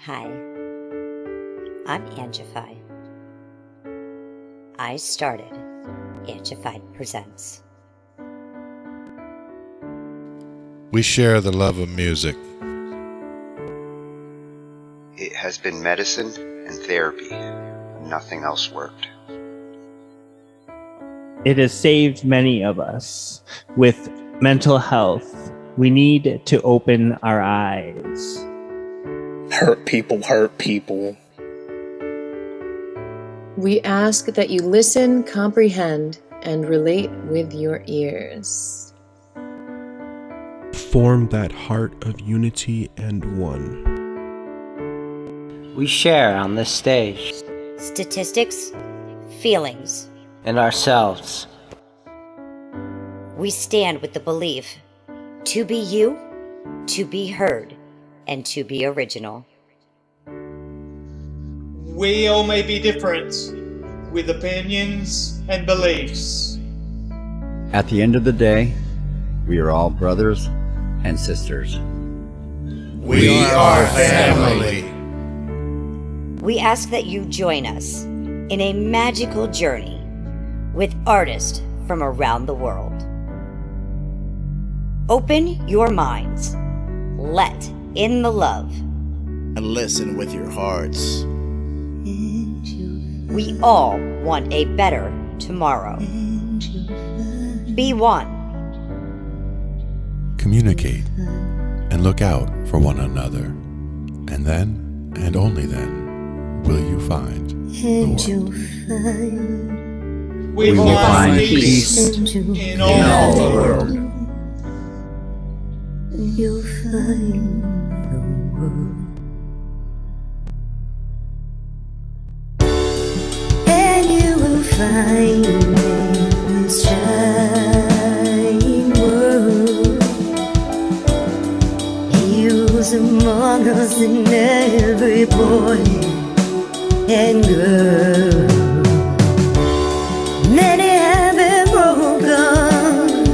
Hi, I'm Angified. I started Angified Presents. We share the love of music. It has been medicine and therapy. Nothing else worked. It has saved many of us. With mental health, we need to open our eyes. Hurt people hurt people. We ask that you listen, comprehend, and relate with your ears. Form that heart of unity and one. We share on this stage. Statistics, feelings. And ourselves. We stand with the belief to be you, to be heard, and to be original. We all may be different, with opinions and beliefs. At the end of the day, we are all brothers and sisters. We are family. We ask that you join us in a magical journey with artists from around the world. Open your minds, let in the love, and listen with your hearts. We all want a better tomorrow. Be one. Communicate and look out for one another. And then, and only then, will you find the world. We will find peace in all the world. You'll find the world. And you will find in this shining world. He was among us in every boy and girl. Many have been broken,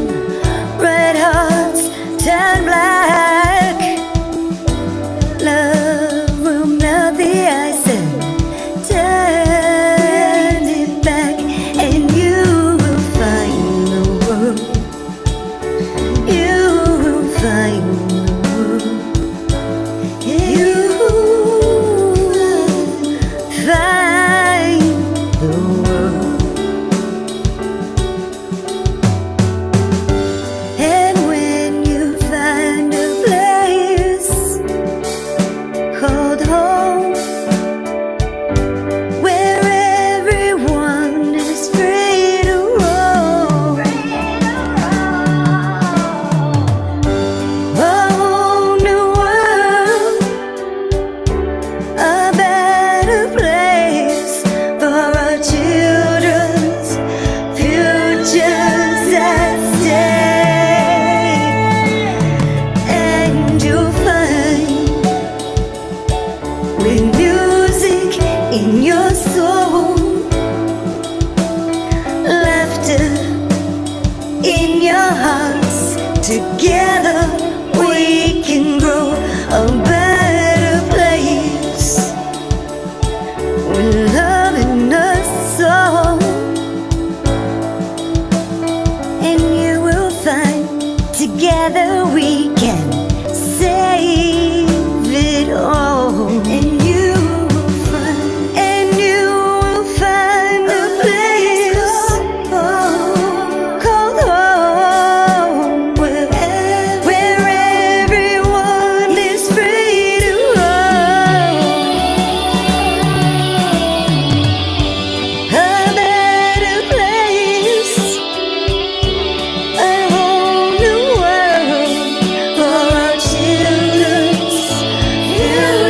red hearts turn black. Love will melt the ice and turn it back, and you will find the world. You will find the world. You will find the world. And when you find a place called home, where everyone is free to roam, a whole new world, a better place for our children's futures at stake. And you'll find, with music in your soul, laughter in your hearts, together we can grow a better place, with love in us all. And you will find, together we can save it all. And you will find a place called home, where everyone is free to roam, a better place, a whole new world for our children's future.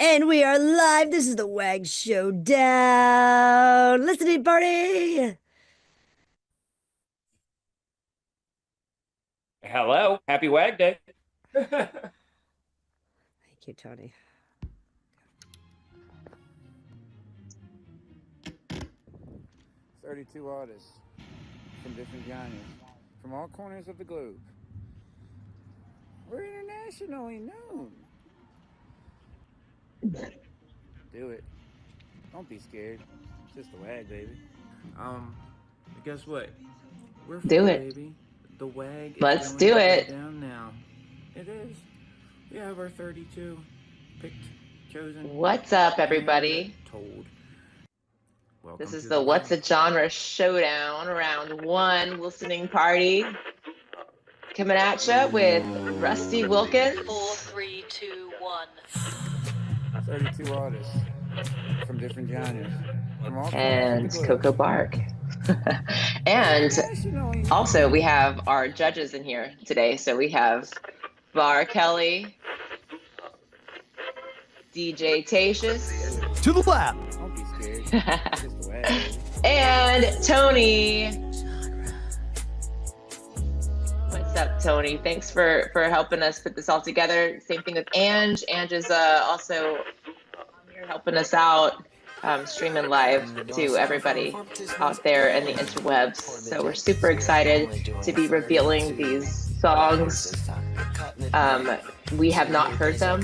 And we are live. This is the WAG Showdown. Listening party. Hello. Happy WAG Day. Thank you, Tony. "32 artists from different genres, from all corners of the globe. We're internationally known. Do it. Don't be scared. It's just the WAG, baby. Guess what? We're free, Do it. baby. The WAG is Let's going do to it. go down now. It is. We have our 32 picked, chosen. What's up, everybody? Told. Welcome This is to the What's a WAG. Genre Showdown, round 1 listening party. Coming at you with Rusty Wilkins. 4, 3, 2, 1. 32 artists from different genres, from all corners of And the globe. Coco Bark. And also, we have our judges in here today. So we have Bar Kelly, DJ Tatius. To the left. Don't be scared. It's just the WAG, baby. And Tony. What's up, Tony? Thanks for helping us put this all together. Same thing with Ange. Ange is also here helping us out, streaming live to everybody out there in the interwebs. So we're super excited to be revealing these songs. We have not heard them.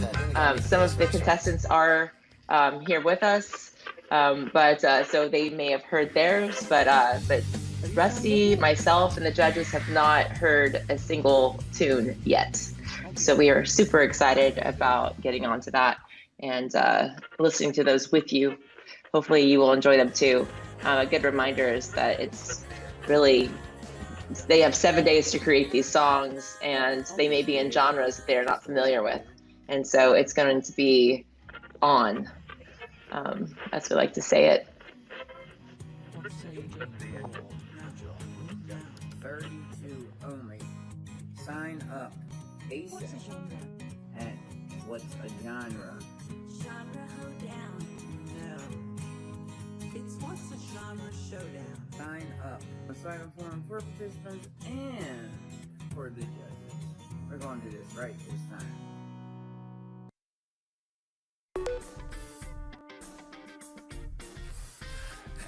Some of the contestants are here with us, but so they may have heard theirs, but Rusty, myself, and the judges have not heard a single tune yet. So we are super excited about getting onto that and listening to those with you. Hopefully you will enjoy them too. A good reminder is that it's really, they have 7 days to create these songs, and they may be in genres that they're not familiar with. And so it's going to be on, as we like to say it. 32 only. Sign up ASAP at What's a Genre. It's What's a Genre Showdown. Sign up. A sign up form for participants and for the judges. We're going to do this right this time.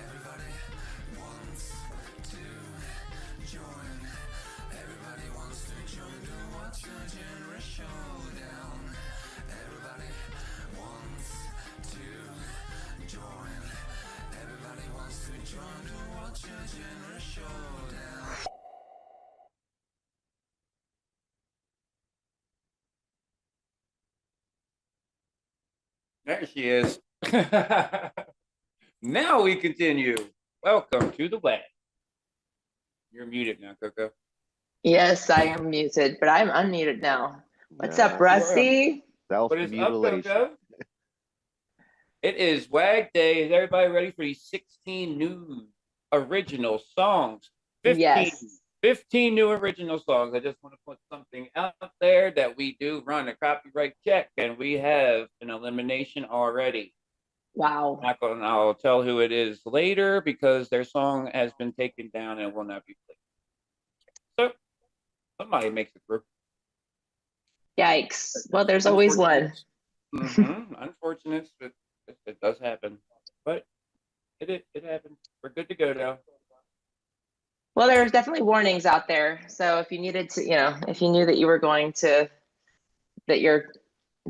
Everybody wants to join. Everybody wants to join the What's a Genre Showdown. Everybody wants to join. Everybody wants to join the What's a Genre Showdown. There she is. Now we continue. Welcome to the WAG. You're muted now, Coco. Yes, I am muted, but I'm unmuted now. What's up, Rusty? What is up, Coco? It is WAG Day. Is everybody ready for these 16 new original songs? 15. Yes. 15 new original songs. I just want to put something out there that we do run a copyright check, and we have an elimination already. Wow. I'll tell who it is later because their song has been taken down and will not be played. So somebody makes it through. Yikes. Well, there's always one. Unfortunate, but it does happen. But it happened. We're good to go now. Well, there's definitely warnings out there. So if you needed to, if you knew that you were going to, that your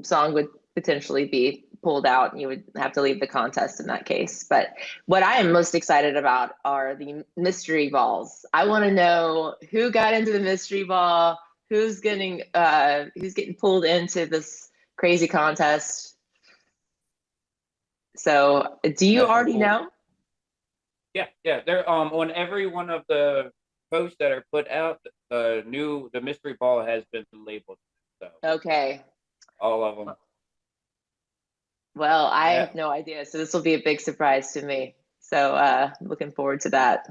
song would potentially be pulled out, you would have to leave the contest in that case. But what I am most excited about are the mystery balls. I want to know who got into the mystery ball, who's getting pulled into this crazy contest. So do you already know? Yeah. They're on every one of the posts that are put out. The mystery ball has been labeled. So okay. All of them. Well, I have no idea, so this will be a big surprise to me. So looking forward to that.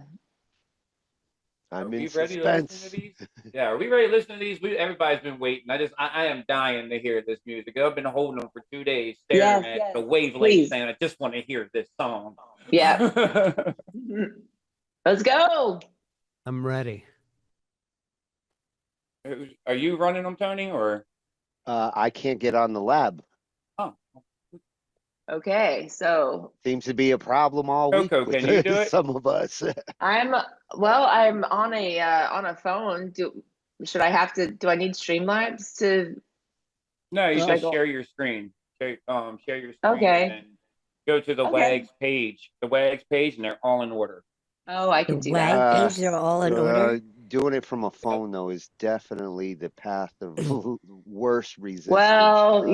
I'm Are in we ready to listen to suspense. these? Yeah, are we ready to listen to these? Everybody's been waiting. I am dying to hear this music. I've been holding them for 2 days, staring at the wavelength, saying I just want to hear this song. Yeah. Let's go. I'm ready. Are you running them, Tony, or? I can't get on the lab. Oh. Okay, so Seems to be a problem all week Coco, with can you do it? some of us. I'm on a phone. Do I need Streamlabs to? No, you Should I just go- share your screen. Share your screen. Okay. And then go to the WAG's page. The WAG's page, and they're all in order. Oh, I can do WAG that. page, they're all in order. Doing it from a phone though is definitely the path of worse resistance. Well,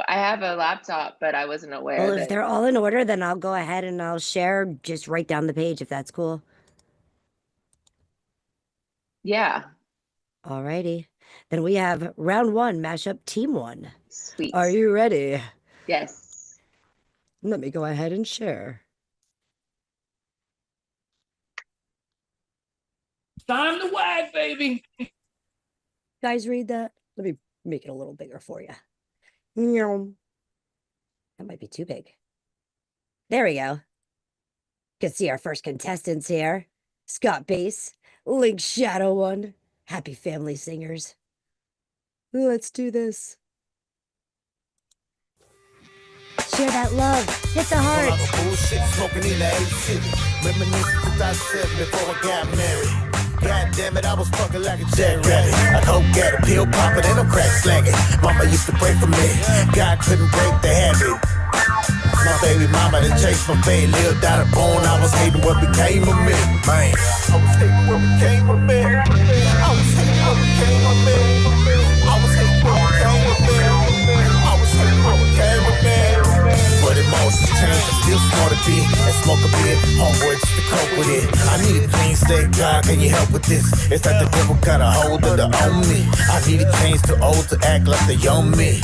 I have a laptop, but I wasn't aware Well, if that. they're all in order, then I'll go ahead and I'll share just right down the page if that's cool. Yeah. Alrighty. Then we have round 1, mashup team 1. Sweet. Are you ready? Yes. Let me go ahead and share. Time to WAG, baby. Guys, read that. Let me make it a little bigger for you. That might be too big. There we go. You can see our first contestants here. Scott Bass, Link Shadow One, Happy Family Singers. Let's do this. Share that love. Hit the heart. Bullshit, smoking in the city. Reminiscing 2007 before I got married. God damn it, I was fucking like a jackrabbit. I coke at a pill popping and I'm crack slanging. Mama used to pray for me. God couldn't break the habit. My baby mama that chased my fate, lived out of bone. I was hating what became of me. Man, I was hating what became of me. I was hating what became of me. I was hating what became of me. I was hating what became of me. But emotions change, I still smart to be. And smoke a bit, homeboy just to cope with it. I need a clean state, God, can you help with this? It's like the devil got a hold of the own me. I need a change too old to act like the young me.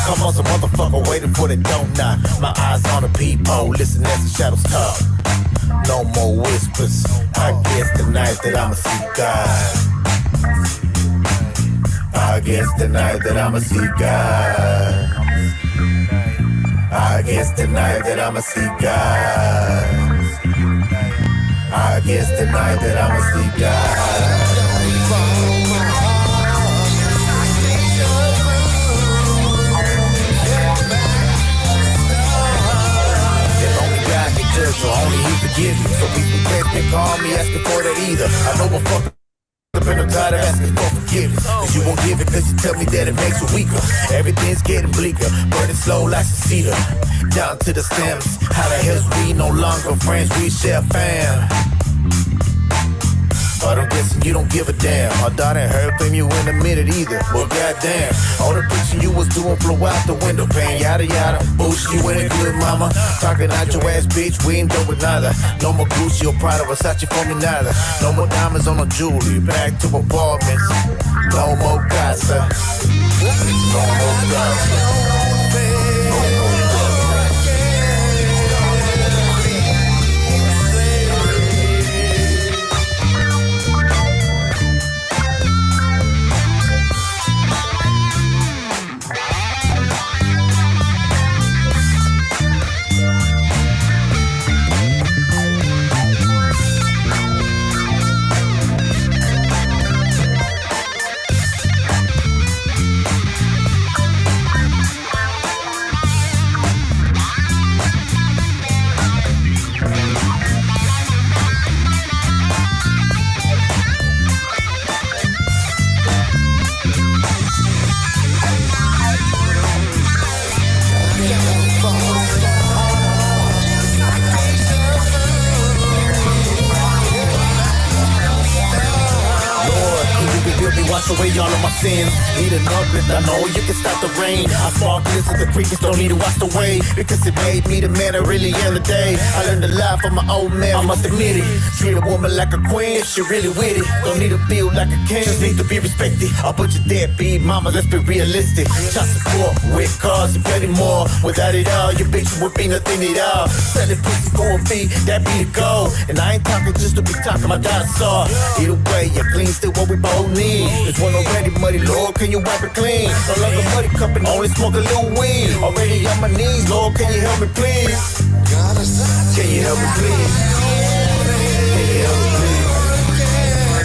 Come on, some motherfucker waiting for the don't knock. My eyes on the peephole, listen as the shadows talk. No more whispers. I guess tonight that I'ma see God. I guess tonight that I'ma see God. I guess tonight that I'ma see God. I guess tonight that I'ma see God. So only he forgive you. So people can't call me asking for that either. I know a fucker up and I'm tired of asking for forgiveness. Cause you won't give it cause you tell me that it makes you weaker. Everything's getting bleaker, burning slow like cedar. Down to the stems. How the hell's we no longer friends? We share fam. But I'm guessing you don't give a damn. I thought I heard from you in a minute either. Well, goddamn, all the preaching you was doing flew out the window pane. Yada yada, bullshit, you ain't good, mama. Talking out your ass, bitch, we ain't done with neither. No more Gucci or Prada, Versace for me neither. No more diamonds on the jewelry, back to apartments. No more casa. No more casa. wash away all of my sins. Need an uplift, I know you can stop the rain. I spark this and the creatures don't need to wash away, because it made me the man I really am today. I learned a lot from my old man, I must admit it. Treat a woman like a queen if she really with it. Don't need to feel like a king, just need to be respected. I'll put you deadbeat, mama, let's be realistic. Child support, with cars and plenty more. Without it all, your bitch would be nothing at all. Selling pussy for a fee, that be the goal. And I ain't talking just to be talking my dinosaur. Either way, you're clean, still what we both need. This one already muddy, Lord, can you wipe it clean? No longer muddy cup and only smoke a little weed. Already on my knees, Lord, can you help me please? Can you help me please? Can you help me please?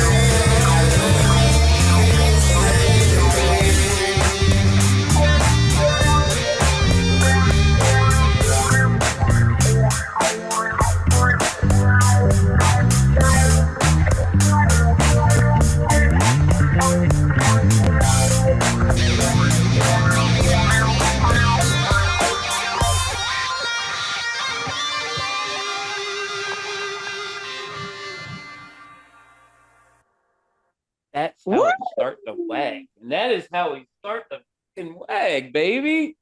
That's how we start the WAG. And that is how we start the fucking WAG, baby.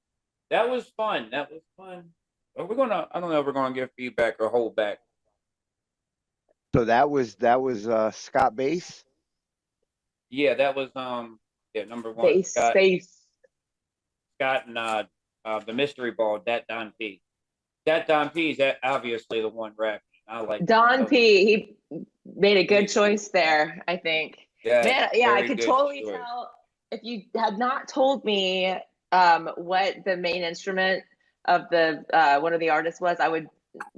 That was fun. That was fun. Are we gonna, I don't know if we're gonna give feedback or hold back. So that was Scott Bass. Yeah, that was yeah, number one. Scott and the mystery ball, Dat Don-P. Dat Don-P is obviously the one rapping. I like Don-P. He made a good choice there, I think. Yeah, man, yeah, I could totally tell if you had not told me what the main instrument of the one of the artists was, I would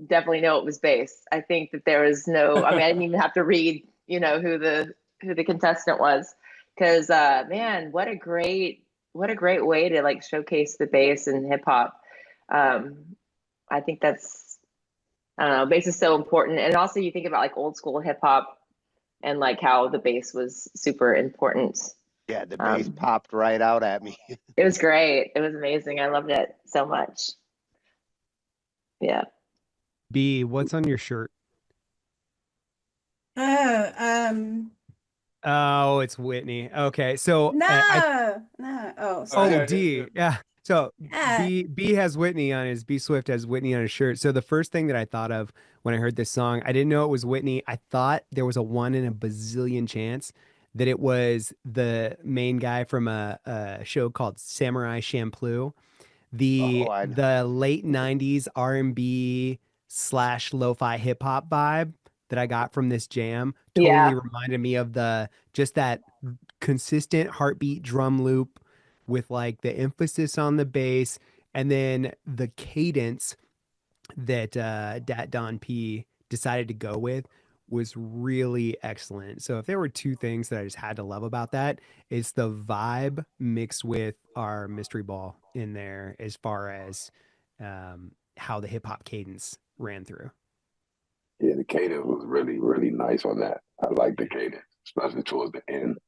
definitely know it was bass. I think that there was no, I mean, I didn't even have to read, you know, who the contestant was, because man, what a great way to like showcase the bass in hip hop. I think that's, I don't know, bass is so important. And also you think about like old school hip hop and like how the bass was super important. Yeah, the bass popped right out at me. It was great. It was amazing. I loved it so much. Yeah. B, what's on your shirt? Oh, it's Whitney. Okay, so no. Oh, sorry. Oh, D. Yeah. So B has Whitney on his, B Swift has Whitney on his shirt. So the first thing that I thought of when I heard this song, I didn't know it was Whitney. I thought there was a 1 in a bazillion chance that it was the main guy from a show called Samurai Champloo. The late 90s R&B / lo-fi hip hop vibe that I got from this jam totally reminded me of just that consistent heartbeat drum loop with like the emphasis on the bass, and then the cadence that Dat Don-P decided to go with was really excellent. So if there were two things that I just had to love about that, it's the vibe mixed with our mystery ball in there as far as how the hip hop cadence ran through. Yeah, the cadence was really, really nice on that. I like the cadence, especially towards the end.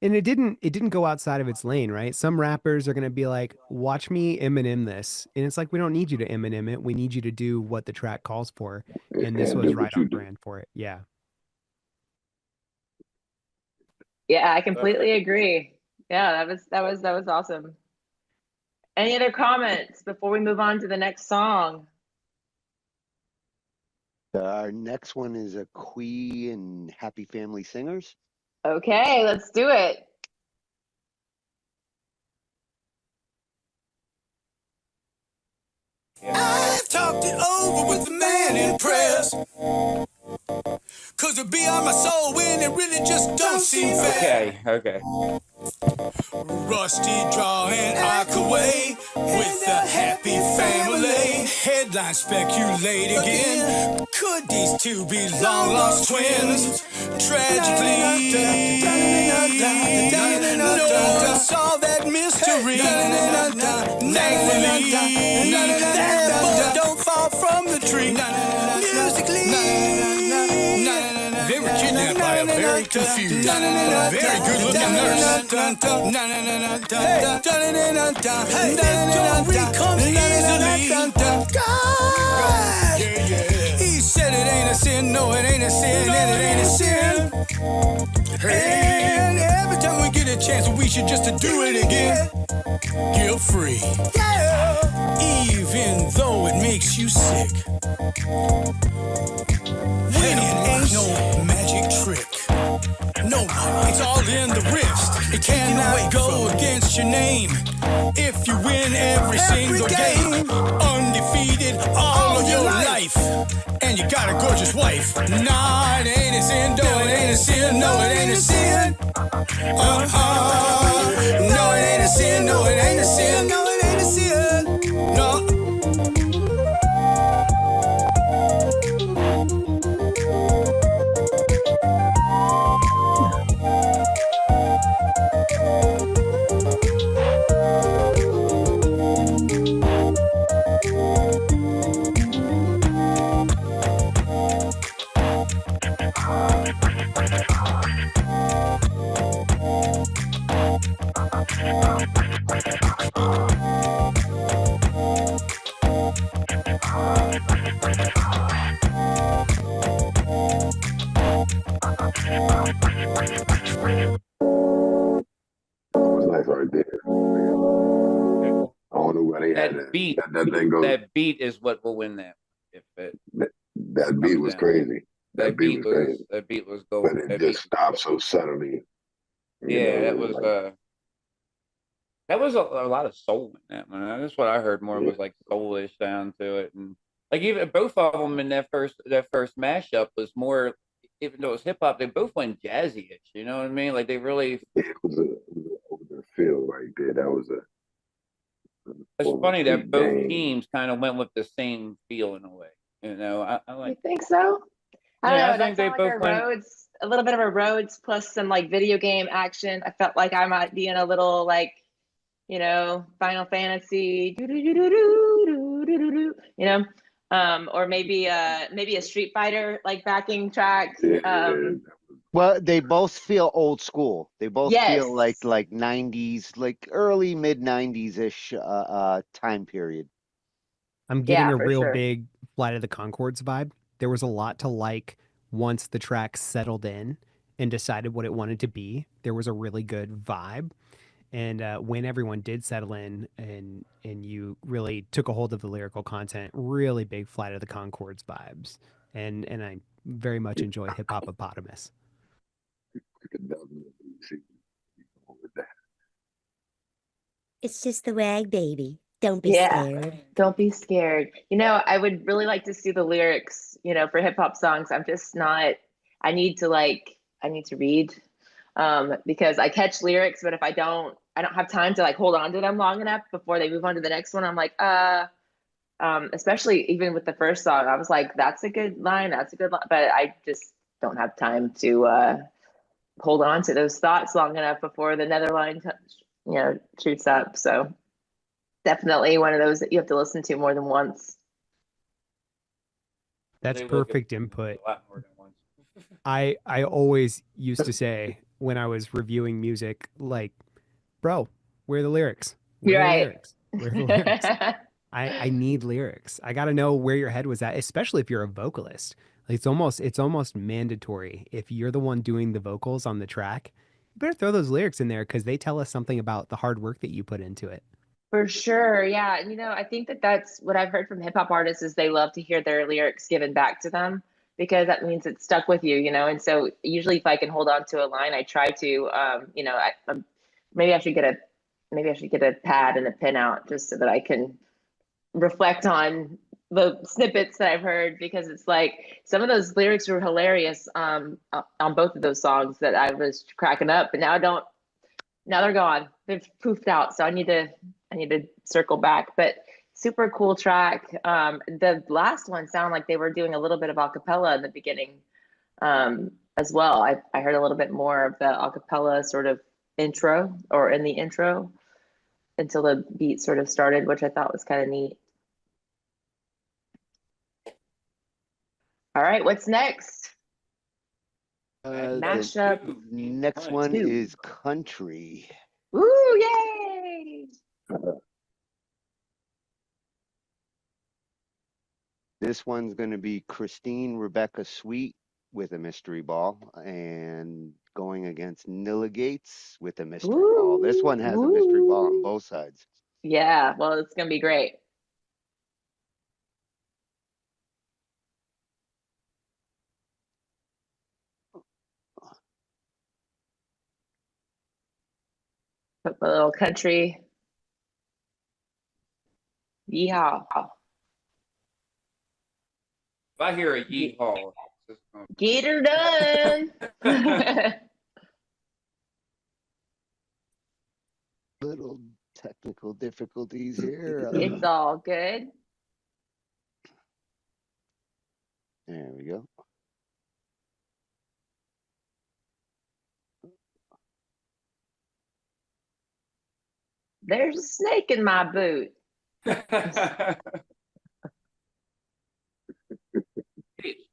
And it didn't go outside of its lane, right? Some rappers are going to be like, watch me Eminem this. And it's like, we don't need you to Eminem it. We need you to do what the track calls for. And this was right on brand for it. Yeah. Yeah, I completely agree. Yeah, that was awesome. Any other comments before we move on to the next song? Our next one is Akui and Happy Family Singers. Okay, let's do it. I've talked it over with the man in prayers, 'cause it be on my soul when it really just don't seem fair. Okay. Rusty drawing Akui with the happy family. Headline speculate again. Could these two be long lost twins? Tragically, no one solved that mystery. Thankfully, that boy don't fall from the tree. Musically, they were kidnapped by a very confused, very good-looking nurse. Victory comes easily. God, he said it ain't a sin, no, it ain't a sin, and it ain't a sin. And every time we get a a chance, we should just do it again. Guilt free. Yeah. Even though it makes you sick. Winning ain't no magic trick. No, it's all in the wrist. It cannot go against your name. If you win every single game, undefeated all of your life, and you got a gorgeous wife. Nah, it ain't a sin, no, it ain't a sin, no, it ain't a sin. No, it ain't a sin, no, it ain't a sin, no, it ain't a sin. No. Was nice right there. I don't know where they had That beat, that thing goes. that beat is what will win that. If it That beat was crazy. That beat was crazy. That beat was gold. But it just stopped so suddenly. Yeah, that was a lot of soul in that one. That's what I heard more was like soulish sound to it, and like even both of them in that first mashup was more, even though it was hip hop, they both went jazzy-ish. You know what I mean? Like they really. It was an older feel right there. That was a. It's funny that both teams kind of went with the same feel in a way. You know, I like. You think so? I don't Yeah, know. I think they That both sounded like Rhodes, a little bit of a Rhodes plus some like video game action. I felt like I might be in a little like, you know, Final Fantasy, you know, or maybe a Street Fighter like backing track. Well, they both feel old school. They both Yes. feel like 90s, like early mid 90s ish time period. I'm getting a real big Flight of the Conchords vibe. There was a lot to like once the track settled in and decided what it wanted to be. There was a really good vibe. And when everyone did settle in and you really took a hold of the lyrical content, really big Flight of the Conchords vibes. And I very much enjoy Hip Hopopotamus. It's just the WAG baby. Don't be scared. Don't be scared. You know, I would really like to see the lyrics, you know, for hip hop songs. I'm just not, I need to read because I catch lyrics, but if I don't have time to like hold on to them long enough before they move on to the next one. I'm like, especially even with the first song, I was like, that's a good line. But I just don't have time to hold on to those thoughts long enough before the nether line, you know, shoots up. So definitely one of those that you have to listen to more than once. That's perfect input. I always used to say when I was reviewing music, like, bro, where are the lyrics? Where are the lyrics? Where are the lyrics? I need lyrics. I got to know where your head was at, especially if you're a vocalist. Like it's almost mandatory. If you're the one doing the vocals on the track, you better throw those lyrics in there because they tell us something about the hard work that you put into it. For sure. Yeah. And, you know, I think that's what I've heard from hip hop artists is they love to hear their lyrics given back to them because that means it's stuck with you, you know? And so usually if I can hold on to a line, I try to, you know, maybe I should get a pad and a pen out just so that I can reflect on the snippets that I've heard because it's like some of those lyrics were hilarious on both of those songs that I was cracking up, but now they're gone. They've poofed out. So I need to circle back, but super cool track. The last one sounded like they were doing a little bit of acapella in the beginning as well. I heard a little bit more of the acapella sort of intro or in the intro until the beat sort of started, which I thought was kind of neat. All right, what's next? Mashup. The next one is country. Ooh, yay! This one's going to be Christine Rebecca Sweet with a mystery ball and going against NillaGatez with a mystery ball. This one has a mystery ball on both sides. Yeah, well, it's gonna be great. Put the little country. Yeehaw. If I hear a yeehaw, Get her done. Little technical difficulties here. It's all good. There we go. There's a snake in my boot. It's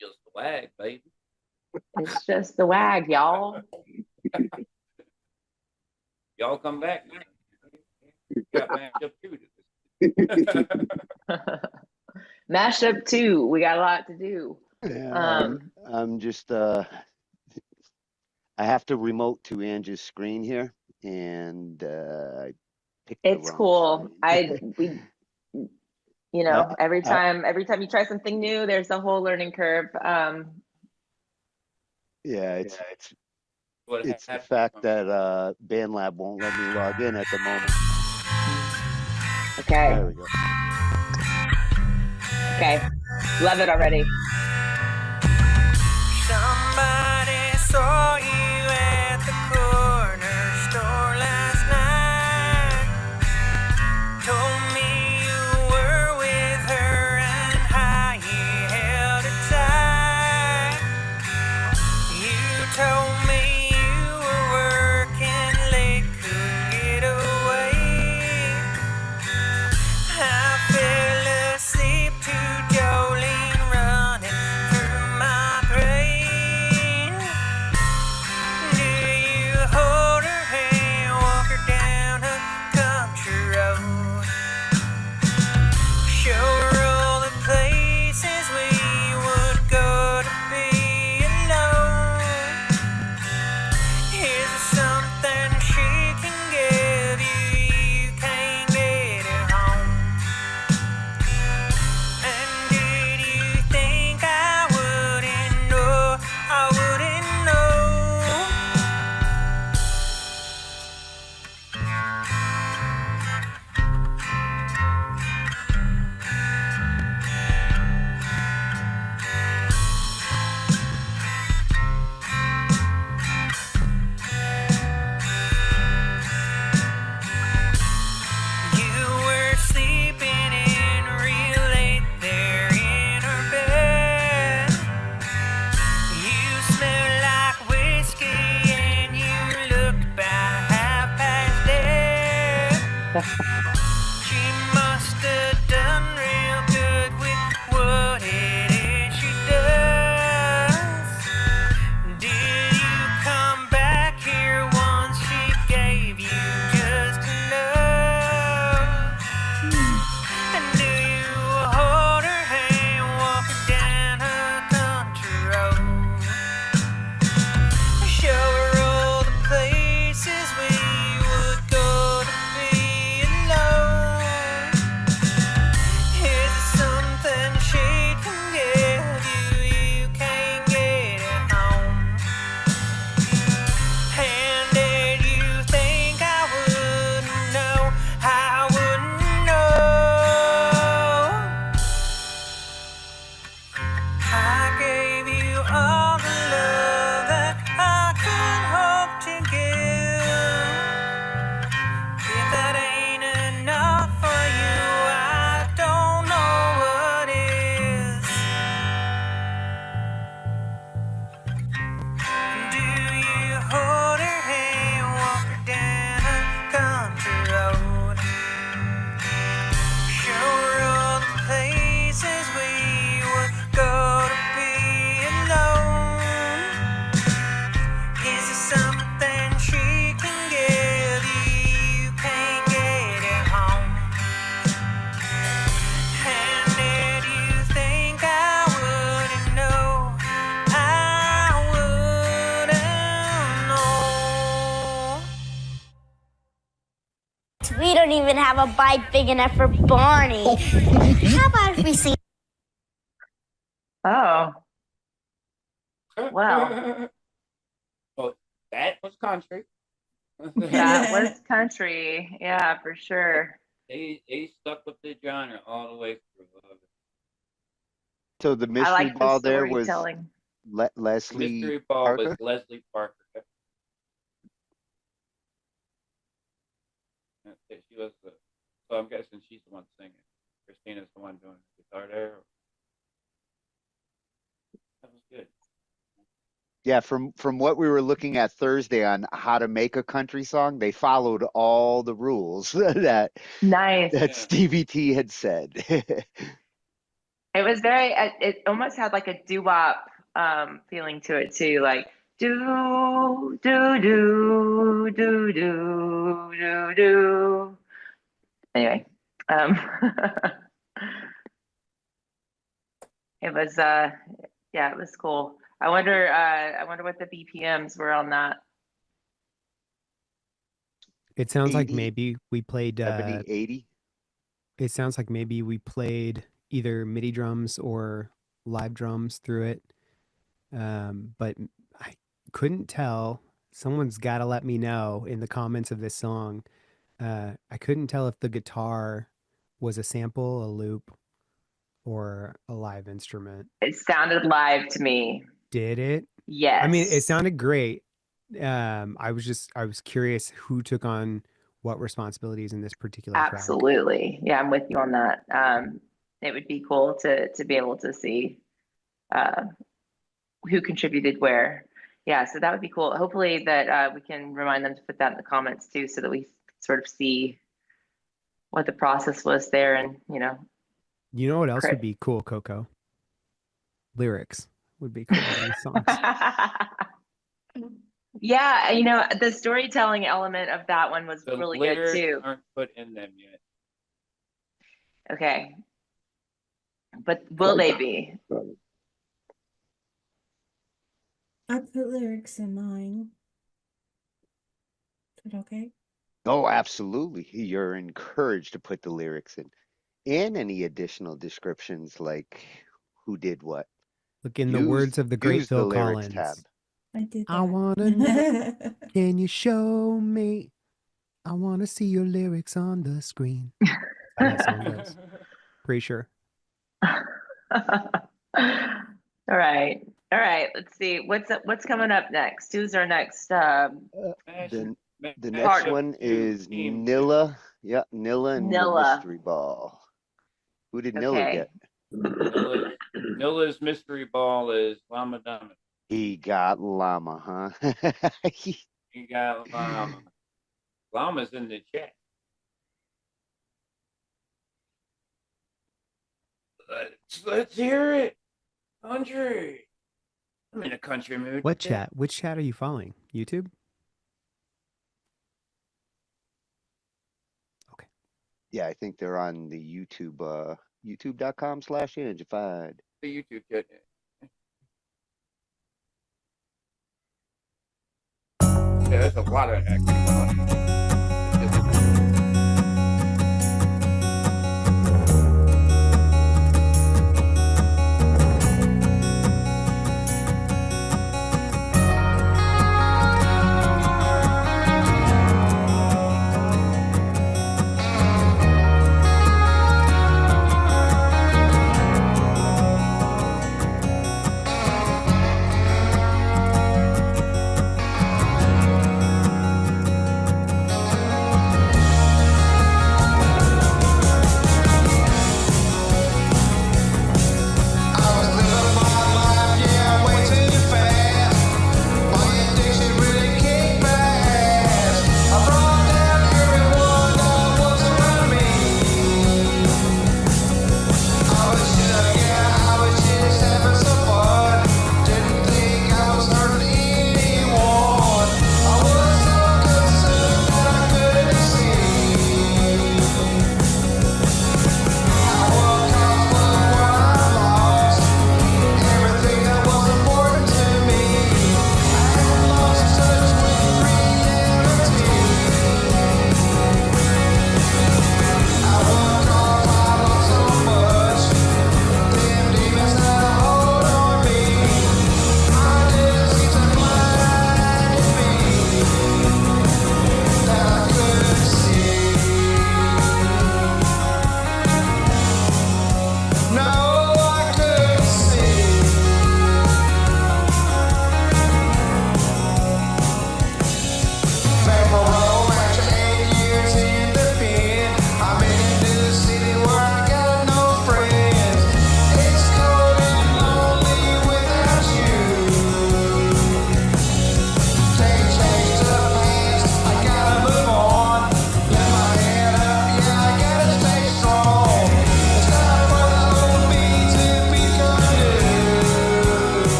just the WAG, baby. It's just the WAG, y'all. Y'all come back. Got Mashup 2 Mashup 2. We got a lot to do. Yeah, I'm just I have to remote to Angie's screen here, and I picked the It's wrong cool. screen. You know, every time you try something new, there's a whole learning curve. Yeah, it's the fact that BandLab won't let me log in at the moment. Okay. There we go. Okay. Love it already. Somebody saw you at the corner store last night. Told me you were with her and how you held her tight. You told me you were working late, couldn't get away. I fell asleep to Jolene running through my brain. Do you hold her hand, walk her down a country road? Show her all the places we would go to be alone. Is there something she can give you can't get at home? And did you think I wouldn't know? I wouldn't know. You were sleeping in real late there in her bed. You smelled like whiskey and you looked about half past dead. She must have done real good with what it is she does. Did you come back here once she gave you just enough? And do you hold her hand, walk her down her country road? Show her all the places we would go to be alone. We don't even have a bike big enough for Barney. How about if we sing? Oh. Wow. Well, that was country. That was country. Yeah, for sure. They stuck with the genre all the way through. So the I mystery like the ball there was storytelling. Leslie Mystery ball Parker? was Leslie Parker. She was so I'm guessing she's the one singing. Christina's the one doing the guitar there. That was good. Yeah, from what we were looking at Thursday on how to make a country song, they followed all the rules that Stevie T had said. It was very. It almost had like a doo-wop feeling to it too, like do do do do do do do. Anyway, it was yeah, it was cool. I wonder what the BPMs were on that. It sounds 80, like maybe we played 70, 80. It sounds like maybe we played either MIDI drums or live drums through it. But I couldn't tell. Someone's got to let me know in the comments of this song. I couldn't tell if the guitar was a sample, a loop, or a live instrument. It sounded live to me. Did it? Yes. I mean, it sounded great. I was curious who took on what responsibilities in this particular track. Absolutely. Yeah, I'm with you on that. It would be cool to be able to see who contributed where. Yeah, so that would be cool. Hopefully that we can remind them to put that in the comments too, so that we sort of see what the process was there, and You know what else would be cool, Coco? Lyrics would be cool in these songs. Yeah, the storytelling element of that one was The really good lyrics too. aren't put in them yet. Okay. But will they be? I put lyrics in mine. Is it okay? Oh, absolutely. You're encouraged to put the lyrics in. And any additional descriptions like who did what. Look, in the words of the great use the Phil lyrics Collins. tab. I did that. I wanna know, can you show me? I wanna see your lyrics on the screen. How that song goes. Pretty sure. All right. Let's see. What's coming up next? Who's our next? The next one is Nilla. Yeah, Nilla and the mystery ball. Who did Nilla get? Nilla's mystery ball is llamadamus. He got llama, huh? He got llama. Llama's in the chat. Let's hear it. Country. I'm in a country mood. What chat? Which chat are you following? YouTube? Yeah, I think they're on the YouTube, youtube.com/Angified. The YouTube chat. Yeah, there's a lot of acting going on.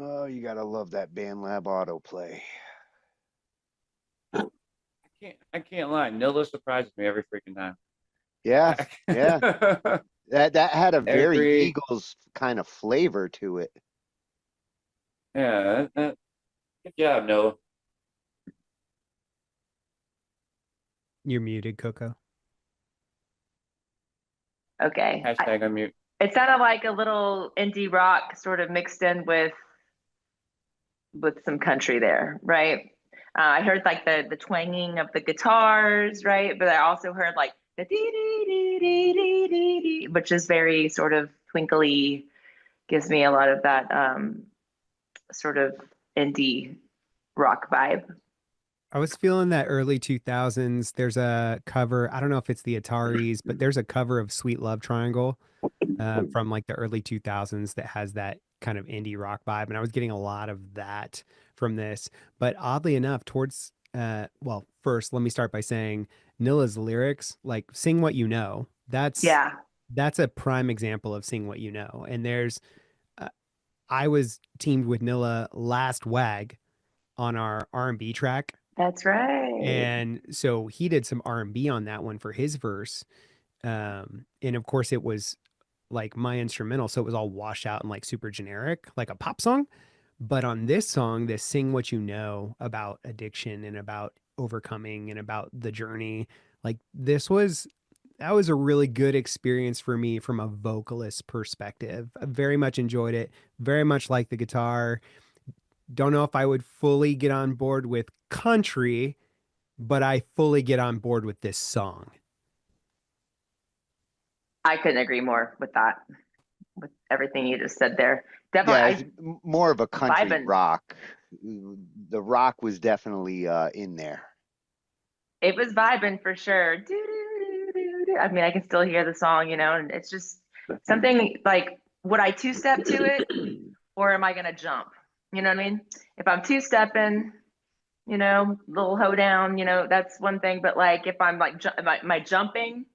Oh, you gotta love that BandLab autoplay. I can't lie. Nilla surprises me every freaking time. Yeah, yeah. that had a very Every- Eagles kind of flavor to it. Yeah, good job, Nilla. You're muted, Coco. Okay. Hashtag unmute. It sounded like a little indie rock sort of mixed in with some country there, right? I heard like the twanging of the guitars, right? But I also heard like the dee dee dee dee dee dee dee, which is very sort of twinkly, gives me a lot of that sort of indie rock vibe. I was feeling that early 2000s. There's a cover. I don't know if it's the Ataris, but there's a cover of Sweet Love Triangle from like the early 2000s that has that kind of indie rock vibe. And I was getting a lot of that from this. But oddly enough, towards, well, first, let me start by saying Nilla's lyrics, like Sing What You Know, that's a prime example of Sing What You Know. And there's, I was teamed with Nilla last WAG on our R&B track. That's right. And so he did some R&B on that one for his verse. And of course it was like my instrumental. So it was all washed out and like super generic, like a pop song. But on this song, this Sing What You Know about addiction and about overcoming and about the journey, like that was a really good experience for me from a vocalist perspective. I very much enjoyed it. Very much like the guitar. Don't know if I would fully get on board with country, but I fully get on board with this song. I couldn't agree more with that, with everything you just said there. Definitely, Yeah, more of a country vibing. rock. The rock was definitely in there. It was vibing for sure. I mean, I can still hear the song, you know, and it's just something like, would I two-step to it or am I going to jump? You know what I mean? If I'm two-stepping, you know, little hoedown, you know, that's one thing. But like, if I'm like, my jumping,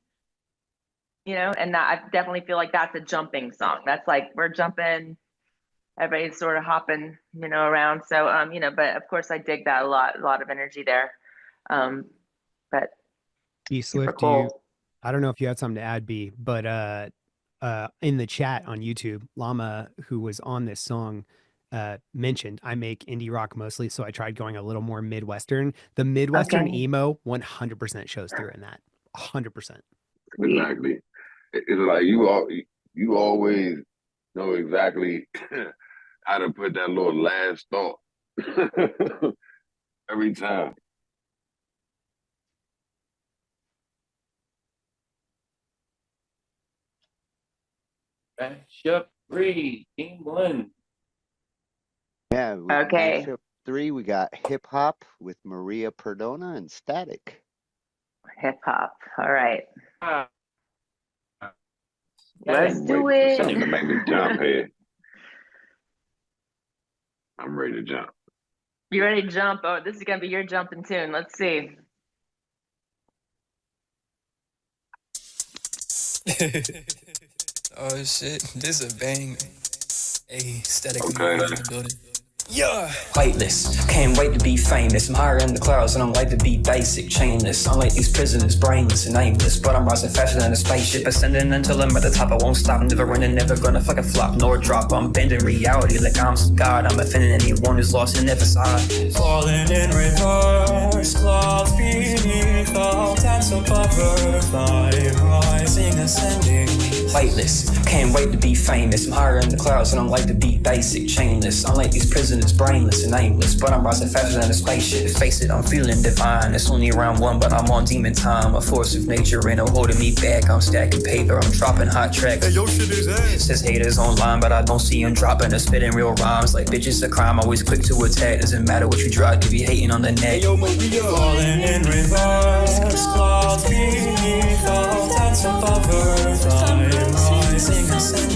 you know, and I definitely feel like that's a jumping song. That's like, we're jumping, everybody's sort of hopping, you know, around. So, you know, but of course I dig that a lot of energy there. But B Swift, cool. I don't know if you had something to add, B, but in the chat on YouTube, Llama, who was on this song, mentioned I make indie rock mostly, so I tried going a little more Midwestern. The Midwestern emo 100% shows through in that. 100%. Exactly. It's like you always know exactly how to put that little last thought every time. Mashup 3, Team 1. Yeah. Okay. Mashup 3, we got hip hop with Maria Perdomo and Static. Hip hop. All right. Let's do it. Something to make me jump here. I'm ready to jump. You ready to jump? Oh, this is gonna be your jumping tune. Let's see. Oh shit, this is a bang. Hey, Static Okay. in the building. Yeah. Weightless, can't wait to be famous. I'm higher in the clouds and I like to be basic, chainless. Unlike these prisoners, brainless and aimless. But I'm rising faster than a spaceship, ascending until I'm at the top. I won't stop, never running, never gonna fucking flop nor drop. I'm bending reality like I'm some god. I'm offending anyone who's lost and never saw it. Falling in reverse, clouds beneath, all times above earth, I'm rising, ascending. Weightless, can't wait to be famous. I'm higher in the clouds and I like to be basic, chainless. Unlike these prisoners, brainless and aimless. But I'm rising faster than a spaceship. Face it, I'm feeling divine. It's only round one, but I'm on demon time. A force of nature ain't no holding me back. I'm stacking paper, I'm dropping hot tracks. Hey, yo, shit is ass. Says haters online, but I don't see them dropping or spitting real rhymes. Like bitches a crime, always quick to attack. Doesn't matter what you drop, you be hating on the neck. Hey, yo, Maria. Falling in reverse, clouds beneath, all times above earth, I'm rising, ascending.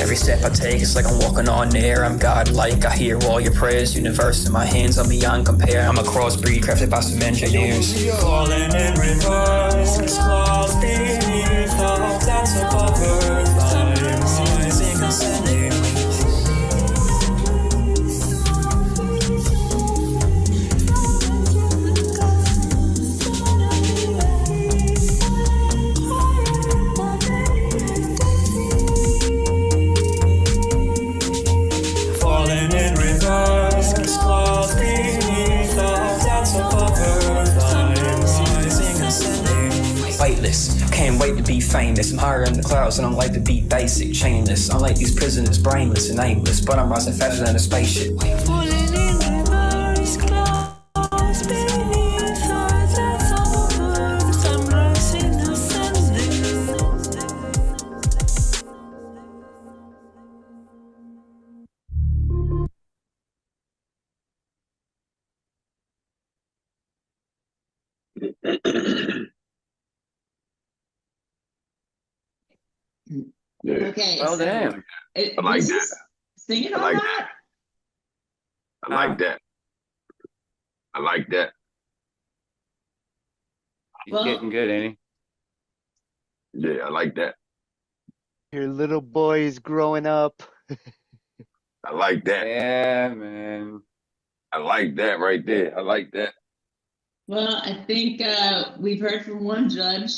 Every step I take, it's like I'm walking on air. I'm godlike, I hear all your prayers. Universe in my hands, I'm beyond compare. I'm a crossbreed crafted by some engineers. Falling in reverse, clouds beneath, all times above earth, I'm rising, ascending. shameless. Can't wait to be famous. I'm higher in the clouds and I like to be basic, chainless. Unlike these prisoners, brainless and aimless, but I'm rising faster than a spaceship. Falling in reverse, clouds beneath our that's over. Sunrise in ascending. Yeah. Okay. Well, so damn. I like that. Singing I all like that? I like that. I like that. He's getting good, ain't Yeah, I like that. Your little boy is growing up. I like that. Yeah, man. I like that right there. I like that. Well, I think we've heard from one judge.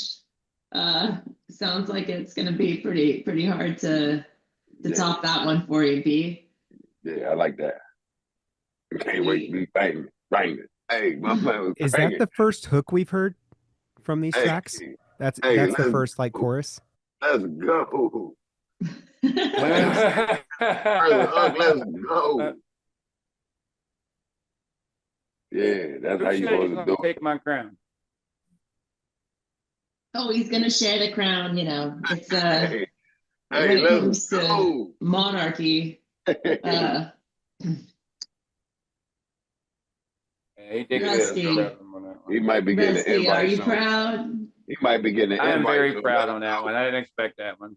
Sounds like it's going to be pretty hard to top that one for you, B. Yeah, I like that. I can't wait to be banging. Hey, my man was Is banging. that the first hook we've heard from these tracks? That's the first like chorus. Let's go. Let's go. Yeah, that's how you supposed to do it. Take my crown. Oh, he's going to share the crown, you know. It's Hey, when it let's comes to go. monarchy. Yeah, he did Rusty. good. He might be getting an Rusty, invite are you soon. proud? He might be getting an I am invite very soon. proud on that one. I didn't expect that one.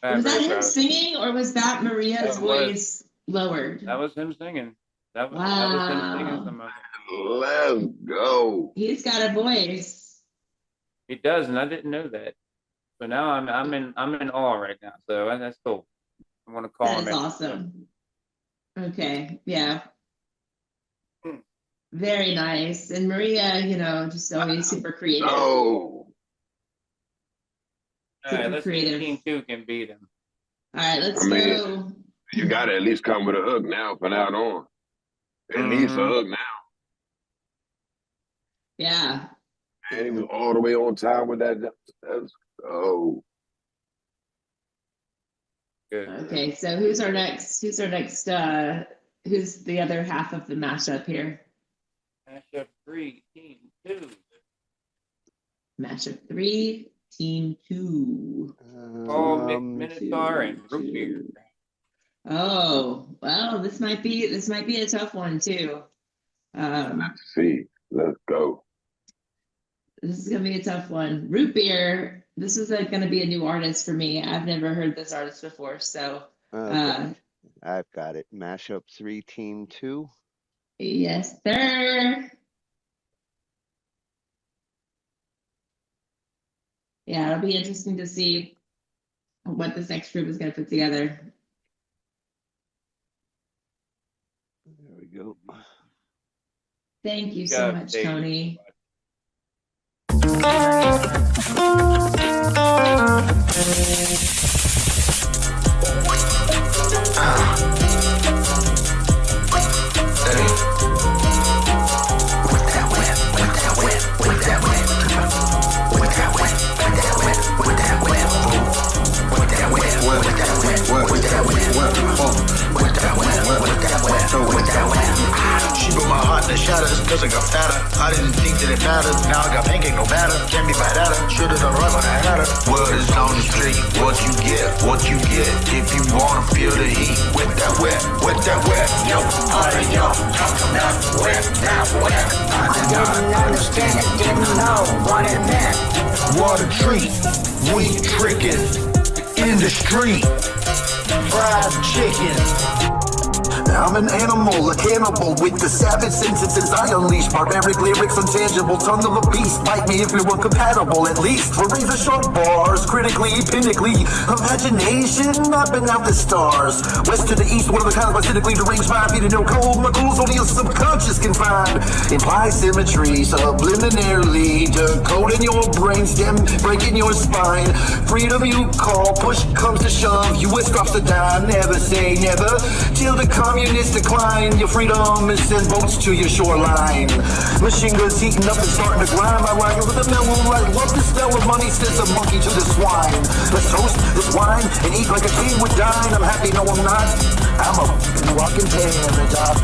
Was that him singing or was that Maria's voice lowered? That was him singing. That was him singing some of it. Let's go. He's got a voice. He does, and I didn't know that. So now I'm in awe right now. So that's cool. I want to call him. That's awesome. Okay, yeah. Very nice. And Maria, you know, just always super creative. Oh. All right, Super let's see if creative. Team 2 can beat him. All right, let's I mean, go. You got to at least come with a hook now from now on. At least a hook now. Yeah. And he was all the way on time with that. Let's go. Good. Okay, so who's our next? Who's the other half of the mashup here? Mashup 3, Team 2. Mashup 3, Team 2. McMinotaur and Root Beer. Oh, well, this might be a tough one too. Let's see. Let's go. This is gonna be a tough one. Root Beer. This is gonna be a new artist for me. I've never heard this artist before, so. Okay. I've got it. Mashup 3, Team 2. Yes, sir. Yeah, it'll be interesting to see what this next group is going to put together. There we go. Thank you so much, Tony. She broke my heart in the shatters, cause I got fatter. I didn't think that it mattered, now I got pancake no batter. Can't be bad at her, should've done right when I had her. Word is on the street, what you get. If you wanna feel the heat, with that wet. Yo, yo, talk about wet. I didn't understand it, didn't know what it meant. What a treat, we trickin' in the street. Fried chicken. I'm an animal, a cannibal with the savage sentences I unleash. Barbaric lyrics, untangible, tongue of a beast. Bite me if we were compatible, at least. For razor sharp bars, critically, pinnacly. Imagination, mapping out the stars. West to the east, one of the kinds of cynically deranged mind. Feeding no cold, my goals only a subconscious can find. Imply symmetry, subliminarily. Decoding your brainstem, breaking your spine. Freedom you call, push comes to shove. US drops to die, never say never. Till the communist communists decline, your freedom is send boats to your shoreline. Machine guns heating up and starting to grind. My ride with the mellow light. Love the smell of money, says a monkey to the swine. Let's toast this wine and eat like a king would dine. I'm happy, no I'm not. I'm a walking paradox.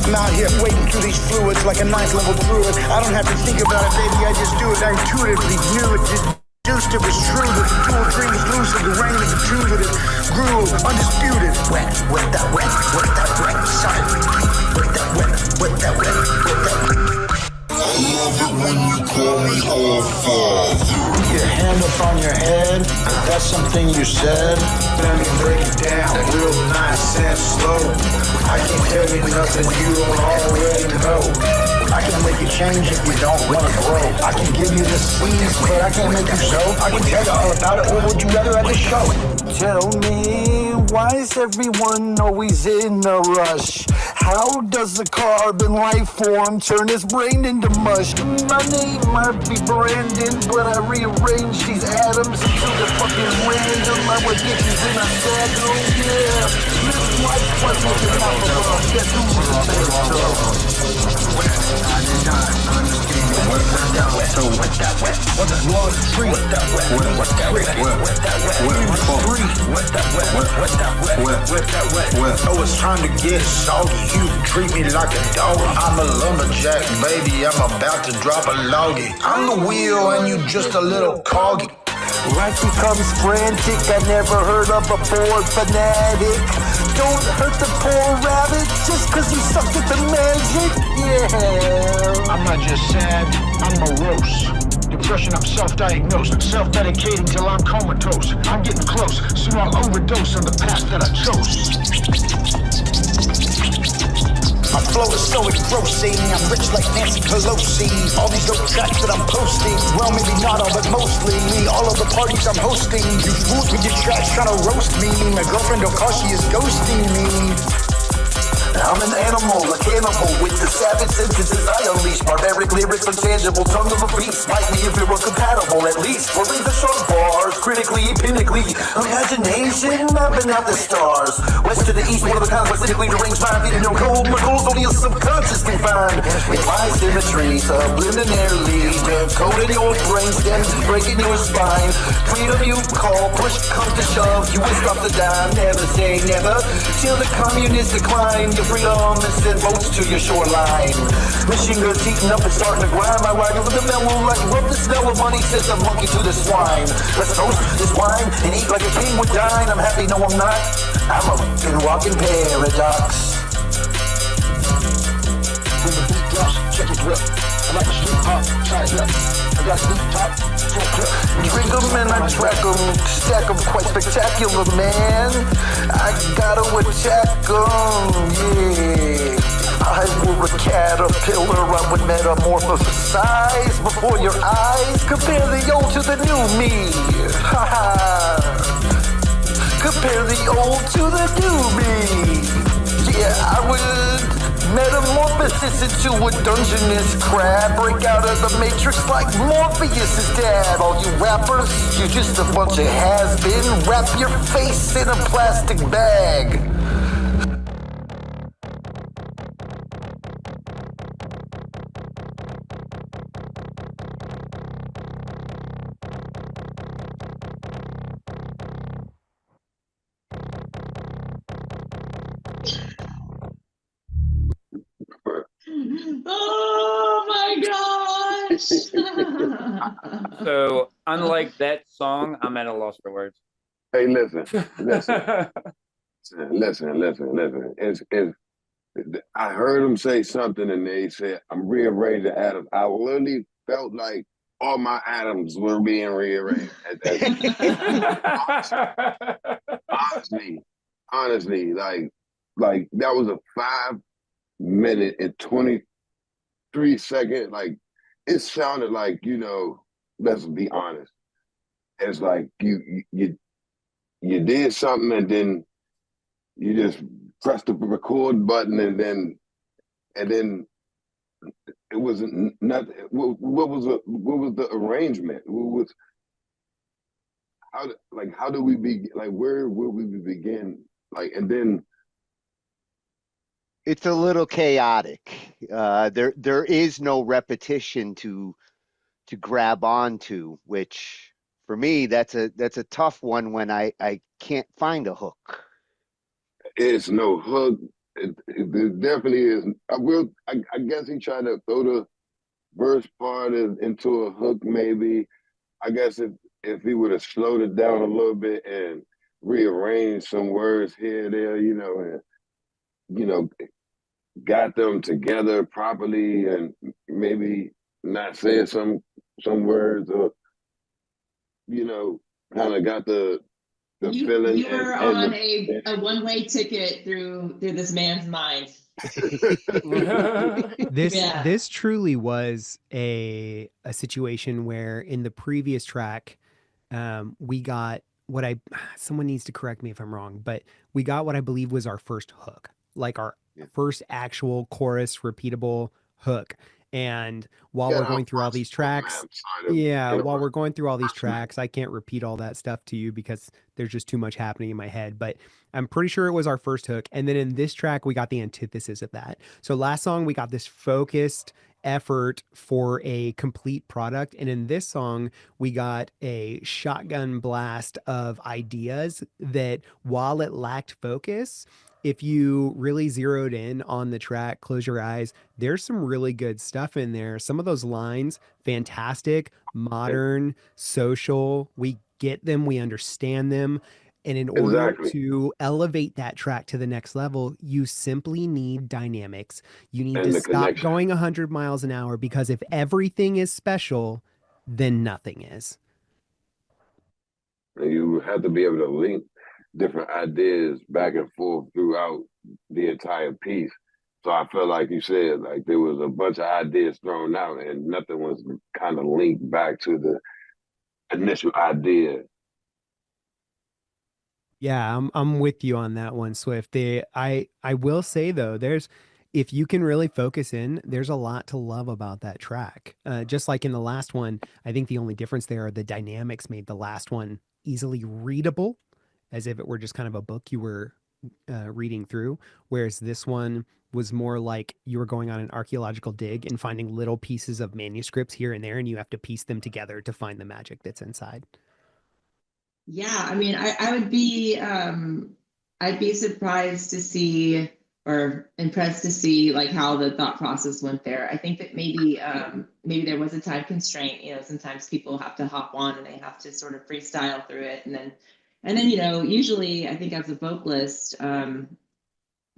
I'm out here wading through these fluids like a ninth level druid. I don't have to think about it, baby, I just do it. I intuitively knew it. Deduced it was true. The dual dream was lucid. The rain is a tune that is grew undisputed. Wet, wet that wet, wet that wet, sorry. Wet that wet, wet that wet, wet that wet. I love it when you call me all father. Your hand up on your head, that's something you said. Let me break it down real nice and slow. I can tell you nothing you don't already know. I can make you change if you don't want to grow. I can give you the seeds, but I can't make you sow. I can tell you all about it, or would you rather at the show? Tell me, why is everyone always in a rush? How does a carbon life form turn its brain into mush? My name might be Brandon, but I rearrange these atoms until they're fucking random. I would get these in a sack, oh yeah. Live life was looking out for love. Guess who's in the best I did not understand what that wet, so what that wet, what that blood tree, what that wet, what that wet, what that wet, what that wet, what that wet, what that wet. Oh, it's time to get soggy. You treat me like a dog. I'm a lumberjack, baby. I'm about to drop a loggy. I'm the wheel and you just a little coggy. Life becomes frantic. I never heard of a bored fanatic. Don't hurt the poor rabbit just cause he sucked at the magic. Yeah. I'm not just sad, I'm morose. Depression, I'm self-diagnosed. Self-medicating till I'm comatose. I'm getting close, soon I'll overdose on the path that I chose. My flow is so engrossing, I'm rich like Nancy Pelosi. All these dope tracks that I'm posting, well maybe not all but mostly all of the parties I'm hosting. You fools with your tracks trying to roast me. My girlfriend don't call, she is ghosting me. I'm an animal, a cannibal with the savage sentences I unleash. Barbaric lyrics, untangible, tongue of a beast. Might be if it were compatible at least. We'll leave the short bars, critically, pinnacly. Imagination, mapping out the stars. West to the east, one of the kinds specifically deranged mind. Feeding your cold, my goals only a subconscious can find. It lies symmetry, subliminarily. Coding your brain stems, breaking your spine. Freedom you call, push comes to shove. You will stop the dime, never say never. Till the communists decline. Freedom and send boats to your shoreline. Machine guns heating up and starting to grind. My ride over the mellow light. Love the smell of money, says the monkey to the swine. Let's toast this wine and eat like a king would dine. I'm happy, no I'm not. I'm a walking paradox. When the beat drops, check it drip. I like a street pop, try it up. I got a beat top, drink them and I track them, stack them quite spectacular, man. I gotta attack them, yeah. I were a caterpillar, I would metamorphosize before your eyes. Compare the old to the new me, ha ha. Compare the old to the new me. Yeah, I would metamorphosis into a dungeness crab. Break out of the matrix like Morpheus' dad. All you rappers, you're just a bunch of has-been. Wrap your face in a plastic bag. Oh my gosh! So, unlike that song, I'm at a loss for words. Hey, listen. It's I heard him say something and they said, I'm rearranging atoms. I literally felt like all my atoms were being rearranged. Honestly, like that was a 5-minute and 23-second, like it sounded like, let's be honest. It's like you did something and then you just pressed the record button and then it wasn't nothing. What was the arrangement? How do we begin? Like where will we begin? Like and then It's a little chaotic. There is no repetition to grab onto, which for me that's a tough one when I can't find a hook. It's no hook. It definitely is. I guess he tried to throw the verse part into a hook, maybe. I guess if he would have slowed it down a little bit and rearranged some words here and there, and got them together properly, and maybe not saying some words, or kind of got the feeling. You were on a one-way ticket through this man's mind. This truly was a situation where in the previous track, we got someone needs to correct me if I'm wrong, but we got what I believe was our first hook, like our first actual chorus repeatable hook. And while we're going through all these tracks, while we're going through all these tracks, I can't repeat all that stuff to you because there's just too much happening in my head, but I'm pretty sure it was our first hook. And then in this track, we got the antithesis of that. So last song, we got this focused effort for a complete product. And in this song, we got a shotgun blast of ideas that while it lacked focus, if you really zeroed in on the track, close your eyes, there's some really good stuff in there. Some of those lines, fantastic, modern, social, we get them, we understand them. And in order to elevate that track to the next level, you simply need dynamics. You need to stop going 100 miles an hour, because if everything is special, then nothing is. You have to be able to link different ideas back and forth throughout the entire piece. So I felt like you said, like there was a bunch of ideas thrown out and nothing was kind of linked back to the initial idea. Yeah, I'm with you on that one, Swift. I will say though, if you can really focus in, there's a lot to love about that track. Just like in the last one, I think the only difference there are the dynamics made the last one easily readable, as if it were just kind of a book you were reading through, whereas this one was more like you were going on an archaeological dig and finding little pieces of manuscripts here and there, and you have to piece them together to find the magic that's inside. Yeah, I mean, I would be I'd be surprised to see, or impressed to see, like how the thought process went there. I think that maybe there was a time constraint. Sometimes people have to hop on and they have to sort of freestyle through it, and then usually I think as a vocalist,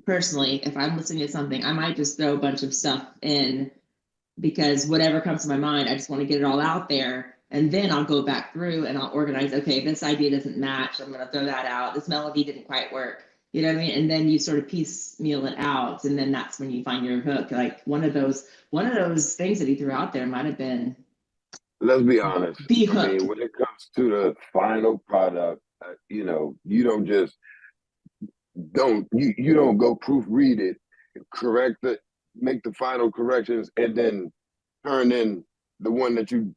personally, if I'm listening to something, I might just throw a bunch of stuff in because whatever comes to my mind, I just want to get it all out there. And then I'll go back through and I'll organize, okay, this idea doesn't match, I'm going to throw that out. This melody didn't quite work. You know what I mean? And then you sort of piecemeal it out. And then that's when you find your hook. Like one of those things that he threw out there might have been. Let's be honest. I mean, when it comes to the final product, you don't just you don't go proofread it, correct it, make the final corrections, and then turn in the one that you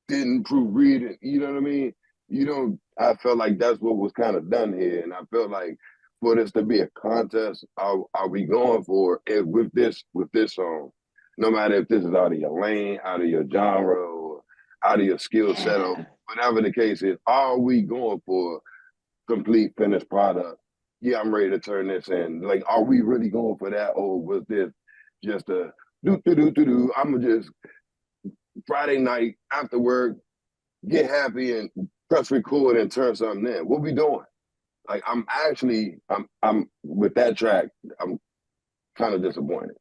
didn't proofread it. You know what I mean? I felt like that's what was kind of done here, and I felt like for this to be a contest, are we going for it with this song? No matter if this is out of your lane, out of your genre, or out of your skill set, or whatever the case is, are we going for complete finished product? Yeah, I'm ready to turn this in. Like, are we really going for that, or was this just a do? I'm gonna just Friday night after work, get happy and press record and turn something in. What we doing? Like, I'm with that track, I'm kind of disappointed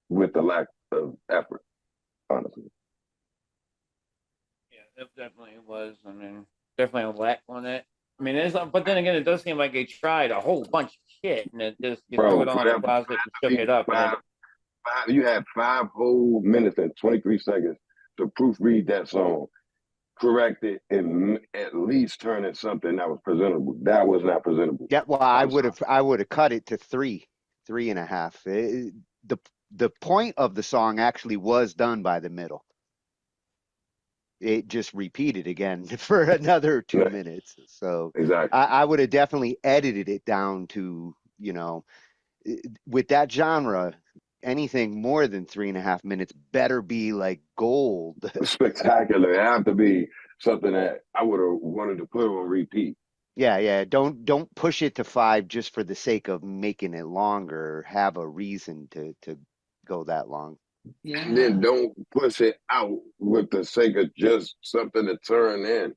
with the lack of effort, honestly. Yeah, it definitely was. I mean, definitely a lack on it. I mean, but then again, it does seem like they tried a whole bunch of shit and it just threw it on the closet and shook it up. You had 5 whole minutes and 23 seconds to proofread that song, correct it, and at least turn it something that was presentable. That was not presentable. Yeah, well, I would have cut it to 3.5. The point of the song actually was done by the middle. It just repeated again for another 2 minutes. So exactly, I would have definitely edited it down to with that genre, anything more than 3.5 minutes better be like gold. Spectacular. It have to be something that I would have wanted to put on repeat. Yeah. Don't push it to 5 just for the sake of making it longer. Have a reason to go that long. Yeah. And then don't push it out with the sake of just something to turn in.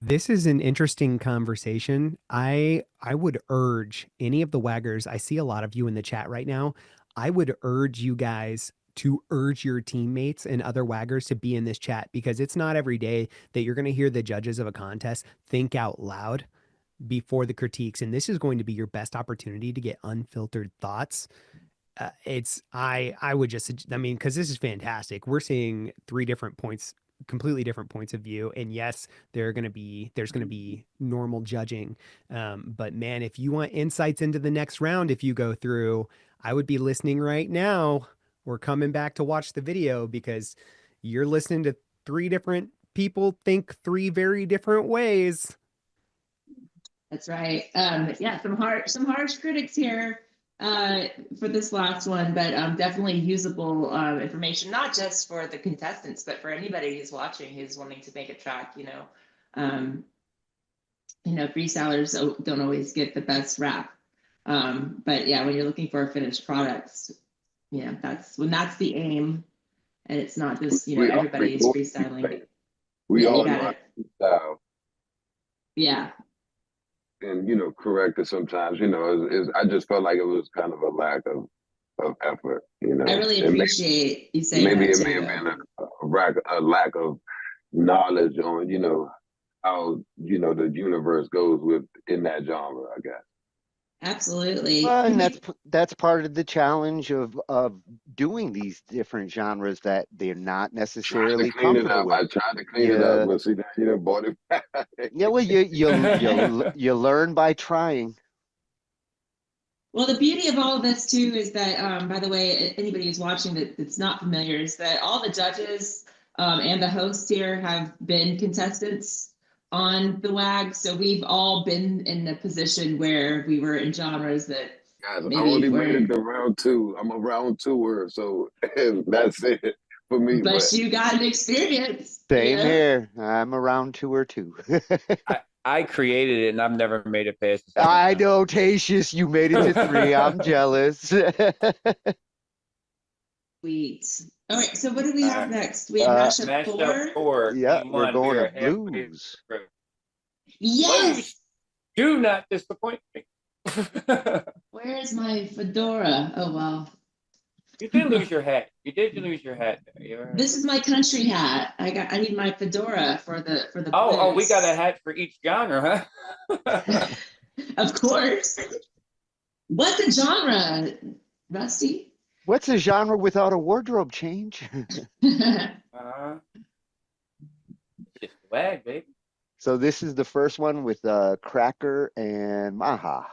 This is an interesting conversation. I would urge any of the waggers, I see a lot of you in the chat right now. I would urge you guys to urge your teammates and other waggers to be in this chat, because it's not every day that you're going to hear the judges of a contest think out loud before the critiques. And this is going to be your best opportunity to get unfiltered thoughts. I would just, I mean, because this is fantastic. We're seeing 3 different points, completely different points of view. And yes, there's going to be normal judging. But man, if you want insights into the next round, if you go through, I would be listening right now or coming back to watch the video, because you're listening to 3 different people think 3 very different ways. That's right. Yeah, some harsh critics here for this last one, but definitely usable information, not just for the contestants, but for anybody who's watching, who's wanting to make a track. Freestylers don't always get the best rap, but yeah, when you're looking for a finished product, that's the aim, and it's not just everybody's freestyling. We all know how to freestyle. Yeah. And correct it sometimes. I just felt like it was kind of a lack of effort. I really appreciate you saying maybe that it may have been a lack of knowledge on how the universe goes in that genre, I guess. Absolutely. Well, and that's part of the challenge of doing these different genres that they're not necessarily comfortable with. I tried to clean it up, but see, now bought it back. Yeah, well, you learn by trying. Well, the beauty of all of this too is that, by the way, anybody who's watching that's not familiar, is that all the judges and the hosts here have been contestants on the WAG, so we've all been in a position where we were in genres that maybe I only made it to round 2. I'm a round 2er, so that's it for me. But you got an experience. Same here. I'm a round 2er too. I created it and I've never made it past. I know, Tatius, you made it to 3. I'm jealous. Sweet. All right, so what do we have next? We have Mashup 4. Yeah, we're going to blues. Yes! Do not disappoint me. Where's my fedora? Oh, well. You did lose your hat. You did lose your hat. This is my country hat. I need my fedora for the Oh, we got a hat for each genre, huh? Of course. What's a genre, Rusty? What's a genre without a wardrobe change? Just WAG, baby. So this is the first one with Cracker and Maha.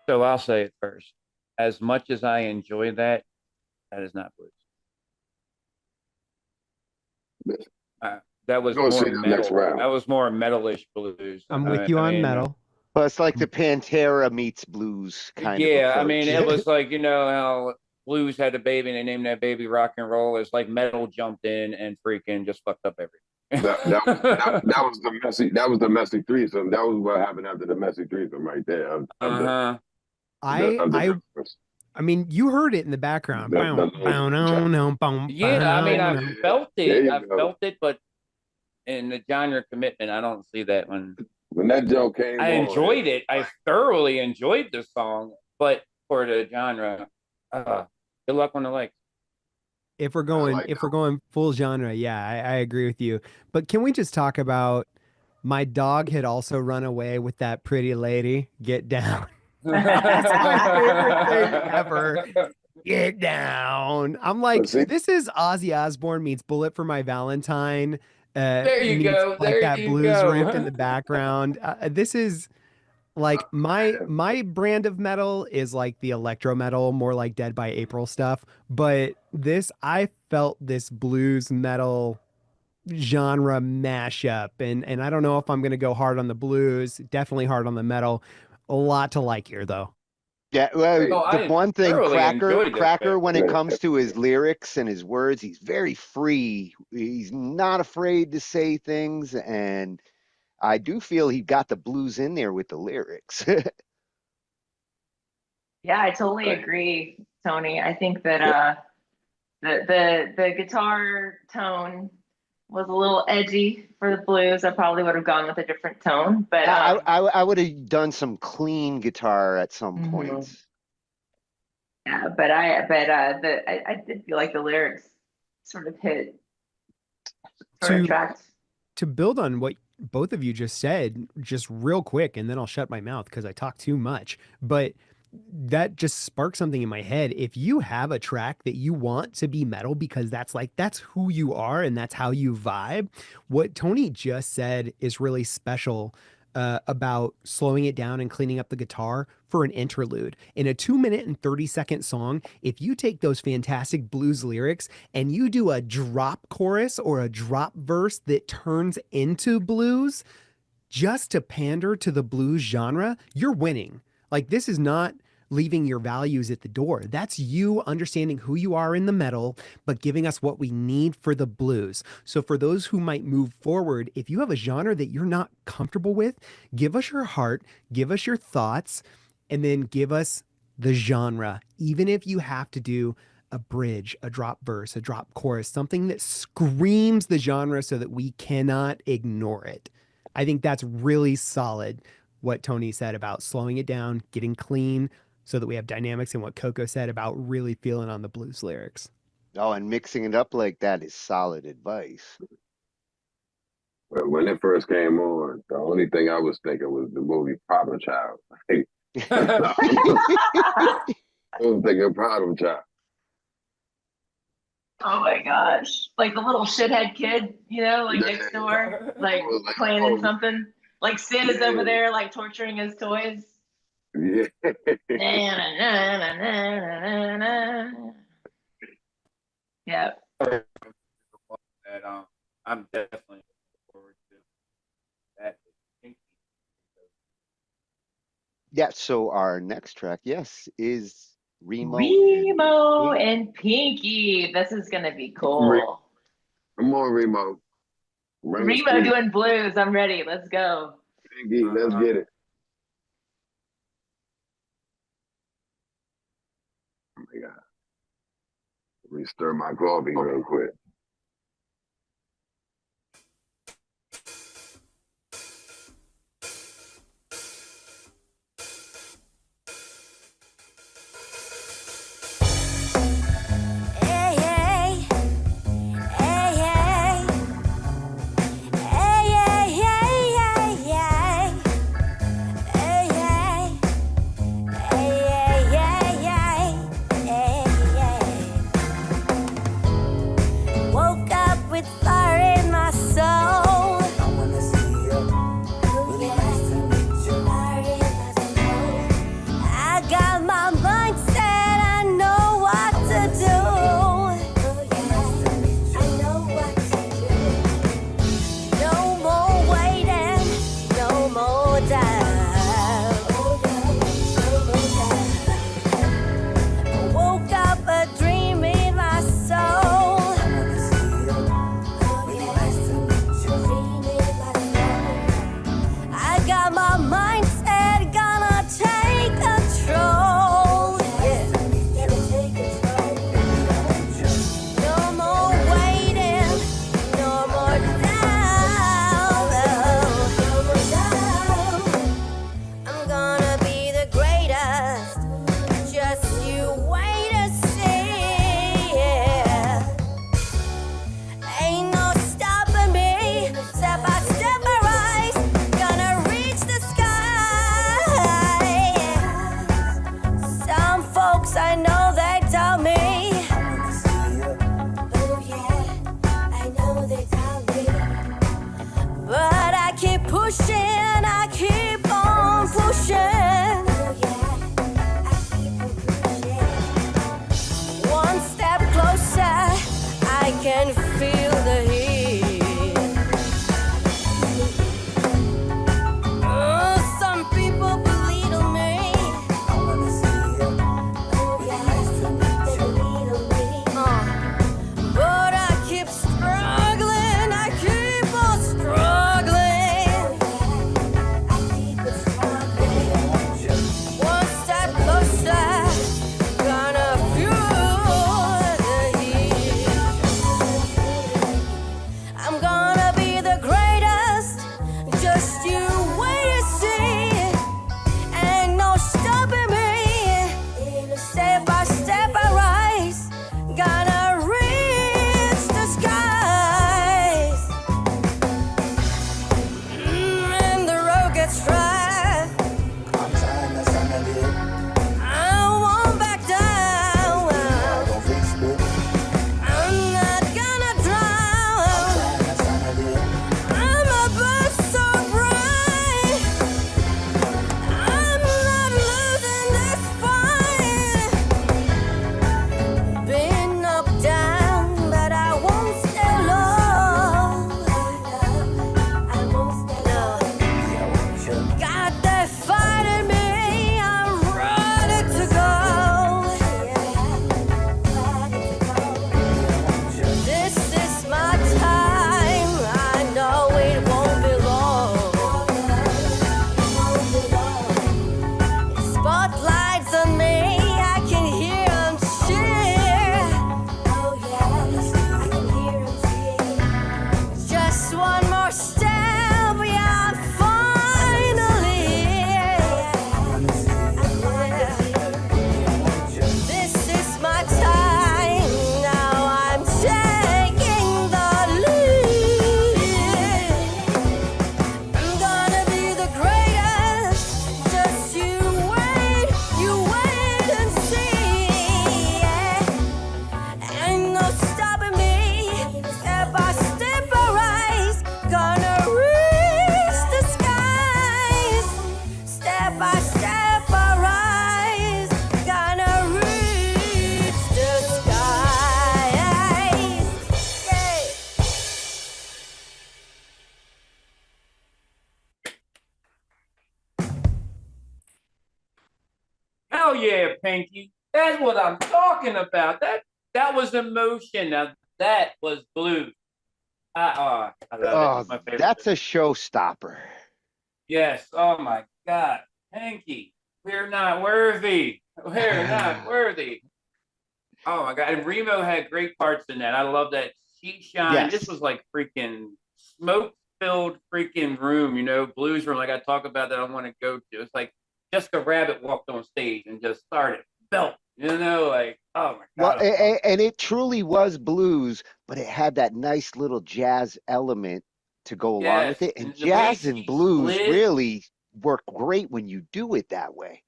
So I'll say it first. As much as I enjoy that, that is not blues. That was more metal. That was more metalish blues. I'm with you on metal. Well, it's like the Pantera meets blues kind of Yeah, approach. I mean, it was like, how blues had a baby and they named that baby rock and roll. It's like metal jumped in and freaking just fucked up everything. that was the messy. That was the messy threesome. That was what happened after the messy threesome right there. I mean, you heard it in the background. Yeah, I mean, I felt it. I felt it, but in the genre commitment, I don't see that one. When that joke came, I enjoyed it. I thoroughly enjoyed the song, but for the genre, good luck on the legs. If we're going full genre, yeah, I agree with you. But can we just talk about my dog had also run away with that pretty lady? Get down. That's my favorite thing ever. Get down. I'm like, this is Ozzy Osbourne meets Bullet for My Valentine. There you go. Like there that you blues go. riff in the background. This is like my brand of metal is like the electro metal, more like Dead by April stuff. But I felt this blues metal genre mashup, and I don't know if I'm gonna go hard on the blues. Definitely hard on the metal. A lot to like here, though. Yeah, well, the one thing, enjoyed Cracker, when it comes to his lyrics and his words, he's very free. He's not afraid to say things, and I do feel he got the blues in there with the lyrics. Yeah, I totally agree, Tony. I think that the guitar tone was a little edgy for the blues. I probably would have gone with a different tone, but I would have done some clean guitar at some points. Yeah, but I did feel like the lyrics sort of hit, sort of tracked. To build on what both of you just said, just real quick, and then I'll shut my mouth because I talk too much. But that just sparked something in my head. If you have a track that you want to be metal because that's who you are and that's how you vibe, what Tony just said is really special about slowing it down and cleaning up the guitar for an interlude. In a 2-minute and 30-second song, if you take those fantastic blues lyrics and you do a drop chorus or a drop verse that turns into blues just to pander to the blues genre, you're winning. Like, this is not leaving your values at the door. That's you understanding who you are in the metal, but giving us what we need for the blues. So for those who might move forward, if you have a genre that you're not comfortable with, give us your heart, give us your thoughts, and then give us the genre. Even if you have to do a bridge, a drop verse, a drop chorus, something that screams the genre so that we cannot ignore it. I think that's really solid. What Tony said about slowing it down, getting clean so that we have dynamics, and what Coco said about really feeling on the blues lyrics. Oh, and mixing it up like that is solid advice. Well, when it first came on, the only thing I was thinking was the movie Problem Child. I was thinking Problem Child. Oh my gosh. Like the little shithead kid, like next door, like playing something. Like Sid is over there, like torturing his toys. Yeah. Yeah. That I'm definitely looking forward to that. Yeah. So our next track, yes, is Reemo and Pinky. This is gonna be cool. Come on, Reemo. Reemo doing blues. I'm ready. Let's go. Pinky, let's get it. Oh my God. Let me stir my coffee real quick. it, Pinky. That's what I'm talking about. That was emotion. Now that was blues. I love it. It's my favorite. That's a showstopper. Yes. Oh my God, Pinky, we're not worthy. We're not worthy. Oh my God, and Reemo had great parts in that. I love that she shined. Yes. This was like freaking smoke-filled freaking room, you know, blues room. Like I talk about that I want to go to. It's like Jessica Rabbit walked on stage and just started belt. You know, like, oh my God. Well, and it truly was blues, but it had that nice little jazz element to go along with it. And jazz and blues really work great when you do it that way.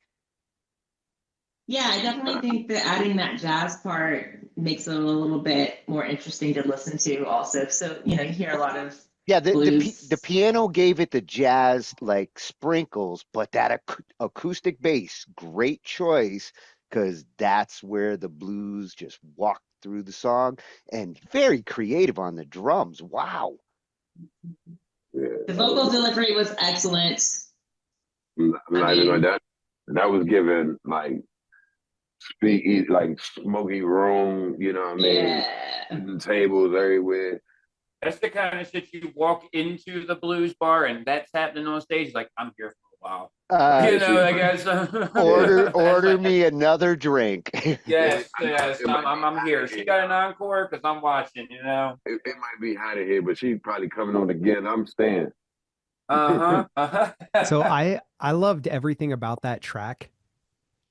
Yeah, I definitely think that adding that jazz part makes it a little bit more interesting to listen to also. So, you know, you hear a lot of the piano gave it the jazz like sprinkles, but that acoustic bass, great choice, because that's where the blues just walked through the song, and very creative on the drums. Wow. The vocal delivery was excellent. That was given like like smoky room, you know what I mean? Yeah. Tables everywhere. That's the kind of shit you walk into the blues bar and that's happening on stage. Like, I'm here for a while. You know, I guess. Order me another drink. Yes, I'm here. She got an encore because I'm watching, you know. It might be hot in here, but she's probably coming on again. I'm staying. So I loved everything about that track.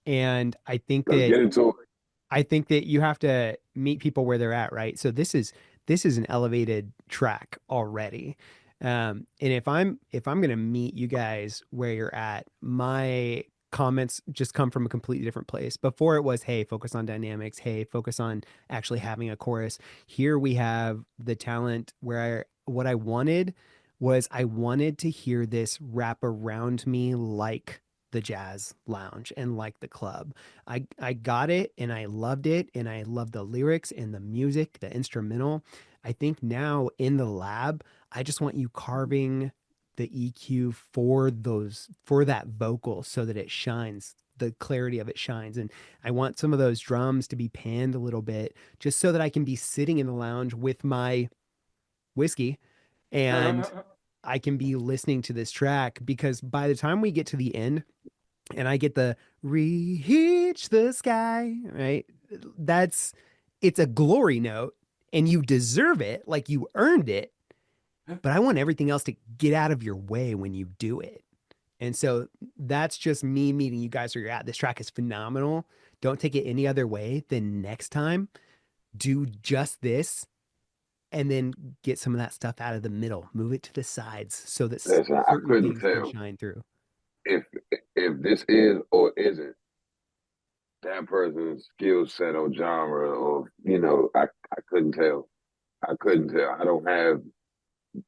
And I think I think that you have to meet people where they're at, right? So this is an elevated track already. And if I'm gonna meet you guys where you're at, my comments just come from a completely different place. Before it was, hey, focus on dynamics, hey, focus on actually having a chorus. Here we have the talent where what I wanted was I wanted to hear this wrap around me like the jazz lounge and like the club. I got it and I loved it and I loved the lyrics and the music, the instrumental. I think now in the lab, I just want you carving the EQ for that vocal so that it shines, the clarity of it shines. And I want some of those drums to be panned a little bit just so that I can be sitting in the lounge with my whiskey and I can be listening to this track, because by the time we get to the end and I get the reach the sky, right? It's a glory note and you deserve it, like you earned it. But I want everything else to get out of your way when you do it. And so that's just me meeting you guys where you're at. This track is phenomenal. Don't take it any other way. Then next time, do just this. And then get some of that stuff out of the middle. Move it to the sides so that certain things can shine through. If this is or isn't that person's skill set or genre, or I couldn't tell. I don't have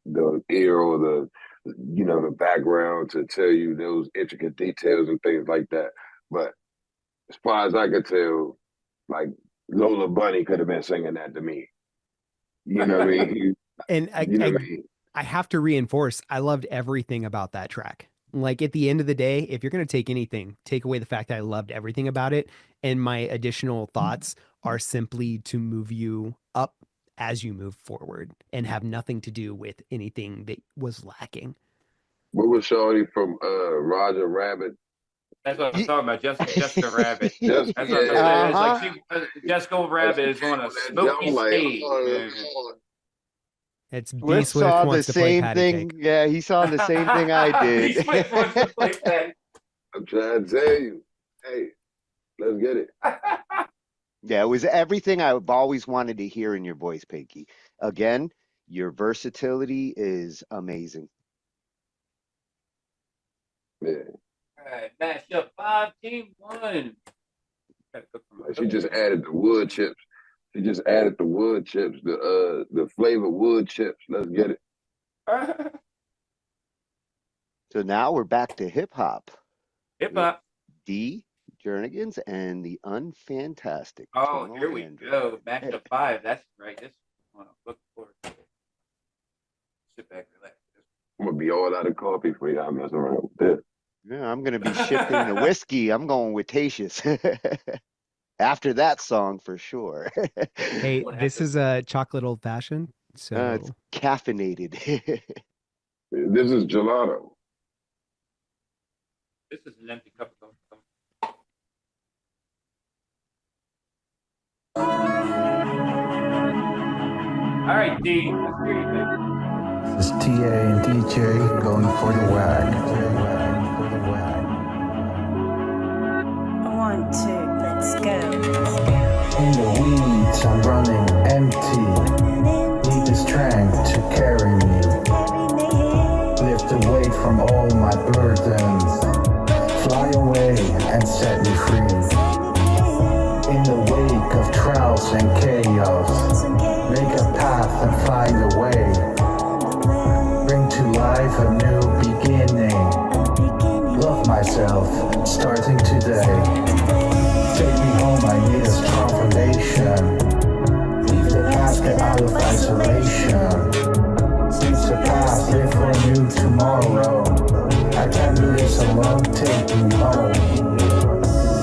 the ear or the background to tell you those intricate details and things like that. But as far as I could tell, like Lola Bunny could have been singing that to me. You know what I mean? And I have to reinforce, I loved everything about that track. Like at the end of the day, if you're going to take anything, take away the fact that I loved everything about it. And my additional thoughts are simply to move you up as you move forward and have nothing to do with anything that was lacking. What was Shorty from Roger Rabbit? That's what I'm talking about, Jessica Rabbit. That's what I'm saying. It's like Jessica Rabbit is on a smoky stage. It's B Swift wants to play patty cake. Yeah, he saw the same thing I did. B Swift wants to play patty. I'm trying to tell you. Hey, let's get it. Yeah, it was everything I've always wanted to hear in your voice, Pinky. Again, your versatility is amazing. Yeah. All right, Mashup 5 Team 1. She just added the wood chips. The flavored wood chips. Let's get it. So now we're back to hip hop. Hip hop. D. Jernigan's and the Unfantastic. Oh, here we go. Mashup 5. That's right. This one I'm looking forward to. Sit back, relax. I'm gonna be all out of coffee for you. I'm messing around with this. Yeah, I'm gonna be shifting to whiskey. I'm going with Tatius. After that song for sure. Hey, this is a chocolate old fashioned. So it's caffeinated. This is gelato. This is an empty cup of Coco. All right, D, let's hear you, baby. This is TA and DeeJ going for the WAG. 1, 2, let's go. In the weeds, I'm running empty. Need the strength to carry me. Lift the weight from all my burdens. Fly away and set me free. In the wake of trials and chaos, make a path and find a way. Bring to life a new beginning. Love myself, starting today. Take me home, I need a strong foundation. Leave the past, get out of isolation. Since the past, live for a new tomorrow. I can't do this alone, take me home.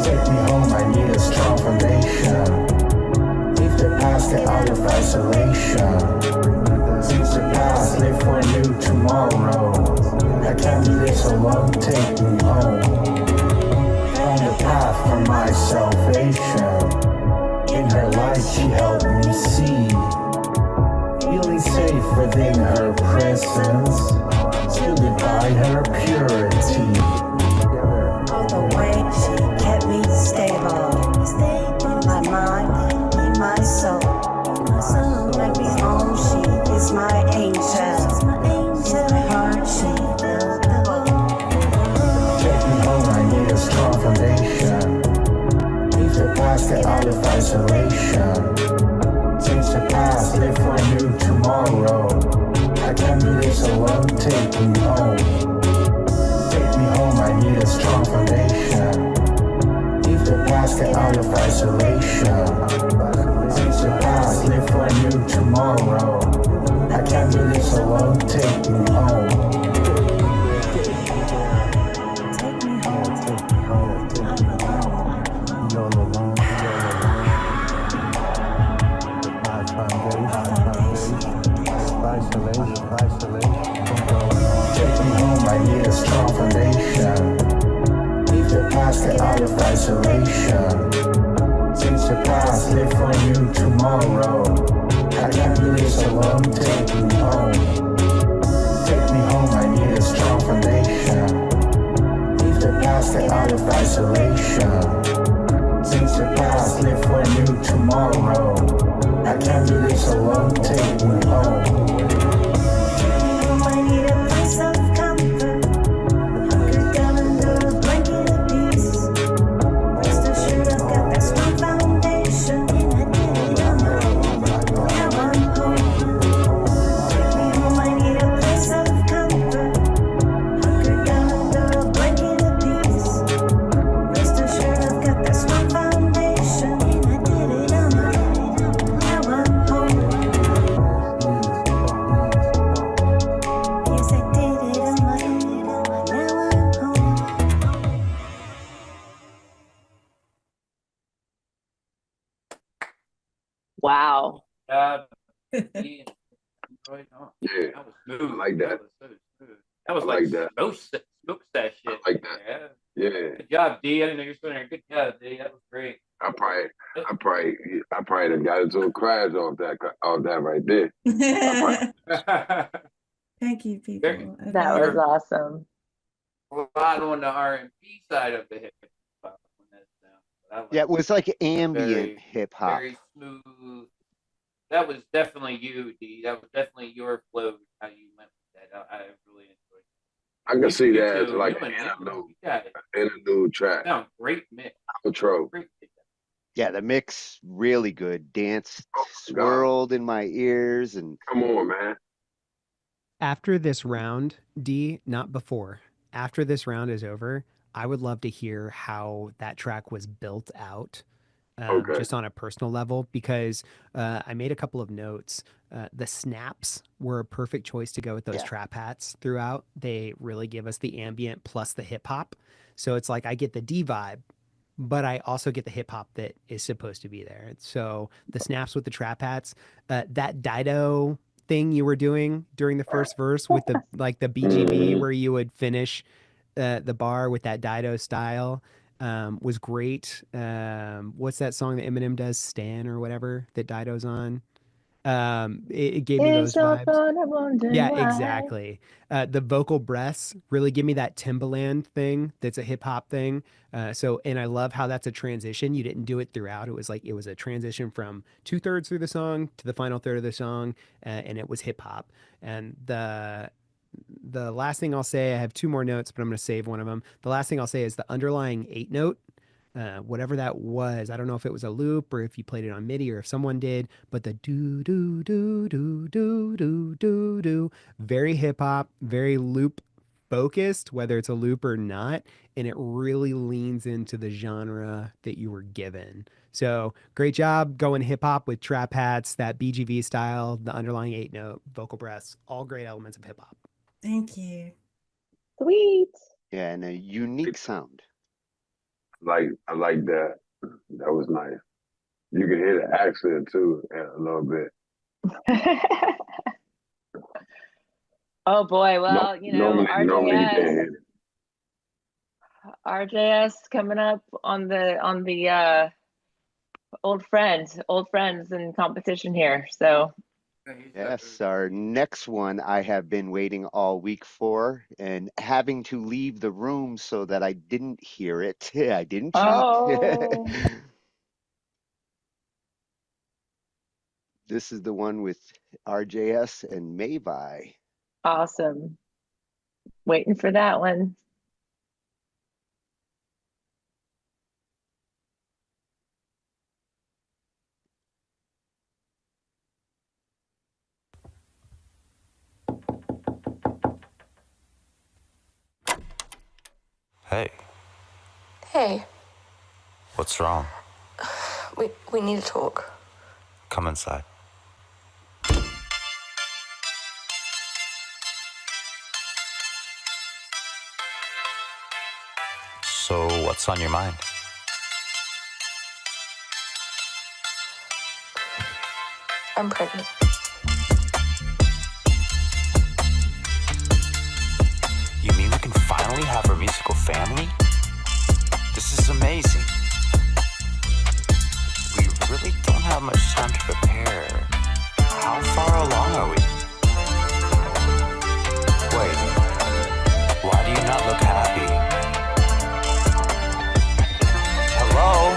Take me home, I need a strong foundation. Leave the past, get out of isolation. Since the past, live for a new tomorrow. I can't do this alone, take me home. On the path for my salvation. In her light, she helped me see. Feeling safe within her presence. Shielded by her purity. All the way she kept me stable. In my mind, in my soul. Make me home, she is my angel. In my heart, she filled the hole. Take me home, I need a strong foundation. Leave the past, get out of isolation. Since the past, live for a new tomorrow. I can't do this alone, take me home. Take me home, I need a strong foundation. Leave the past, get out of isolation. Since the past, live for a new tomorrow. I can't do this alone, take me home. Take me home. You're alone, my foundation. Isolation. Take me home, I need a strong foundation. Leave the past, get out of isolation. Since the past, live for a new tomorrow. I can't do this alone, take me home. Take me home, I need a strong foundation. Leave the past, get out of isolation. Since the past, live for a new tomorrow. I can't do this alone, take me home. I need a place of comfort. Hunker down under a blanket of peace. Rest assured I've got that strong foundation. And I did it on my own. Now I'm home. Take me home, I need a place of comfort. Hunker down under a blanket of peace. Rest assured I've got that strong foundation. And I did it on my own. Now I'm home. Yes, I did it on my own. Now I'm home. Wow. Yeah, Yeah, that was smooth. I like that. That was so smooth. That was I like like that. smokes that shit. I like that. Yeah. Yeah, Good job, D. I didn't know you were still there. Good job, D. That was great. I probably done got into a crash off that right there. Thank you, people. That was awesome. A lot on the R&B side of the hip hop. Yeah, it was like ambient Very- hip hop. Very smooth. That was definitely you, D. That was definitely your flow. How you went with that. I really enjoyed it. I can see You that as too. like You an and Anthony, interlude, you got it. interlude track. Sound great mix. Outro. Great mix. Yeah, the mix really good. Danced, God. swirled in my ears, and Come on, man. after this round, D, not before, after this round is over, I would love to hear how that track was built out. just on a personal level, because I made a couple of notes. The snaps were a perfect choice to go with those trap hats throughout. They really give us the ambient plus the hip hop. So it's like I get the D vibe, but I also get the hip hop that is supposed to be there. So the snaps with the trap hats, that Dido thing you were doing during the first verse with the like the BGV where you would finish the bar with that Dido style was great. What's that song that Eminem does, Stan or whatever, that Dido's on? It gave me those vibes. Yeah, exactly. The vocal breaths really give me that Timbaland thing. That's a hip hop thing. And I love how that's a transition. You didn't do it throughout. It was like it was a transition from 2/3 through the song to the final third of the song, and it was hip hop. And the last thing I'll say, I have two more notes, but I'm going to save one of them. The last thing I'll say is the underlying 8 note. Whatever that was, I don't know if it was a loop or if you played it on MIDI or if someone did, but the do do do do do do do do, very hip hop, very loop focused, whether it's a loop or not, and it really leans into the genre that you were given. So great job going hip hop with trap hats, that BGV style, the underlying 8 note, vocal breaths, all great elements of hip hop. Thank you. Sweet. Yeah, and a unique sound. I like that. That was nice. You can hear the accent too a little bit. Oh boy, well, normally you can't hear it. RJS coming up on the old friends in competition here. So Yes, our next one I have been waiting all week for and having to leave the room so that I didn't hear it. I didn't cheat. Oh. This is the one with RJS and Mavi. Awesome. Waiting for that one. Hey, Hey, what's wrong? we need to talk. Come inside. So, what's on your mind? I'm pregnant. You mean we can finally have our musical family? This is amazing. We really don't have much time to prepare. How far along are we? Wait, why do you not look happy? Hello?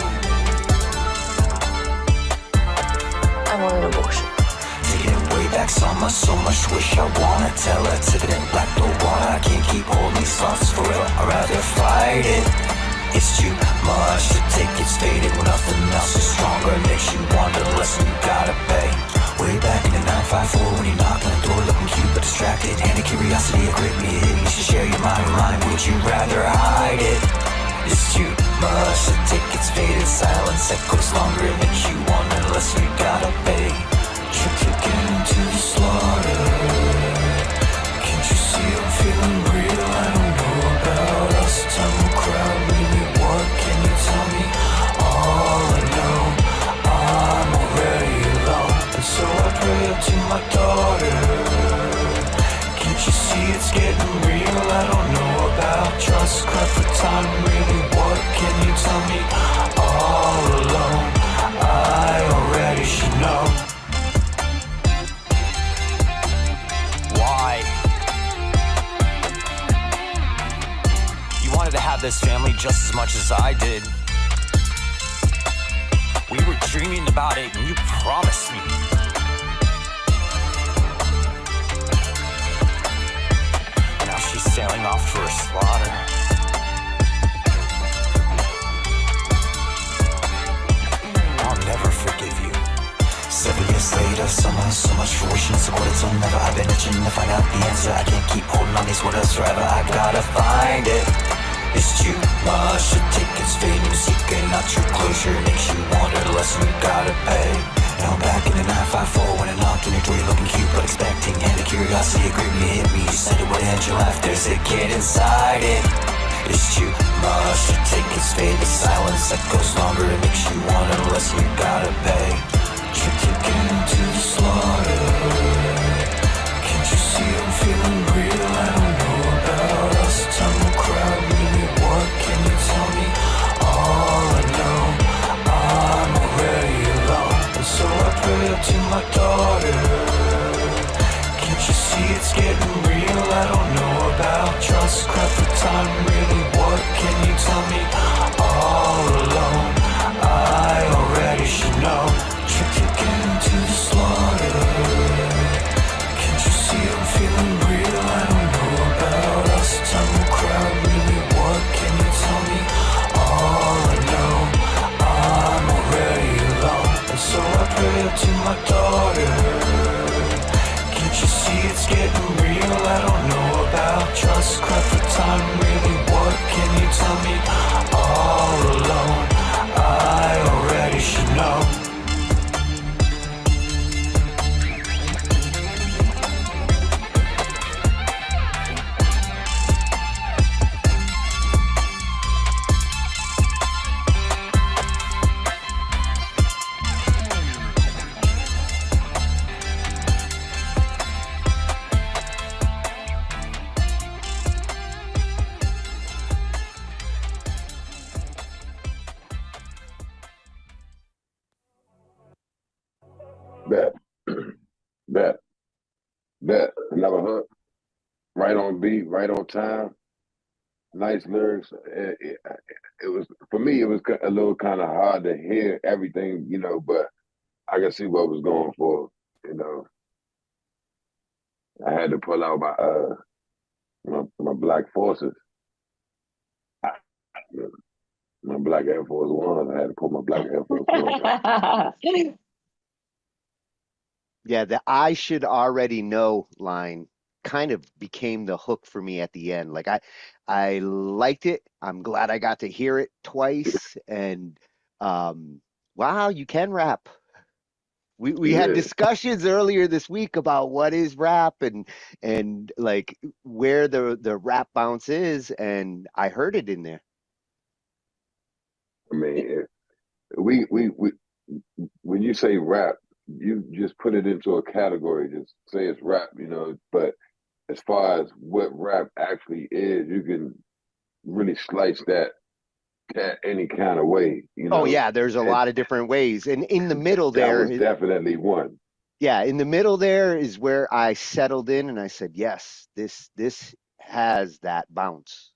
I want an abortion. Taking way back so much wish I wanna tell her. Tipping black the water, I can't keep holding these thoughts forever. I'd rather fight it. It's too much to take, it's faded when nothing else is stronger. It makes you wonder the lesson you gotta pay. Way back in the 954 when you knocked on the door looking cute but distracted. Hand of curiosity, a grip me, hit me to share your mind with mine. Would you rather hide it? It's too much to take, it's faded. Silence echoes longer, it makes you wonder the lesson you gotta pay. Kicking into the slaughter. Can't you see I'm feeling real? I don't know about us. Time will crowd, really, what can you tell me? All I know, I'm already alone. And so I pray up to my daughter. Can't you see it's getting real? I don't know about trust, cry for time, really, what can you tell me? All alone, I already should know. Why? You wanted to have this family just as much as I did. We were dreaming about it and you promised me. Now she's sailing off to her slaughter. I'll never forgive you. 7 years later, so much for wishing, so what it's on never. I've been itching to find out the answer. I can't keep holding on these what else forever. I gotta find it. It's too much to take, it's fading, seeking out your closure. Makes you wonder the lesson you gotta pay. Now I'm back in the 954 when I knocked on your door, you're looking cute but expecting. And the curiosity agreed me, hit me. You said it would end your life, there's a kid inside it. It's too much to take, it's fading, silence that goes longer. It makes you wonder the lesson you gotta pay. You're taken to the slaughter. Can't you see I'm feeling real? I don't know about us. Time will cry, really, what can you tell me? All I know, I'm already alone. And so I pray up to my daughter. Can't you see it's getting real? I don't know about trust, cry for time, really, what can you tell me? All alone, I already should know. You're taken to the slaughter. Can't you see I'm feeling real? I don't know about us. Time will cry, really, what can you tell me? All I know, I'm already alone. And so I pray up to my daughter. Can't you see it's getting real? I don't know about trust, cry for time, really, what can you tell me? All alone, I already should know. Bet. Bet. Bet. Another hook. Right on beat, right on time. Nice lyrics. It was, for me, it was a little kind of hard to hear everything, you know, but I could see what was going for, you know. I had to pull out my black forces. My black Air Force Ones. I had to pull my black Air Force Ones out. Yeah, the I should already know line kind of became the hook for me at the end. Like I liked it. I'm glad I got to hear it twice. And wow, you can rap. We had discussions earlier this week about what is rap and like where the rap bounce is, and I heard it in there. I mean, we when you say rap, you just put it into a category. Just say it's rap, you know. But as far as what rap actually is, you can really slice that any kind of way, you know. Oh yeah, there's a lot of different ways, and in the middle there, that was definitely one. Yeah, in the middle there is where I settled in, and I said, yes, this has that bounce.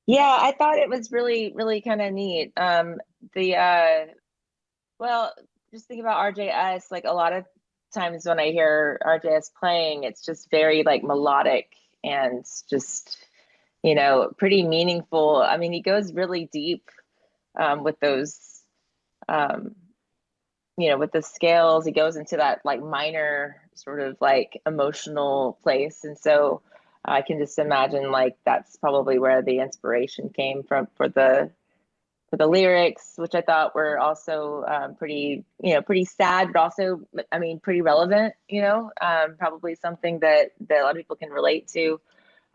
Yeah, I thought it was really, really kind of neat. Well, just think about RJS, like a lot of times when I hear RJS playing, it's just very like melodic and just, you know, pretty meaningful. I mean, he goes really deep with those, you know, with the scales. He goes into that like minor sort of like emotional place. And so I can just imagine like that's probably where the inspiration came from for the lyrics, which I thought were also pretty, you know, pretty sad, but also, I mean, pretty relevant, you know, probably something that a lot of people can relate to.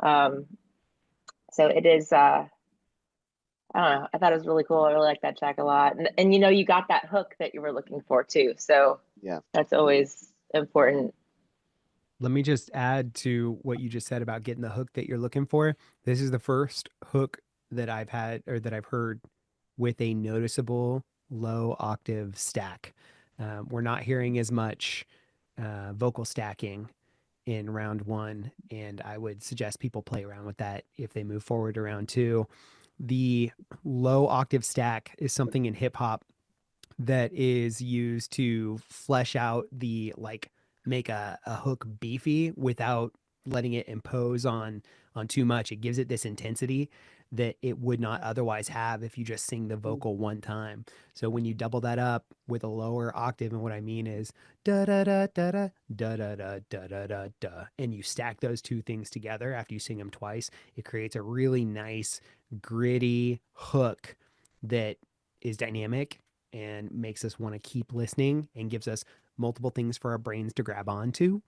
So it is, I don't know, I thought it was really cool. I really like that track a lot. And you know, you got that hook that you were looking for too. So yeah, that's always important. Let me just add to what you just said about getting the hook that you're looking for. This is the first hook that I've had or that I've heard with a noticeable low octave stack. We're not hearing as much vocal stacking in round one, and I would suggest people play around with that if they move forward to round two. The low octave stack is something in hip hop that is used to flesh out the like make a hook beefy without letting it impose on too much. It gives it this intensity that it would not otherwise have if you just sing the vocal one time. So when you double that up with a lower octave, and what I mean is da da da da da da da da da da da da, and you stack those two things together after you sing them twice, it creates a really nice gritty hook that is dynamic and makes us want to keep listening and gives us multiple things for our brains to grab onto.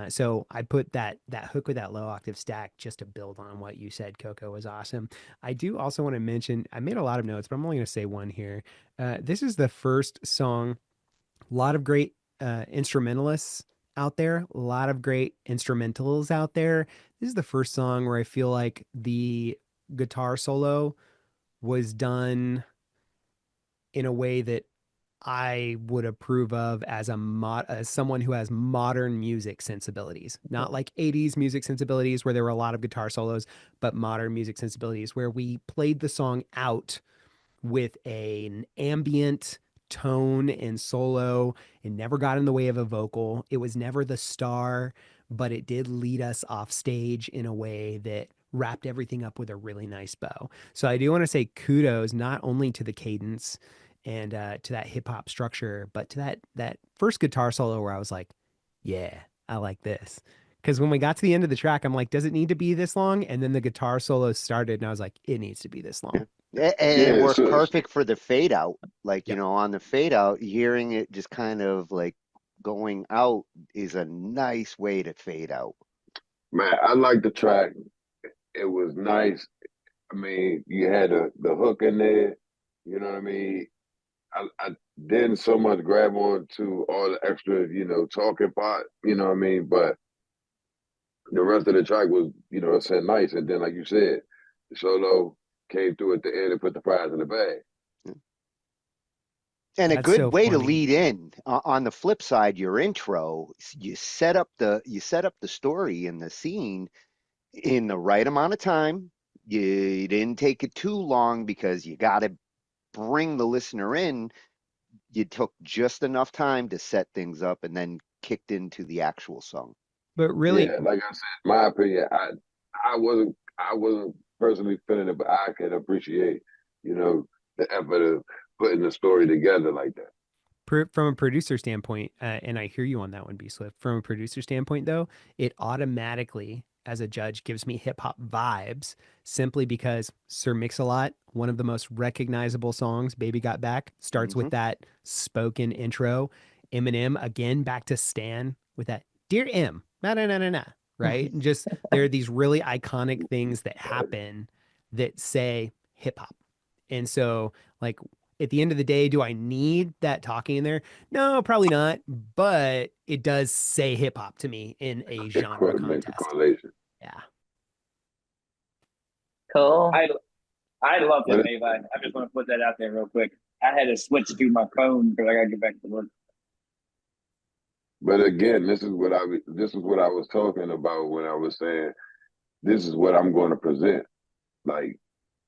So I put that hook with that low octave stack just to build on what you said, Coco, was awesome. I do also want to mention, I made a lot of notes, but I'm only going to say one here. This is the first song, a lot of great instrumentalists out there, a lot of great instrumentals out there. This is the first song where I feel like the guitar solo was done in a way that I would approve of as as someone who has modern music sensibilities, not like 80s music sensibilities where there were a lot of guitar solos, but modern music sensibilities where we played the song out with an ambient tone and solo. It never got in the way of a vocal. It was never the star, but it did lead us off stage in a way that wrapped everything up with a really nice bow. So I do want to say kudos not only to the cadence and to that hip hop structure, but to that first guitar solo where I was like, yeah, I like this. Because when we got to the end of the track, I'm like, does it need to be this long? And then the guitar solo started and I was like, it needs to be this long. And it worked perfect for the fade out. Like, you know, on the fade out, hearing it just kind of like going out is a nice way to fade out. Man, I like the track. It was nice. I mean, you had the hook in there. You know what I mean? I didn't so much grab on to all the extra, you know, talking part, you know what I mean? But the rest of the track was, you know, it said nice. And then, like you said, the solo came through at the end and put the prize in the bag. And a good way to lead in. On the flip side, your intro, you set up the story and the scene in the right amount of time. You didn't take it too long because you got to bring the listener in. You took just enough time to set things up and then kicked into the actual song. But really, yeah, like I said, my opinion, I wasn't personally feeling it, but I can appreciate, you know, the effort of putting the story together like that. From a producer standpoint, and I hear you on that one, B Swift. From a producer standpoint, though, it automatically, as a judge, gives me hip hop vibes simply because Sir Mix-a-Lot, one of the most recognizable songs, Baby Got Back, starts with that spoken intro. Eminem, again, back to Stan with that Dear M, na na na na na, right? And just there are these really iconic things that happen that say hip hop. And so, like, at the end of the day, do I need that talking in there? No, probably not. But it does say hip hop to me in a genre contest. Yeah. Cool. I love it, Levi. I just want to put that out there real quick. I had to switch to my phone because I got to get back to work. But again, this is what I was talking about when I was saying this is what I'm going to present. Like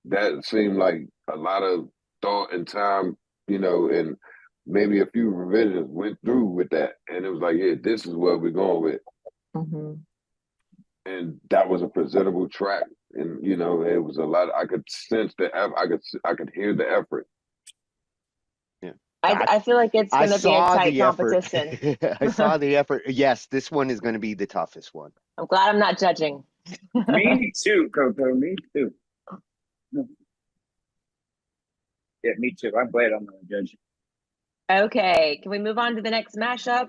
that seemed like a lot of thought and time, you know, and maybe a few revisions went through with that, and it was like, yeah, this is what we're going with. And that was a presentable track, and you know, it was a lot. I could sense the effort. I could hear the effort. I feel like it's going to be a tight competition. I saw the effort. Yes, this one is going to be the toughest one. I'm glad I'm not judging. Me too, Coco. Me too. Yeah, me too. I'm glad I'm not a judge. Okay, can we move on to the next mashup?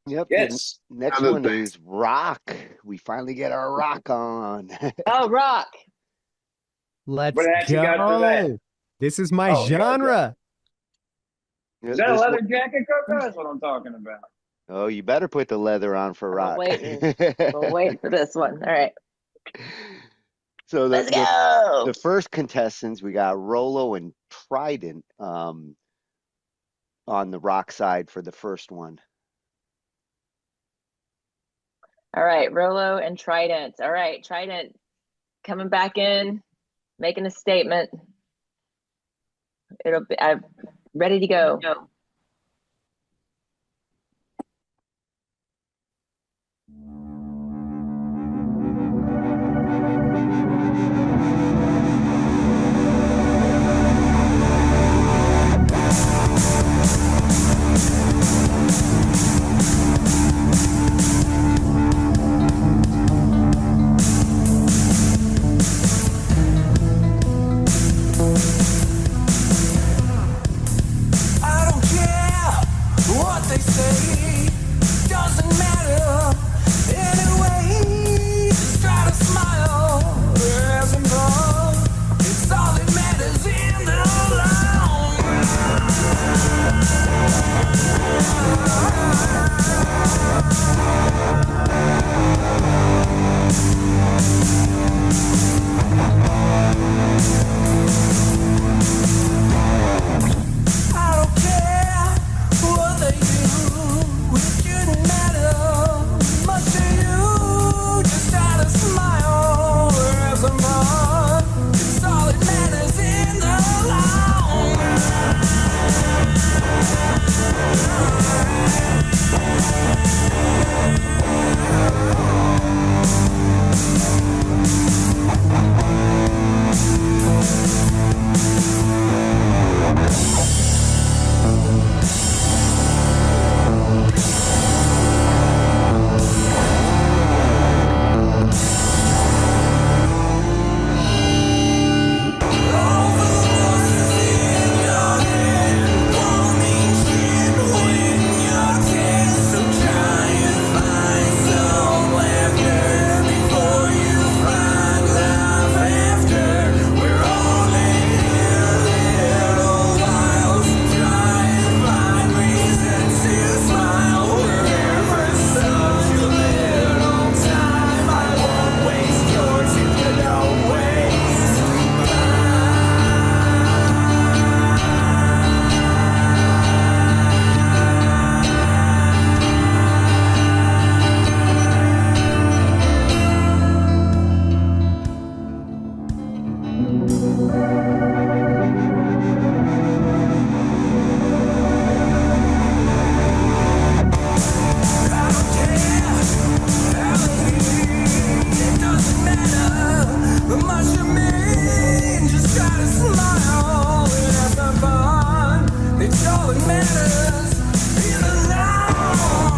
Yep. Yes. The next one is rock. We finally get our rock on. Oh, rock. Let's you got for that? go. This is my genre. Is that a leather jacket, Coco? That's what I'm talking about. Oh, you better put the leather on for rock. We'll wait for this one. All right. So Let's go. The first contestants, we got Rolo and Trident on the rock side for the first one. All right, Rolo and Trident. All right, Trident coming back in, making a statement. I'm ready to go. say doesn't matter anyway. Just try to smile, have some fun. It's all that matters in the long I don't care what they do, it shouldn't matter much to you. Just try to smile, have some fun. It's all that matters in the long much to me. Just try to smile and have some fun. It's all that matters in the long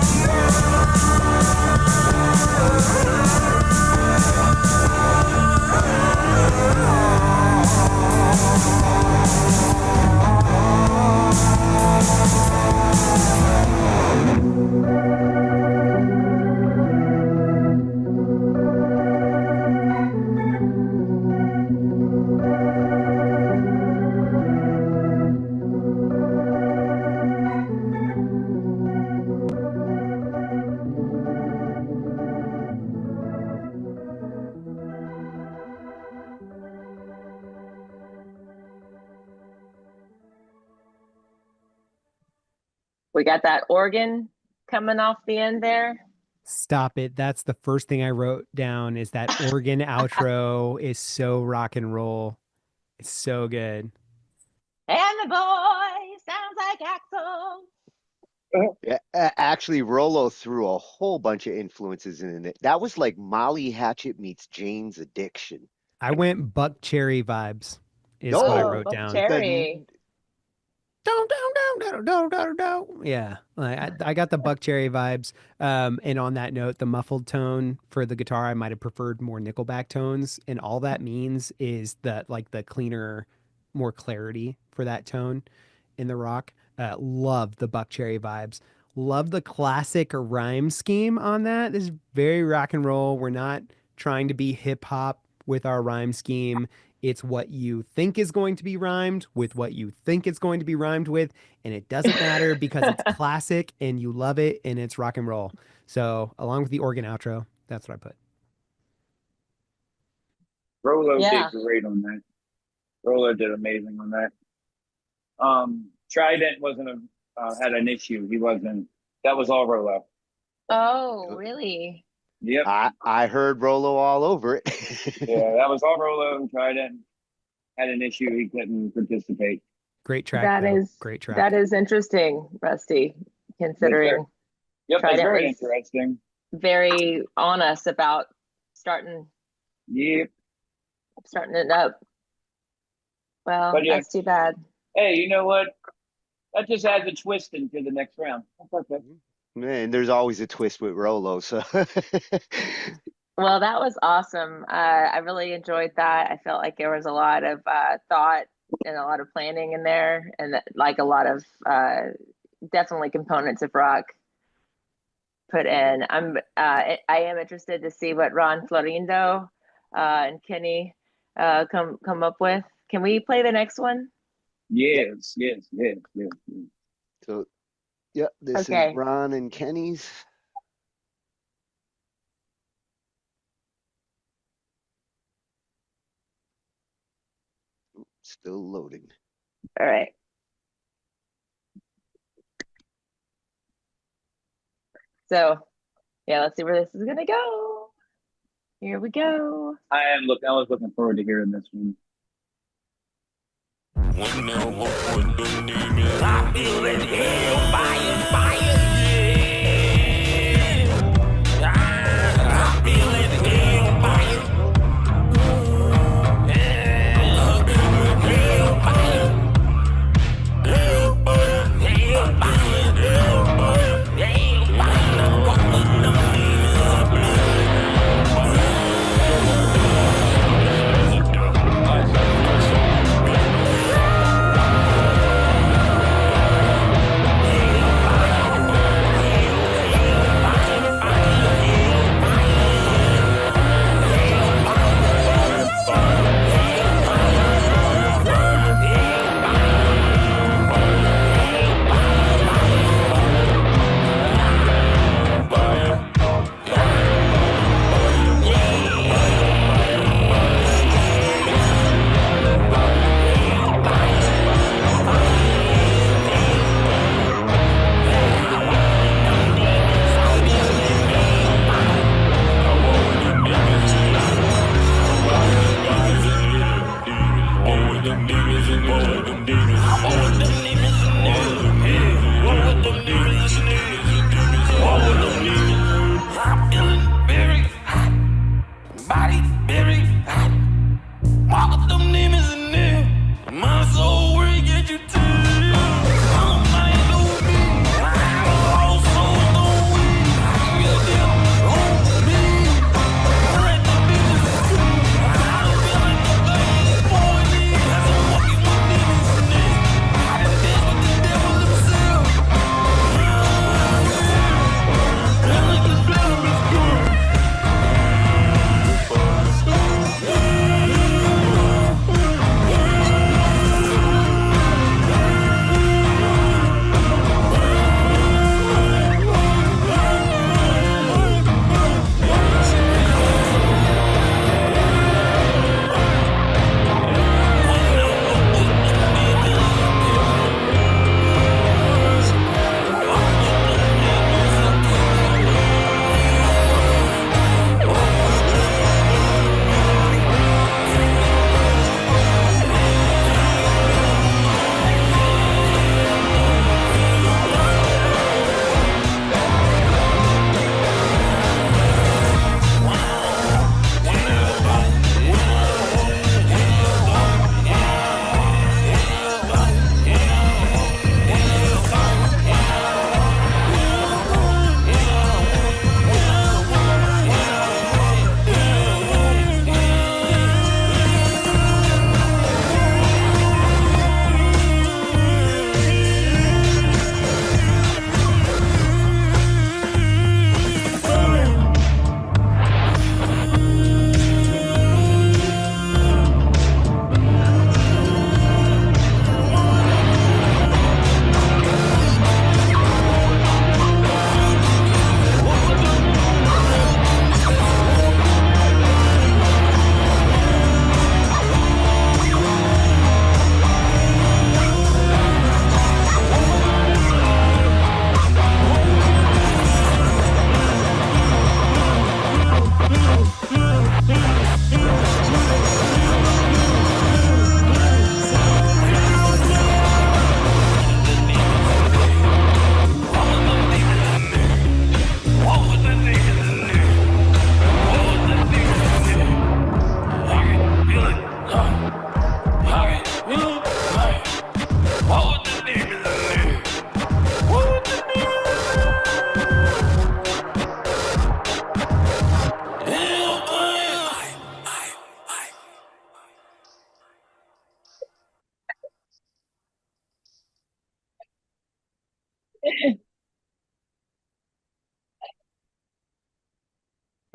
We got that organ coming off the end there. Stop it. That's the first thing I wrote down is that organ outro is so rock and roll. It's so good. And the boy sounds like Axel. Yeah, actually, Rolo threw a whole bunch of influences in it. That was like Molly Hatchet meets Jane's Addiction. I went Buck Cherry vibes is No, what I wrote Buck down. Cherry. Yeah, I got the Buck Cherry vibes. And on that note, the muffled tone for the guitar, I might have preferred more Nickelback tones. And all that means is that like the cleaner, more clarity for that tone in the rock. Love the Buck Cherry vibes. Love the classic rhyme scheme on that. This is very rock and roll. We're not trying to be hip hop with our rhyme scheme. It's what you think is going to be rhymed with what you think it's going to be rhymed with. And it doesn't matter because it's classic and you love it and it's rock and roll. So along with the organ outro, that's what I put. Rolo Yeah. did great on that. Rolo did amazing on that. Trident wasn't had an issue. He wasn't. That was all Rolo. Oh, really? Yep. I heard Rolo all over it. Yeah, that was all Rolo. Trident had an issue. He couldn't participate. Great track. That though. is Great track. That is interesting, Rusty, considering Yep, that's Trident very was interesting. very on us about starting Yep. it up. Well, But yeah. that's too bad. Hey, you know what? That just adds a twist into the next round. That's okay. Man, there's always a twist with Rolo. So Well, that was awesome. I really enjoyed that. I felt like there was a lot of thought and a lot of planning in there, and like a lot of definitely components of rock put in. I am interested to see what Ron Florindo and Kenny come up with. Can we play the next one? Yes. So, yeah, this Okay. is Ron and Kenny's. Still loading. All right. So, yeah, let's see where this is gonna go. Here we go. I was looking forward to hearing this one. I feel that hell fire, yeah. I feel that hell fire. Hell fire. Hell fire. Hell fire. Hell fire. Hell fire.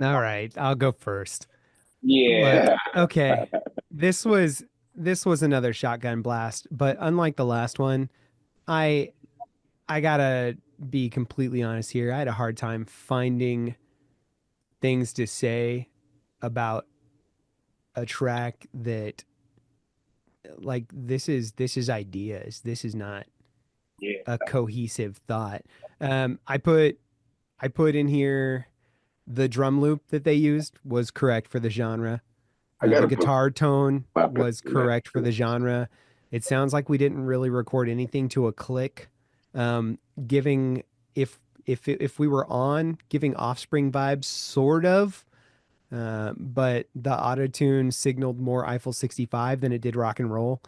All right, I'll go first. Yeah. Look, okay. This was another shotgun blast, but unlike the last one, I gotta be completely honest here. I had a hard time finding things to say about a track that like this is ideas. This is not a cohesive thought. I put in here the drum loop that they used was correct for the genre. The guitar tone was correct for the genre. It sounds like we didn't really record anything to a click. Giving if we were on giving Offspring vibes, sort of. But the auto tune signaled more Eiffel 65 than it did rock and roll.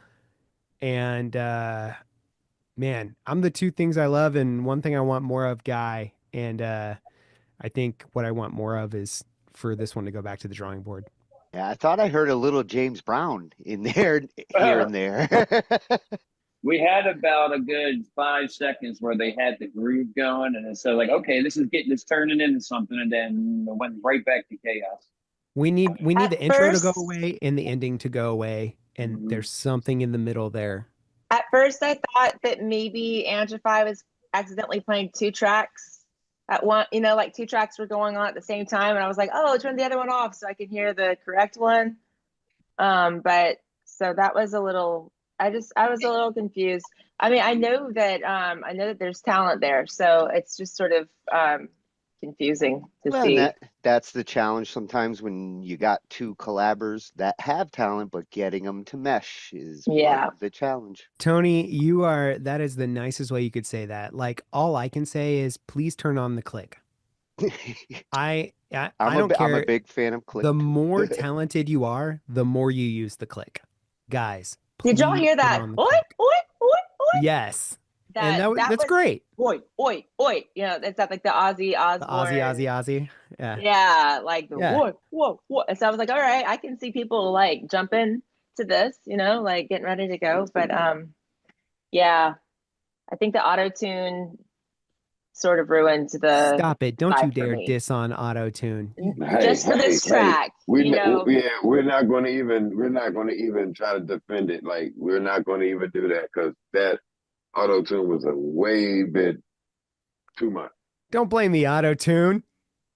And man, I'm the two things I love and one thing I want more of guy. And I think what I want more of is for this one to go back to the drawing board. Yeah, I thought I heard a little James Brown in there, here and there. We had about a good 5 seconds where they had the groove going, and so like, okay, this is turning into something, and then it went right back to chaos. We need At the intro to go first- away and the ending to go away, and there's something in the middle there. At first, I thought that maybe Angified was accidentally playing 2 tracks at one, like 2 tracks were going on at the same time. And I was like, oh, turn the other one off so I can hear the correct one. But so that was a little, I was a little confused. I mean, I know that there's talent there. So it's just sort of confusing to see. That's the challenge sometimes when you got 2 collabers that have talent, but getting them to mesh is part of the challenge. Tony, that is the nicest way you could say that. Like, all I can say is please turn on the click. I don't care. I'm a big fan of click. The more talented you are, the more you use the click. Guys, did y'all hear that? Oi, oi, oi, oi. Yes. That's great. Oi, oi, oi. It's not like the Ozzy Osbourne. Ozzy. Yeah. Yeah, like the whoa, whoa, whoa. So I was like, all right, I can see people like jumping to this, like getting ready to go. But yeah, I think the auto tune sort of ruined the. Stop it! Don't you dare diss on auto tune. Just for this track, we're not going to even try to defend it. Like, we're not going to even do that because that auto tune was a way bit too much. Don't blame the auto tune.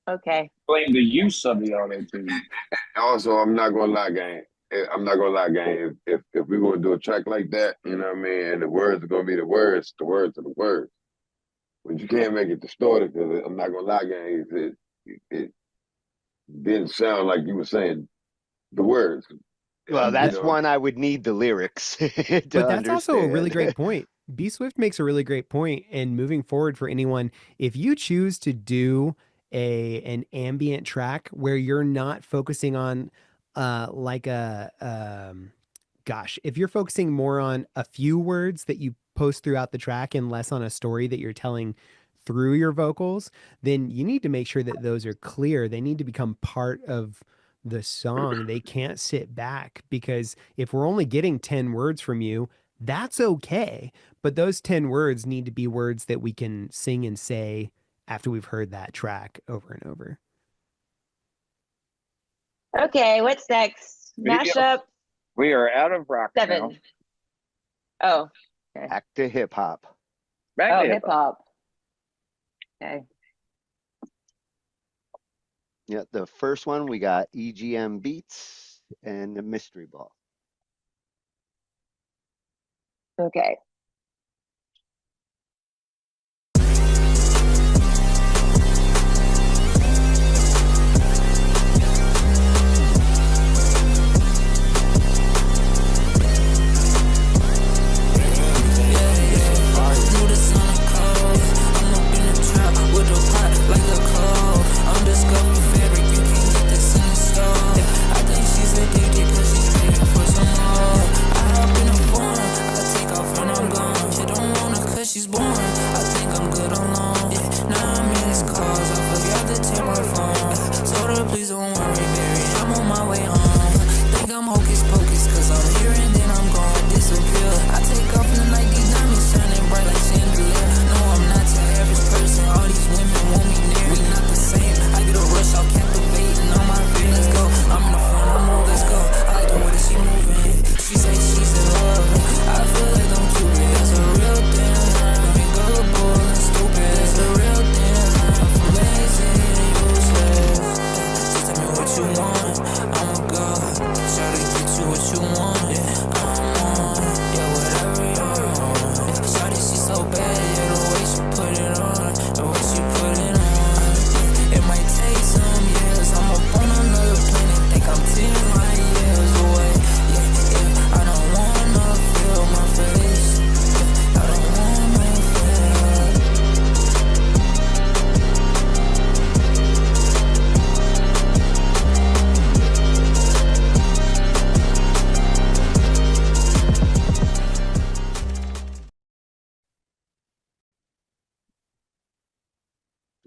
Okay. Blame the use of the auto tune. Also, I'm not gonna lie, gang. If we're gonna do a track like that, you know what I mean, and the words are gonna be the words are the words. But you can't make it distorted because I'm not gonna lie, gang. It didn't sound like you were saying the words. Well, that's one I would need the lyrics. But that's also a really great point. B Swift makes a really great point, and moving forward for anyone, if you choose to do an ambient track where you're not focusing on if you're focusing more on a few words that you post throughout the track and less on a story that you're telling through your vocals, then you need to make sure that those are clear. They need to become part of the song. They can't sit back, because if we're only getting 10 words from you, that's okay. But those 10 words need to be words that we can sing and say after we've heard that track over and over. Okay, what's next? Mashup. We are out of rock 7. now. Oh. Okay. Back to hip hop. Hip hop. Okay. Yeah, the first one we got EGM Beats and the Mystery Ball. Okay.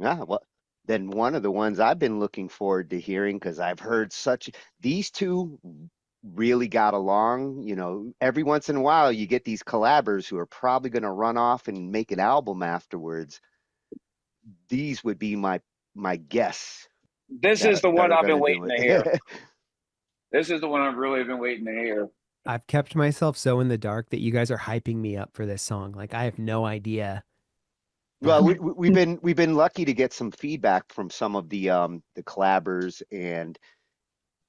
Yeah, well, then one of the ones I've been looking forward to hearing because I've heard these two really got along. You know, every once in a while you get these collabers who are probably going to run off and make an album afterwards. These would be my guess. This is the one I've been waiting to hear. it. This is the one I've really been waiting to hear. I've kept myself so in the dark that you guys are hyping me up for this song. Like I have no idea. Well, we've been lucky to get some feedback from some of the collabers, and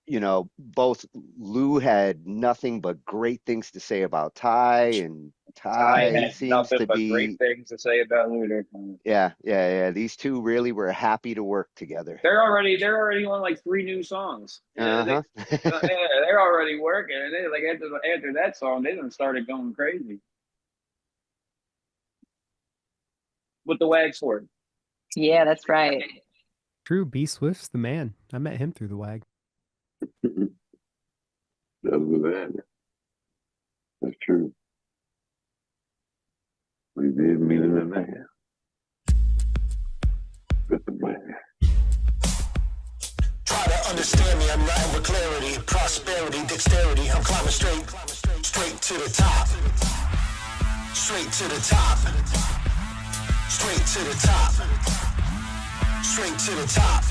you know, both Lou had nothing but great things to say about Ty, and I Ty had seems nothing to but be great things to say about Luder. yeah. These two really were happy to work together. They're already on like 3 new songs. Uh-huh. They're already working, and they like after that song, they done started going crazy with the WAG sword. Yeah, that's right. True, B Swift's the man. I met him through the WAG. That was that. That's true. We did meet in the man. With the man. Try to understand me, I'm writing with clarity, prosperity, dexterity. I'm climbing straight to the top. Straight to the top. Straight to the top. Straight to the top.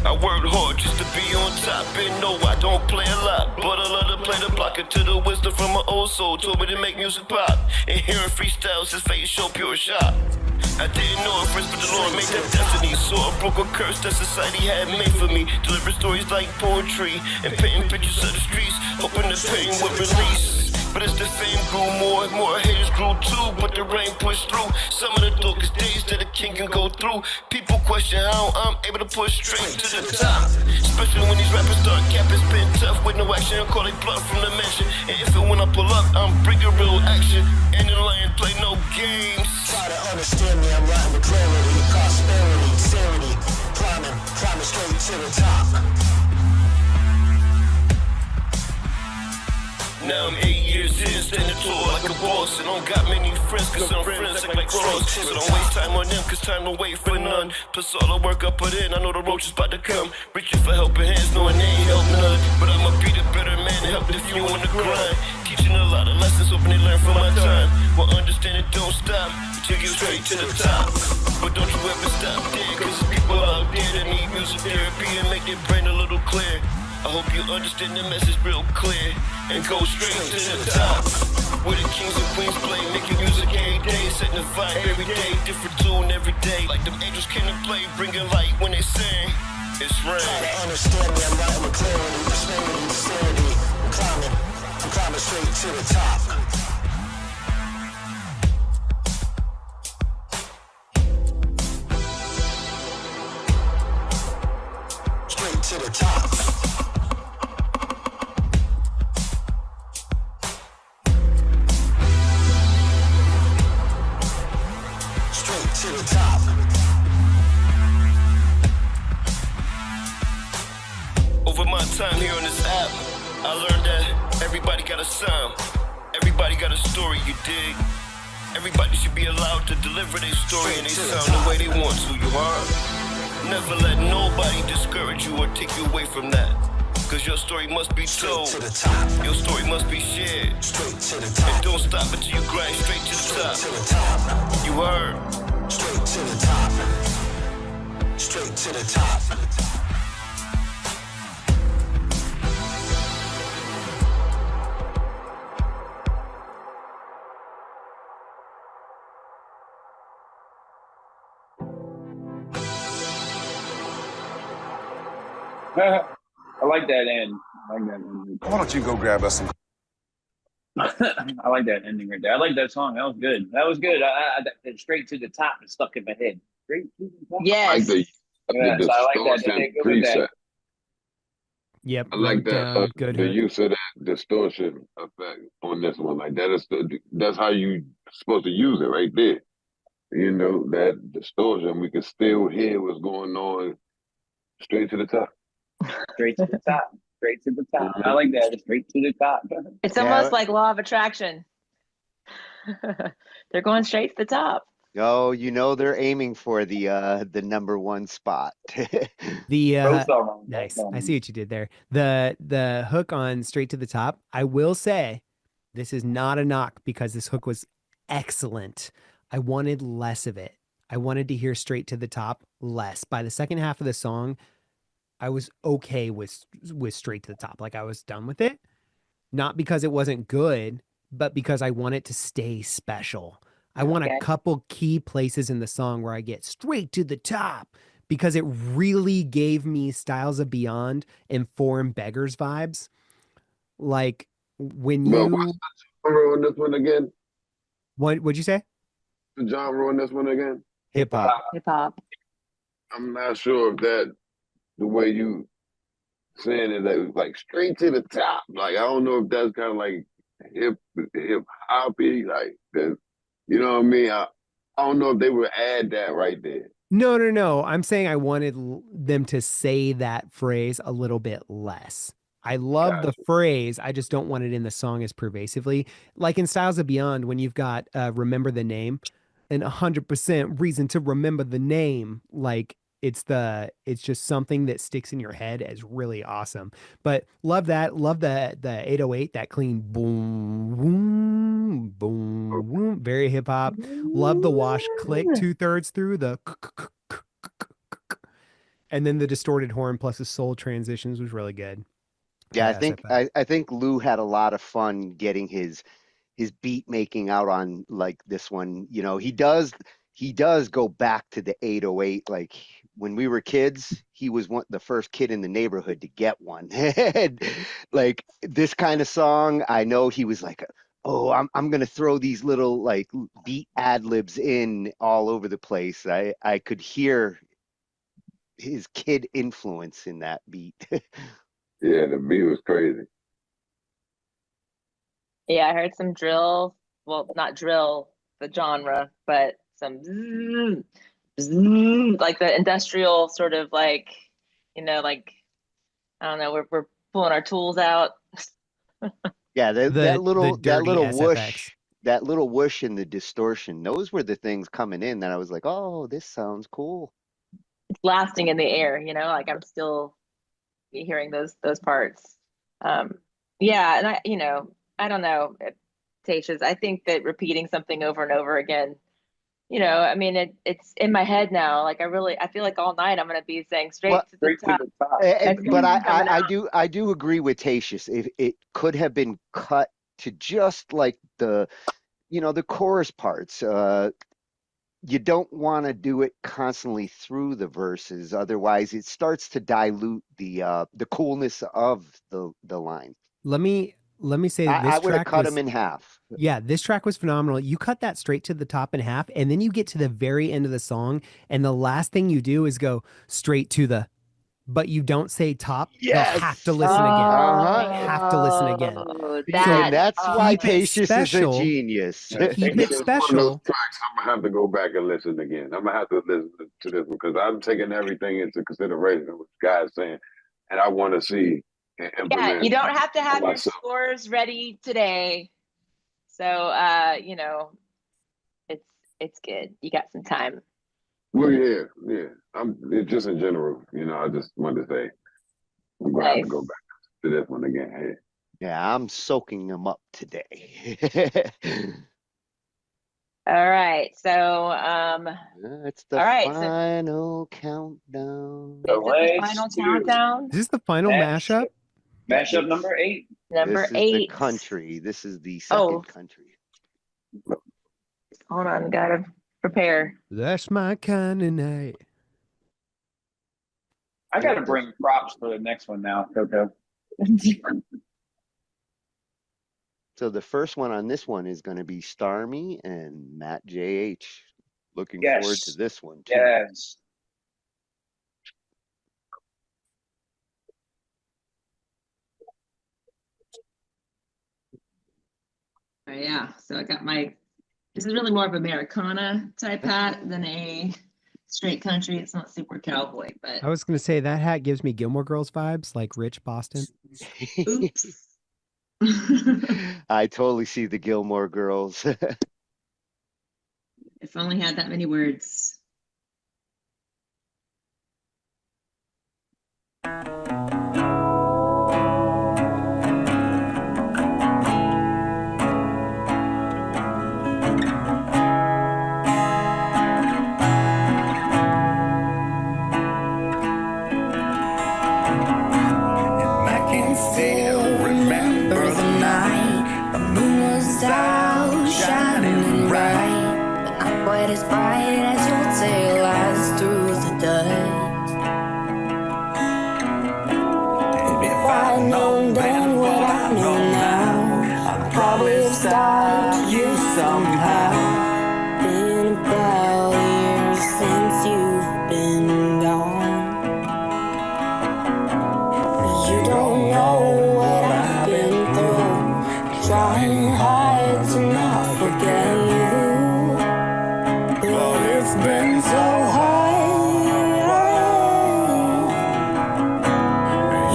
I worked hard just to be on top, and no, I don't play a lot, but I love to play the block until the wisdom from my old soul told me to make music pop. And hearing freestyles, his face show pure shot. I didn't know at first, but the Lord made that destiny. So I broke a curse that society had made for me. Deliver stories like poetry and painting pictures of the streets, hoping the pain would release. But as the fame grew more and more, haters grew too. But the rain pushed through some of the darkest days that a king can go through. People question how I'm able to push straight to the top. Especially when these rappers start capping, spin tough with no action. I call it bluff from the mansion. And if and when I pull up, I'm bringing real action. And the lion play no games. Try to understand me, I'm writing with clarity, prosperity, sanity. Climbing straight to the top. Now I'm 8 years in, standing tall like a boss. And I don't got many friends, cause some friends act like cross. So don't waste time on them, cause time don't wait for none. Plus all the work I put in, I know the roach is about to come. Reaching for helping hands, knowing they ain't helping none. But I'ma be the better man to help the few on the grind. Teaching a lot of lessons, hoping they learn from my time. Well, understand it don't stop, until you get straight to the top. But don't you ever stop there, cause people out there that need music therapy and make their brain a little clear. I hope you understand the message real clear and go straight to the top. Where the kings and queens play, making music every day, setting the vibe every day, different tune every day. Like them angels came to play, bringing light when they sing. It's rain. Try to understand me, I'm writing with clarity, prosperity, sanity. I'm climbing straight to the top. Straight to the top. To the top. Over my time here on this app, I learned that everybody got a sound, everybody got a story, you dig? Everybody should be allowed to deliver their story and they sound the way they want to, you heard? Never let nobody discourage you or take you away from that. Cause your story must be told, your story must be shared. And don't stop until you grind straight to the top. You heard? Straight to the top. Straight to the top. I like that end. Why don't you go grab us some? I like that ending right there. I like that song. That was good. That was good. That straight to the top is stuck in my head. Straight to the top. Yes. I like the I like that. distortion preset. Yep. I like that. Good. The use of that distortion effect on this one. Like that's how you supposed to use it right there. You know, that distortion, we can still hear what's going on straight to the top. Straight to the top. Straight to the top. I like that. Straight to the top. It's almost like law of attraction. They're going straight to the top. Oh, you know they're aiming for the #1 spot. The Both of them. nice. Both of I them. see what you did there. The hook on Straight to the Top. I will say this is not a knock because this hook was excellent. I wanted less of it. I wanted to hear Straight to the Top less. By the second half of the song, I was okay with Straight to the Top. Like I was done with it. Not because it wasn't good, but because I want it to stay special. I want a Okay. couple key places in the song where I get straight to the top because it really gave me Styles of Beyond and Foreign Beggars vibes. Like when But you what's the genre on this one again? what'd you say? The genre on this one again? Hip hop. Hip hop. I'm not sure if that the way you saying it, that was like straight to the top. Like I don't know if that's kind of like hip hoppy, like that. You know what I mean? I don't know if they would add that right there. No. I'm saying I wanted them to say that phrase a little bit less. I love the phrase. I just don't want it in the song as pervasively. Like in Styles of Beyond, when you've got Remember the Name and 100% reason to remember the name. Like it's just something that sticks in your head as really awesome. But love that. Love the 808, that clean boom, boom, boom, boom. Very hip hop. Love the wash click 2/3 through the and then the distorted horn plus the soul transitions was really good. Yeah, Yes, I think Lou had a lot of fun getting his beat making out on like this one. You know, he does go back to the 808. Like when we were kids, he was the first kid in the neighborhood to get one. And, like this kind of song, I know he was like, oh, I'm gonna throw these little like beat ad libs in all over the place. I could hear his kid influence in that beat. Yeah, the beat was crazy. Yeah, I heard some drill. Well, not drill, the genre, but some zzz, zzz, like the industrial sort of like, like I don't know, we're pulling our tools out. Yeah, that little dirty whoosh, that little whoosh and the distortion, those were the things coming in that I was like, oh, this sounds cool. It's lasting in the air, like I'm still hearing those parts. Yeah, and I don't know, Tatius, I think that repeating something over and over again, I mean, it's in my head now. Like I feel like all night I'm gonna be saying straight to the top. But I do agree with Tatius. If it could have been cut to just like the chorus parts. You don't want to do it constantly through the verses, otherwise it starts to dilute the coolness of the line. Let me say I would have cut them in half. Yeah, this track was phenomenal. You cut that straight to the top in half, and then you get to the very end of the song, and the last thing you do is go straight to the, but you don't say top. Yes. They'll have to listen again. They have to listen again. And that's why keep it Tatius special. is a genius. Keep it special. Tracks, I'm gonna have to go back and listen again. I'm gonna have to listen to this because I'm taking everything into consideration what the guy's saying, and I want to see and implement. Yeah, you don't have to have your myself. scores ready today. So it's good. You got some time. Well, yeah. It's just in general, I just wanted to say I'm gonna have to go back to this one again. Hey. Yeah, I'm soaking them up today. All right, so it's the final countdown. Is it the final countdown? Is this the final mashup? Mashup number 8. Number 8. This is the country. This is the second country. Hold on, gotta prepare. That's my kind of night. I gotta bring props for the next one now, Coco. So the first one on this one is going to be Starmy and Matt JH. Looking forward to this one too. Yes. Yeah, so I got this is really more of Americana type hat than a straight country. It's not super cowboy, but I was going to say that hat gives me Gilmore Girls vibes, like Rich Boston. Oops. I totally see the Gilmore Girls. If only had that many words. I can still remember the night. The moon was out, shining bright, but not quite as bright as your tail lies through the dust. If I'd known then what I know now, I'd probably have stopped you somehow. Been about a year since you've been gone. You don't know what I've been through, trying hard to not forget you, but it's been so hard.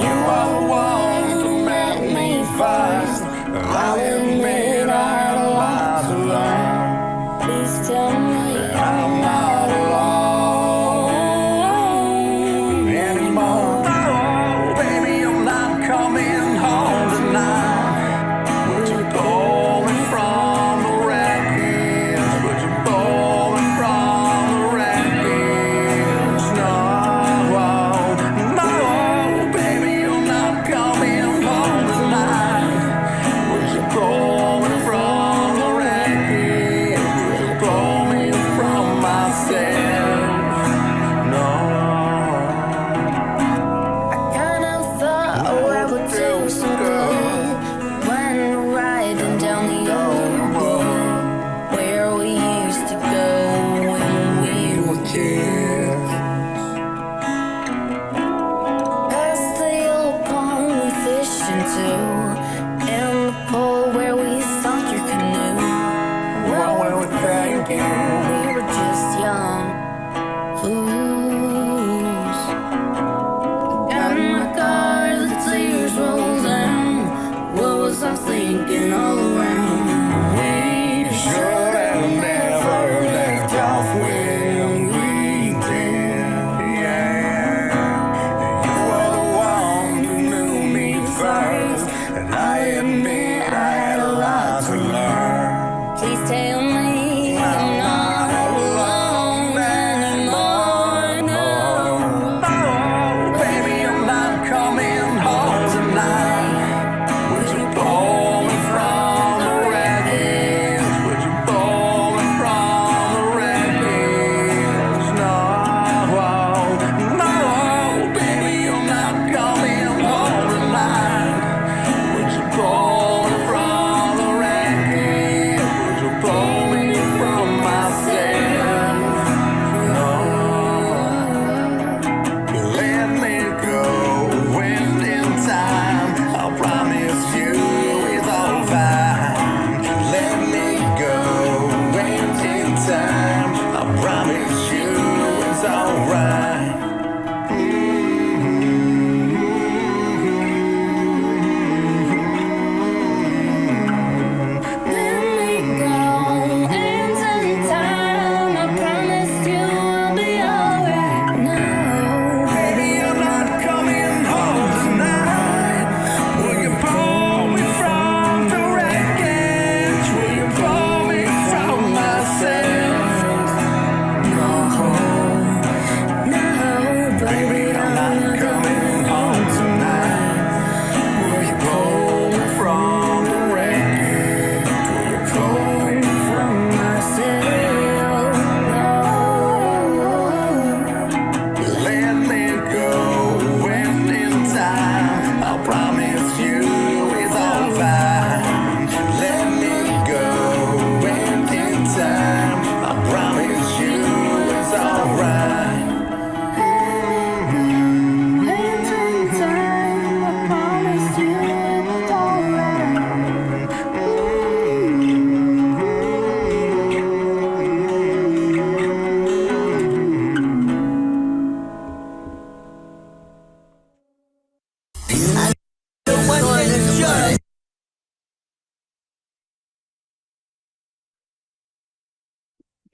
You are the one who met me first, and I'll admit I had a lot to learn. Please tell me that I'm not alone anymore. Oh, baby, I'm not coming home tonight. Would you pull me from the wreckage? Would you pull me from the wreckage? No, no, baby, I'm not coming home tonight. Would you pull me from the wreckage? Would you pull me from myself? No. I kind of thought I would do some good when riding down the old road where we used to go when we were kids. Past the old pond we fished into, and the pool where we sunk your canoe. What were we thinking? We were just young fools. Got in my car, the tears rolled down. What was I thinking all around? We should have never left off when we did. Yeah, you were the one who knew me first, and I admit I had a lot to learn. Please tell me I'm not alone anymore.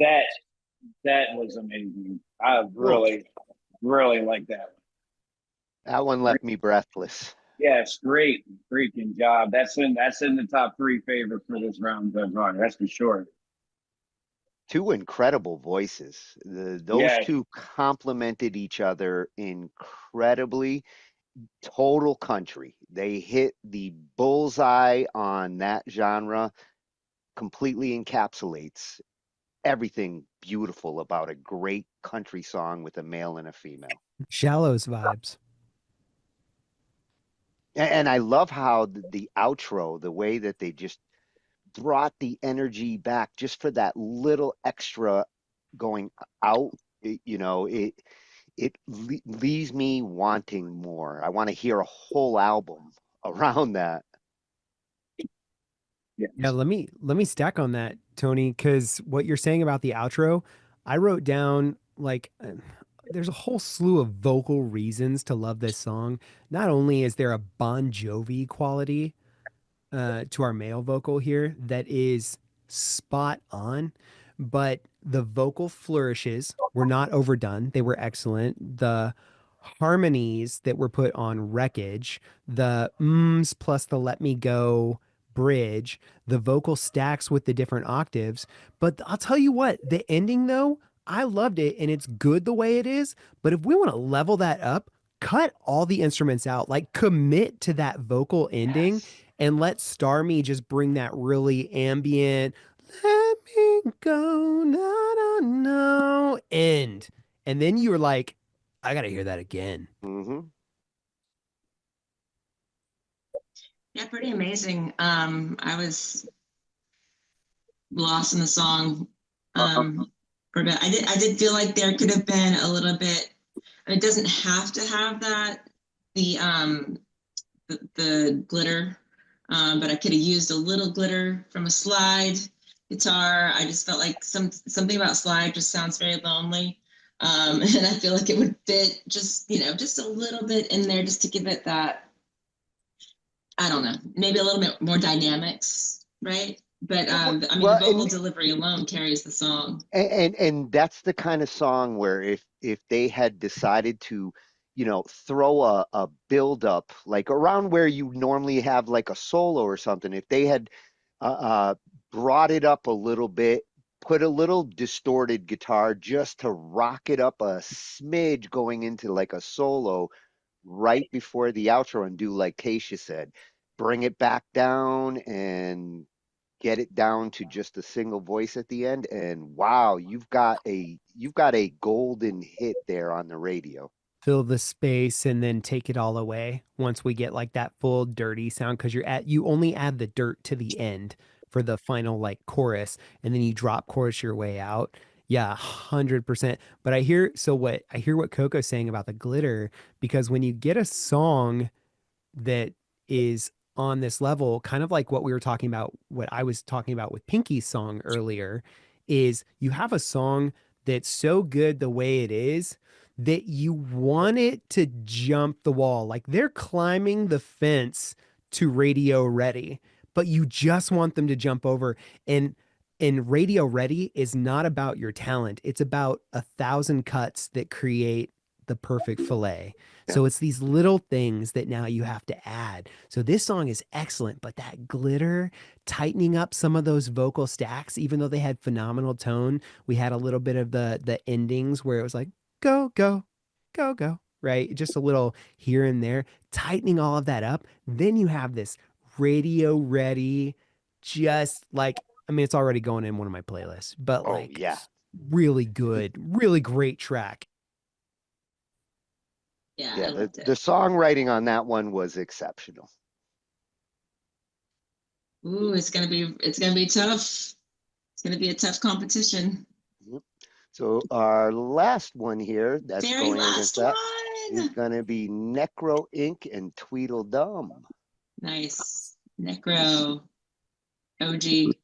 That that was amazing. I really like that one. That one left me breathless. Yes, great freaking job. That's in the top 3 favorites for this round so far. That's for sure. Two incredible voices. Those Yeah. two complemented each other incredibly. Total country. They hit the bullseye on that genre, completely encapsulates everything beautiful about a great country song with a male and a female. Shallows vibes. And I love how the outro, the way that they just brought the energy back just for that little extra going out, it leaves me wanting more. I want to hear a whole album around that. Yeah, let me stack on that, Tony, because what you're saying about the outro, I wrote down like there's a whole slew of vocal reasons to love this song. Not only is there a Bon Jovi quality to our male vocal here that is spot on, but the vocal flourishes were not overdone. They were excellent. The harmonies that were put on Wreckage, the ums plus the Let Me Go bridge, the vocal stacks with the different octaves. But I'll tell you what, the ending though, I loved it and it's good the way it is. But if we want to level that up, cut all the instruments out, like commit to that vocal ending and let Starmie just bring that really ambient, let me go, no, no, no, end. And then you're like, I got to hear that again. Mm-hmm. Yeah, pretty amazing. I was lost in the song for a bit. I did feel like there could have been a little bit. It doesn't have to have that the glitter, but I could have used a little glitter from a slide guitar. I just felt like something about slide just sounds very lonely, and I feel like it would fit just a little bit in there just to give it that. I don't know, maybe a little bit more dynamics, right? But the vocal delivery alone carries the song. And that's the kind of song where if they had decided to, throw a build up like around where you normally have like a solo or something, if they had brought it up a little bit, put a little distorted guitar just to rock it up a smidge going into like a solo right before the outro and do like Keisha said, bring it back down and get it down to just a single voice at the end, and wow, you've got a golden hit there on the radio. Fill the space and then take it all away once we get like that full dirty sound, because you only add the dirt to the end for the final like chorus, and then you drop chorus your way out. Yeah, 100%. But I hear what Coco's saying about the glitter, because when you get a song that is on this level, kind of like what I was talking about with Pinky's song earlier, is you have a song that's so good the way it is that you want it to jump the wall. Like they're climbing the fence to Radio Ready, but you just want them to jump over. And Radio Ready is not about your talent. It's about 1,000 cuts that create the perfect fillet. So it's these little things that now you have to add. So this song is excellent, but that glitter, tightening up some of those vocal stacks, even though they had phenomenal tone, we had a little bit of the endings where it was like, go, go, go, go, right? Just a little here and there, tightening all of that up. Then you have this Radio Ready, just like, I mean, it's already going in one of my playlists, but really good, really great track. Yeah, the songwriting on that one was exceptional. Ooh, it's gonna be tough. It's gonna be a tough competition. So our last one here that's Very going last against that one is going to be Necro Inc. and Tweedledum. Nice. Necro, OG,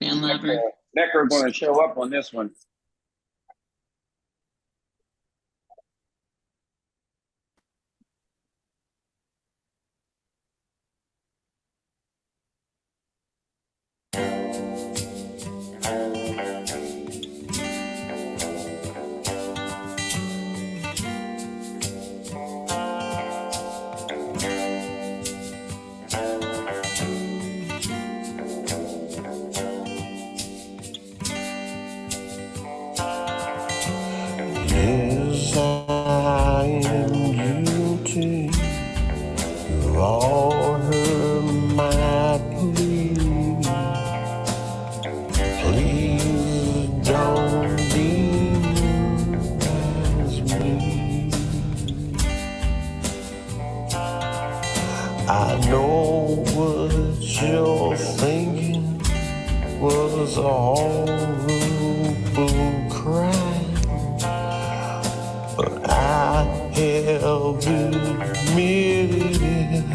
fan lover. Necro going to show up on this one. brought her my plea. Please don't demonize me. I know what you're thinking was a horrible crime, but I have admitted it,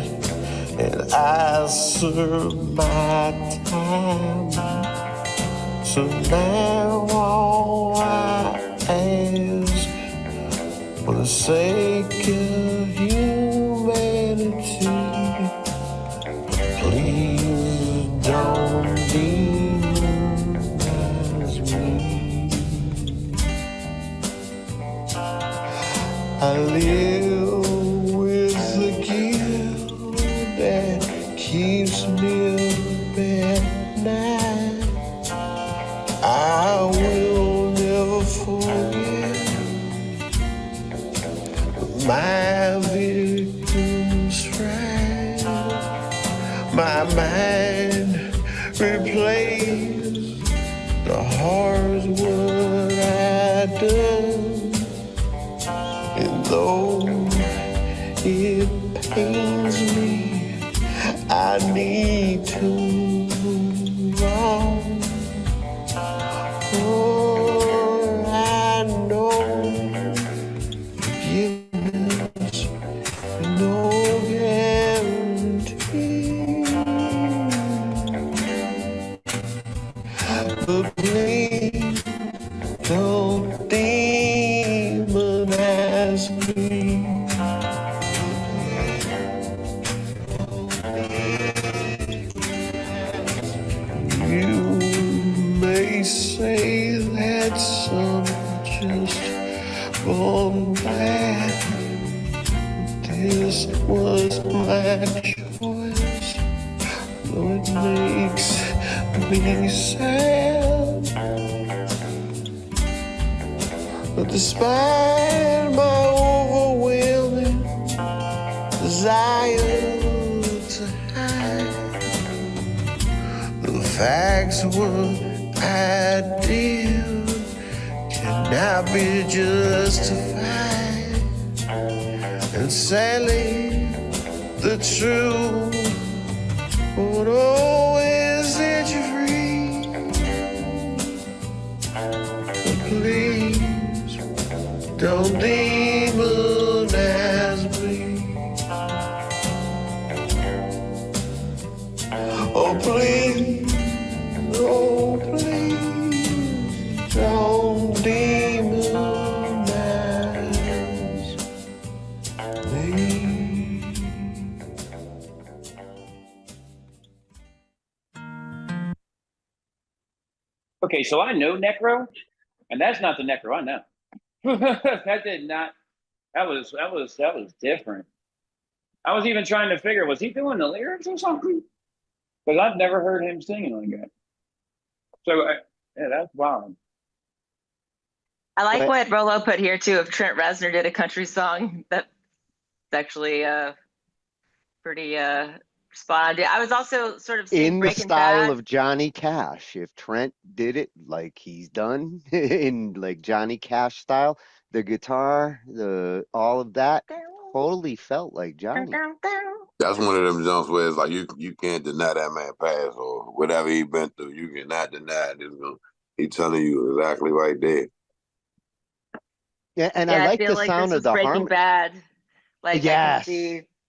and I served my time. So now all I ask, for the sake of humanity, please don't demonize me. I live with the guilt that keeps me up at night. I will never forget my victim's fright. My mind replays the horrors what I done. And though it pains me, I need to move on. For I know forgiveness is no guarantee. But please don't demonize me. You may say that some just born bad. This was my choice, though it makes me sad. But despite my overwhelming desire to hide the facts what I did cannot be justified, and sadly the truth won't always set you free. But please don't demonize me. Oh please, oh please, don't demonize me. Okay, so I know Necro, and that's not the Necro I know. That did not. That was different. I was even trying to figure, was he doing the lyrics or something? Because I've never heard him singing like that. So yeah, that's wild. I like what Rolo put here too. If Trent Reznor did a country song, that's actually pretty spot on. I was also sort of seeing In the Breaking style Bad. of Johnny Cash. If Trent did it like he's done in like Johnny Cash style, the guitar, all of that totally felt like Johnny. That's one of them jumps where it's like you can't deny that man pass or whatever he been through. You cannot deny it. He's telling you exactly right there. Yeah, and Yeah, I like feel the like sound this of was the Breaking harmony. Bad. Like Yes.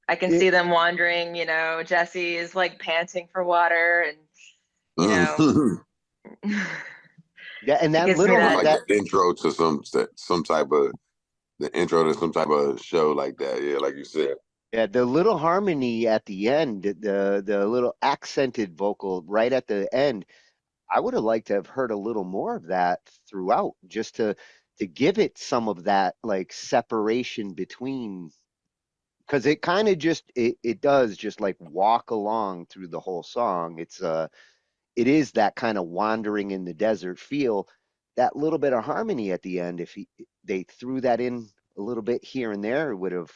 I can see them wandering, you know, Jesse is like panting for water and you know. Yeah, and that gives me little that- like the intro to some type of show like that. Yeah, like you said. Yeah, the little harmony at the end, the little accented vocal right at the end, I would have liked to have heard a little more of that throughout, just to give it some of that like separation between, because it kind of just it does just like walk along through the whole song. It is that kind of wandering in the desert feel. That little bit of harmony at the end, if they threw that in a little bit here and there, it would have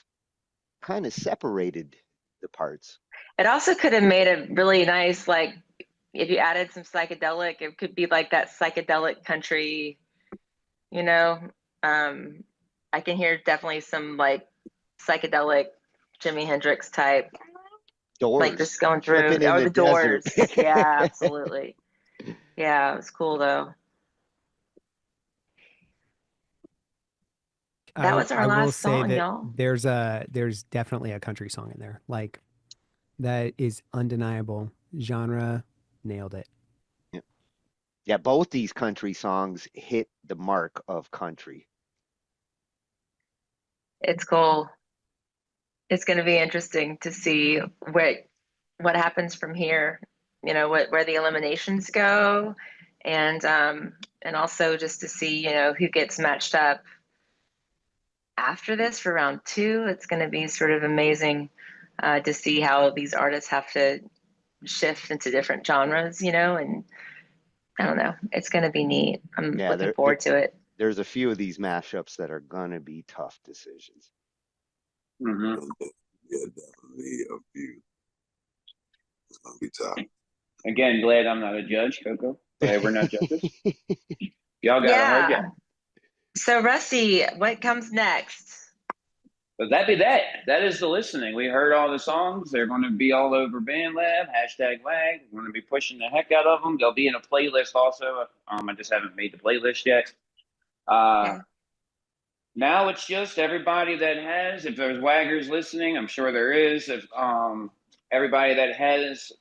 kind of separated the parts. It also could have made a really nice, like, if you added some psychedelic, it could be like that psychedelic country, you know. I can hear definitely some like psychedelic Jimi Hendrix type, Doors. like just going through. Tripping in Oh, the the Doors. desert. Yeah, absolutely. Yeah, it was cool though. That was our I will last say song, that y'all. there's definitely a country song in there. Like that is undeniable. Genre nailed it. Yeah, both these country songs hit the mark of country. It's cool. It's going to be interesting to see what happens from here. You know, where the eliminations go, and also just to see, you know, who gets matched up after this for round 2. It's going to be sort of amazing to see how these artists have to shift into different genres, you know, and I don't know. It's going to be neat. I'm looking forward to it. There's a few of these mashups that are gonna be tough decisions. Mm-hmm. Yeah, definitely a few. It's gonna be tough. Again, glad I'm not a judge, Coco. Glad we're not judges. Y'all got a hard job. So Rusty, what comes next? But that be that. That is the listening. We heard all the songs. They're going to be all over BandLab, #WAG. We're going to be pushing the heck out of them. They'll be in a playlist also. I just haven't made the playlist yet. Now it's just everybody that has, if there's waggers listening, I'm sure there is. If everybody that has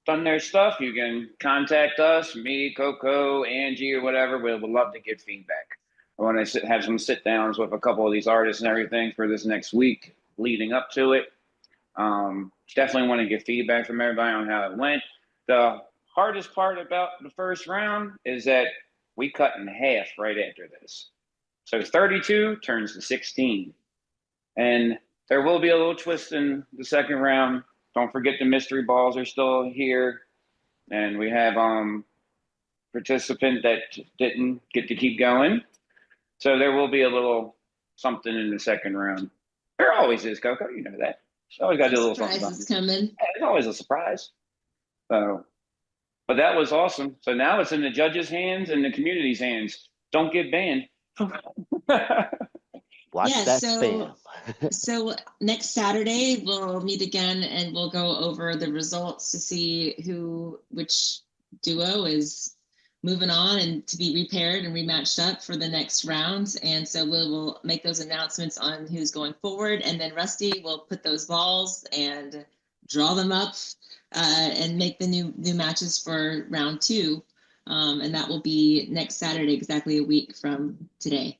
done their stuff, you can contact us, me, Coco, Angie, or whatever. We would love to get feedback. I want to have some sit downs with a couple of these artists and everything for this next week leading up to it. Definitely want to get feedback from everybody on how it went. The hardest part about the first round is that we cut in half right after this. So 32 turns to 16. And there will be a little twist in the second round. Don't forget the mystery balls are still here. And we have participant that didn't get to keep going. So there will be a little something in the second round. There always is, Coco. You know that. She's always got to do a little something. Surprise is coming. Yeah, there's always a surprise. So, but that was awesome. So now it's in the judges' hands and the community's hands. Don't get banned. Watch that spam. So next Saturday we'll meet again and we'll go over the results to see which duo is moving on and to be repaired and rematched up for the next round. And so we will make those announcements on who's going forward. And then Rusty will put those balls and draw them up and make the new matches for round 2. And that will be next Saturday, exactly a week from today.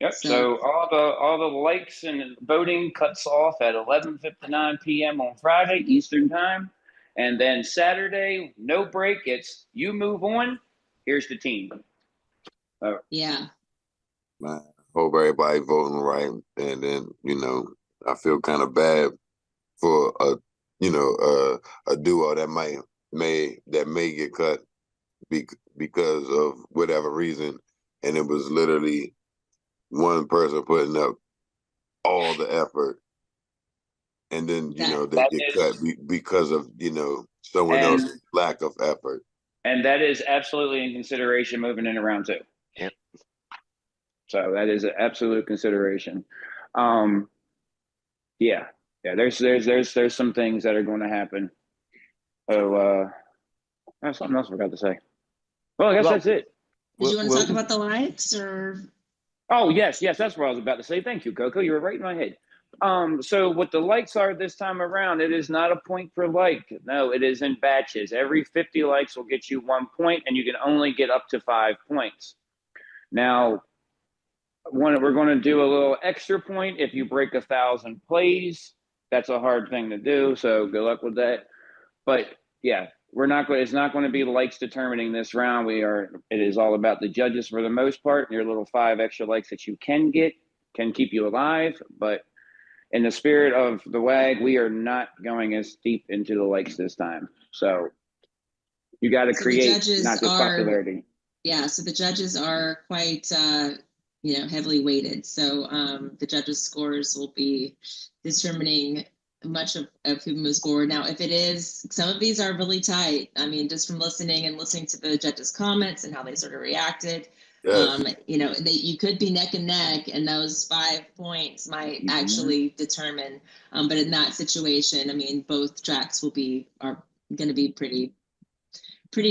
Yep. So all the likes and voting cuts off at 11:59 p.m. on Friday Eastern time, and then Saturday no break. It's you move on. Here's the team. Yeah. I hope everybody voting right, and then I feel kind of bad for a duo that may get cut because of whatever reason, and it was literally one person putting up all the effort, and then they get cut because of someone else's lack of effort. And that is absolutely in consideration moving into round 2. Yep. So that is an absolute consideration. There's some things that are going to happen. So there's something else I forgot to say. Well, I guess that's it. Did you want to talk about the likes or? Oh, yes, that's what I was about to say. Thank you, Coco. You were right in my head. So what the likes are this time around, it is not a point per like. No, it is in batches. Every 50 likes will get you 1 point, and you can only get up to 5 points. Now, we're going to do a little extra point if you break 1,000 plays. That's a hard thing to do, so good luck with that. But yeah, it's not going to be likes determining this round. It is all about the judges for the most part. Your little 5 extra likes that you can get can keep you alive, but in the spirit of the WAG, we are not going as deep into the likes this time. So you got to create, not just popularity. Yeah, so the judges are quite, heavily weighted. So the judges' scores will be determining much of who moves forward. Now, if it is, some of these are really tight. I mean, just from listening to the judges' comments and how they sort of reacted, Yes. you could be neck and neck, and those 5 points might actually determine. But in that situation, I mean, both tracks are going to be pretty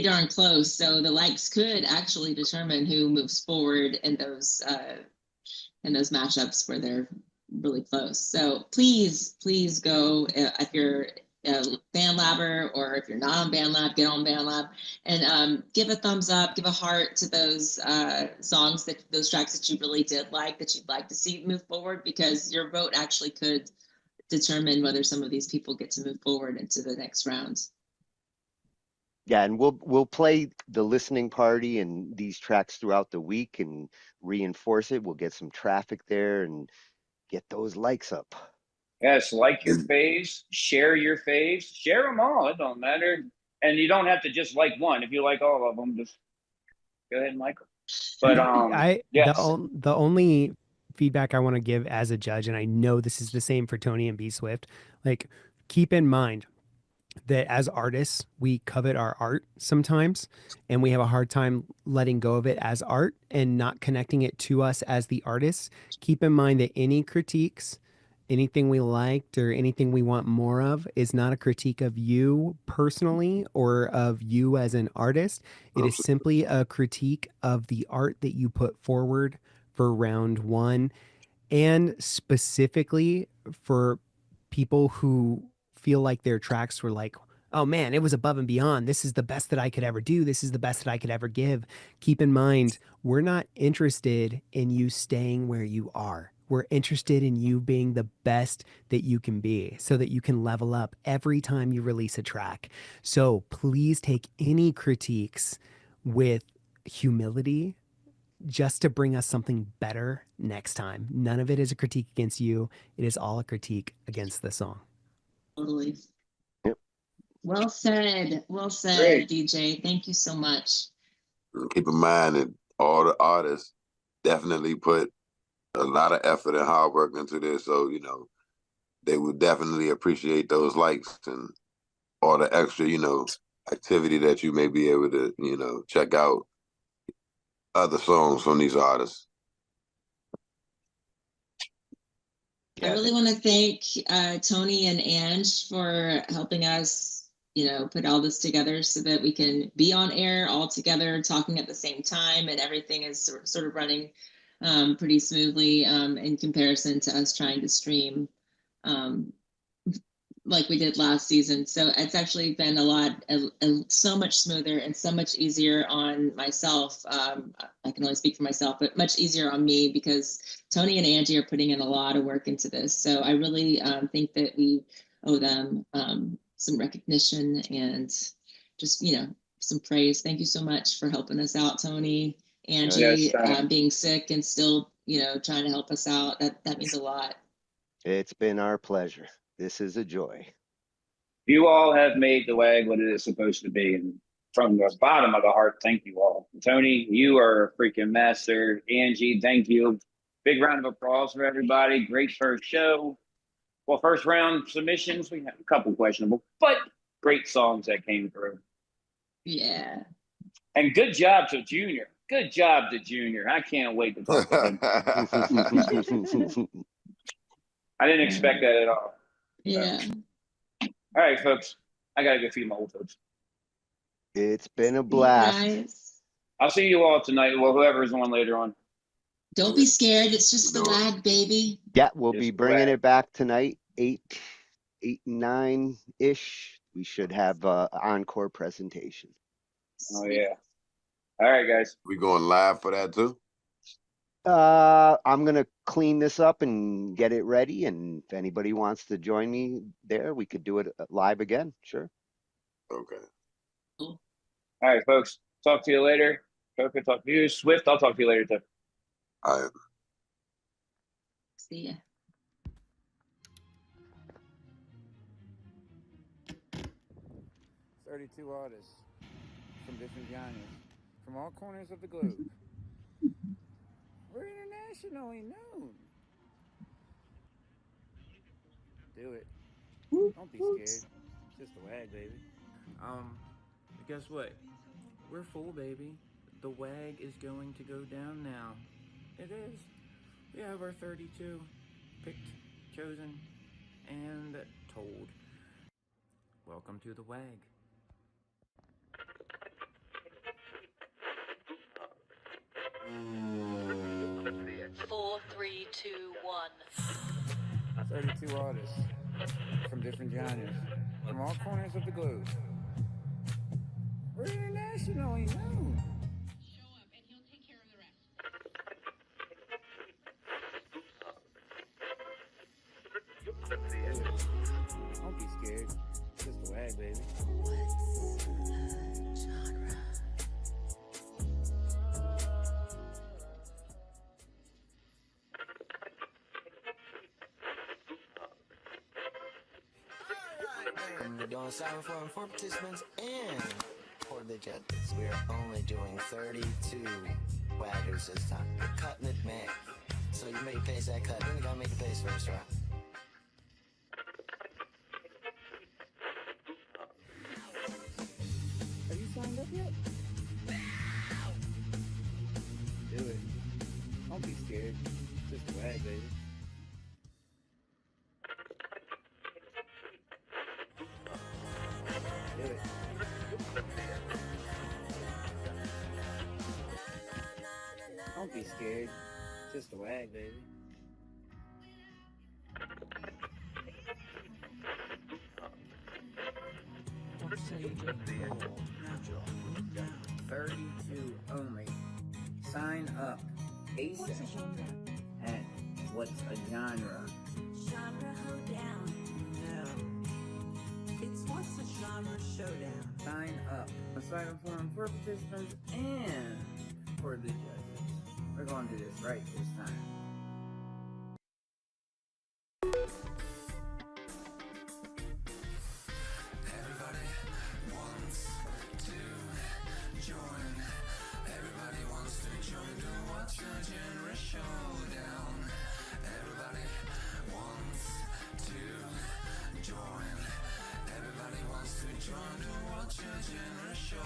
darn close. So the likes could actually determine who moves forward in those mashups where they're really close. So please go if you're a BandLabber, or if you're not on BandLab, get on BandLab and give a thumbs up, give a heart to those those tracks that you really did like, that you'd like to see move forward, because your vote actually could determine whether some of these people get to move forward into the next round. Yeah, and we'll play the listening party and these tracks throughout the week and reinforce it. We'll get some traffic there and get those likes up. Yes, like your faves, share your faves, share them all. It don't matter, and you don't have to just like one. If you like all of them, just go ahead and like them. But yes. The only feedback I want to give as a judge, and I know this is the same for Tony and B Swift, like keep in mind that as artists, we covet our art sometimes, and we have a hard time letting go of it as art and not connecting it to us as the artists. Keep in mind that any critiques, anything we liked or anything we want more of, is not a critique of you personally or of you as an artist. It is simply a critique of the art that you put forward for round one, and specifically for people who feel like their tracks were like, oh man, it was above and beyond. This is the best that I could ever do. This is the best that I could ever give. Keep in mind, we're not interested in you staying where you are. We're interested in you being the best that you can be, so that you can level up every time you release a track. So please take any critiques with humility, just to bring us something better next time. None of it is a critique against you. It is all a critique against the song. Totally. Yep. Well said. Well said, DeeJ. Thank you so much. Keep in mind that all the artists definitely put a lot of effort and hard work into this. So, they would definitely appreciate those likes and all the extra, activity that you may be able to, check out other songs from these artists. I really want to thank Tony and Ange for helping us, put all this together so that we can be on air all together, talking at the same time, and everything is sort of running pretty smoothly in comparison to us trying to stream like we did last season. So it's actually been so much smoother and so much easier on myself. I can only speak for myself, but much easier on me, because Tony and Angie are putting in a lot of work into this. So I really think that we owe them some recognition and just, some praise. Thank you so much for helping us out, Tony. Angie, being sick and still, trying to help us out. That means a lot. It's been our pleasure. This is a joy. You all have made the WAG what it is supposed to be. And from the bottom of the heart, thank you all. Tony, you are a freaking master. Angie, thank you. Big round of applause for everybody. Great first show. Well, first round submissions, we had a couple questionable, but great songs that came through. Yeah. And good job to Junior. Good job to Junior. I can't wait to talk to him. I didn't expect that at all. Yeah. All right, folks. I got to go feed my old folks. It's been a blast. Guys. I'll see you all tonight. Well, whoever's on later on. Don't be scared. It's just the WAG, baby. Yeah, we'll be bringing it back tonight, 8, 9-ish. We should have an encore presentation. Oh, yeah. All right, guys. We going live for that, too? I'm going to clean this up and get it ready. And if anybody wants to join me there, we could do it live again. Sure. Okay. All right, folks. Talk to you later. Coco, talk to you. Swift, I'll talk to you later, too. All right. See ya. "32 artists from different genres, from all corners of the globe. We're internationally known. Do it. Don't be scared. It's just a WAG, baby. Guess what? We're full, baby. The WAG is going to go down now. It is. We have our 32 picked, chosen, and told. Welcome to the WAG. Four, three, two, one. 32 artists from different genres, from all corners of the globe. We're internationally known. Don't be scared. It's just a WAG, baby. We're doing silent form for participants and for the judges. We are only doing 32 waggers this time. We're cutting it, man. So you make pace that cut. Then you gotta make the pace first, right? Have you signed up yet? Do it. Don't be scared. It's just a WAG, baby. Do it. Don't be scared. It's just a WAG, baby. Only. Sign up ASAP. And what's a genre? Genre hoedown. No. It's what's a genre showdown. Sign up. A silent forum for participants and for the judges. We're going to do this right this time. Everybody wants to join. Everybody wants to join the What's Your Genre Showdown. Everybody wants to join. Everybody wants to join the What's Your Genre Showdown.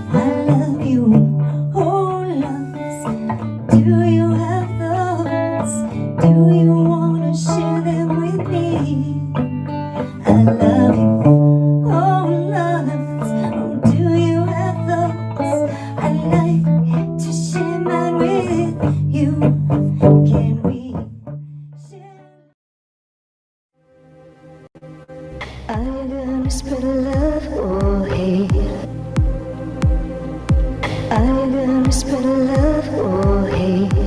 I love you, oh loves. Do you have those? Do you wanna share them with me? I love you, oh loves. Oh, do you have those? I'd like to share mine with you. Can we share? Are you gonna spread love or hate? Are you gonna spread love or hate?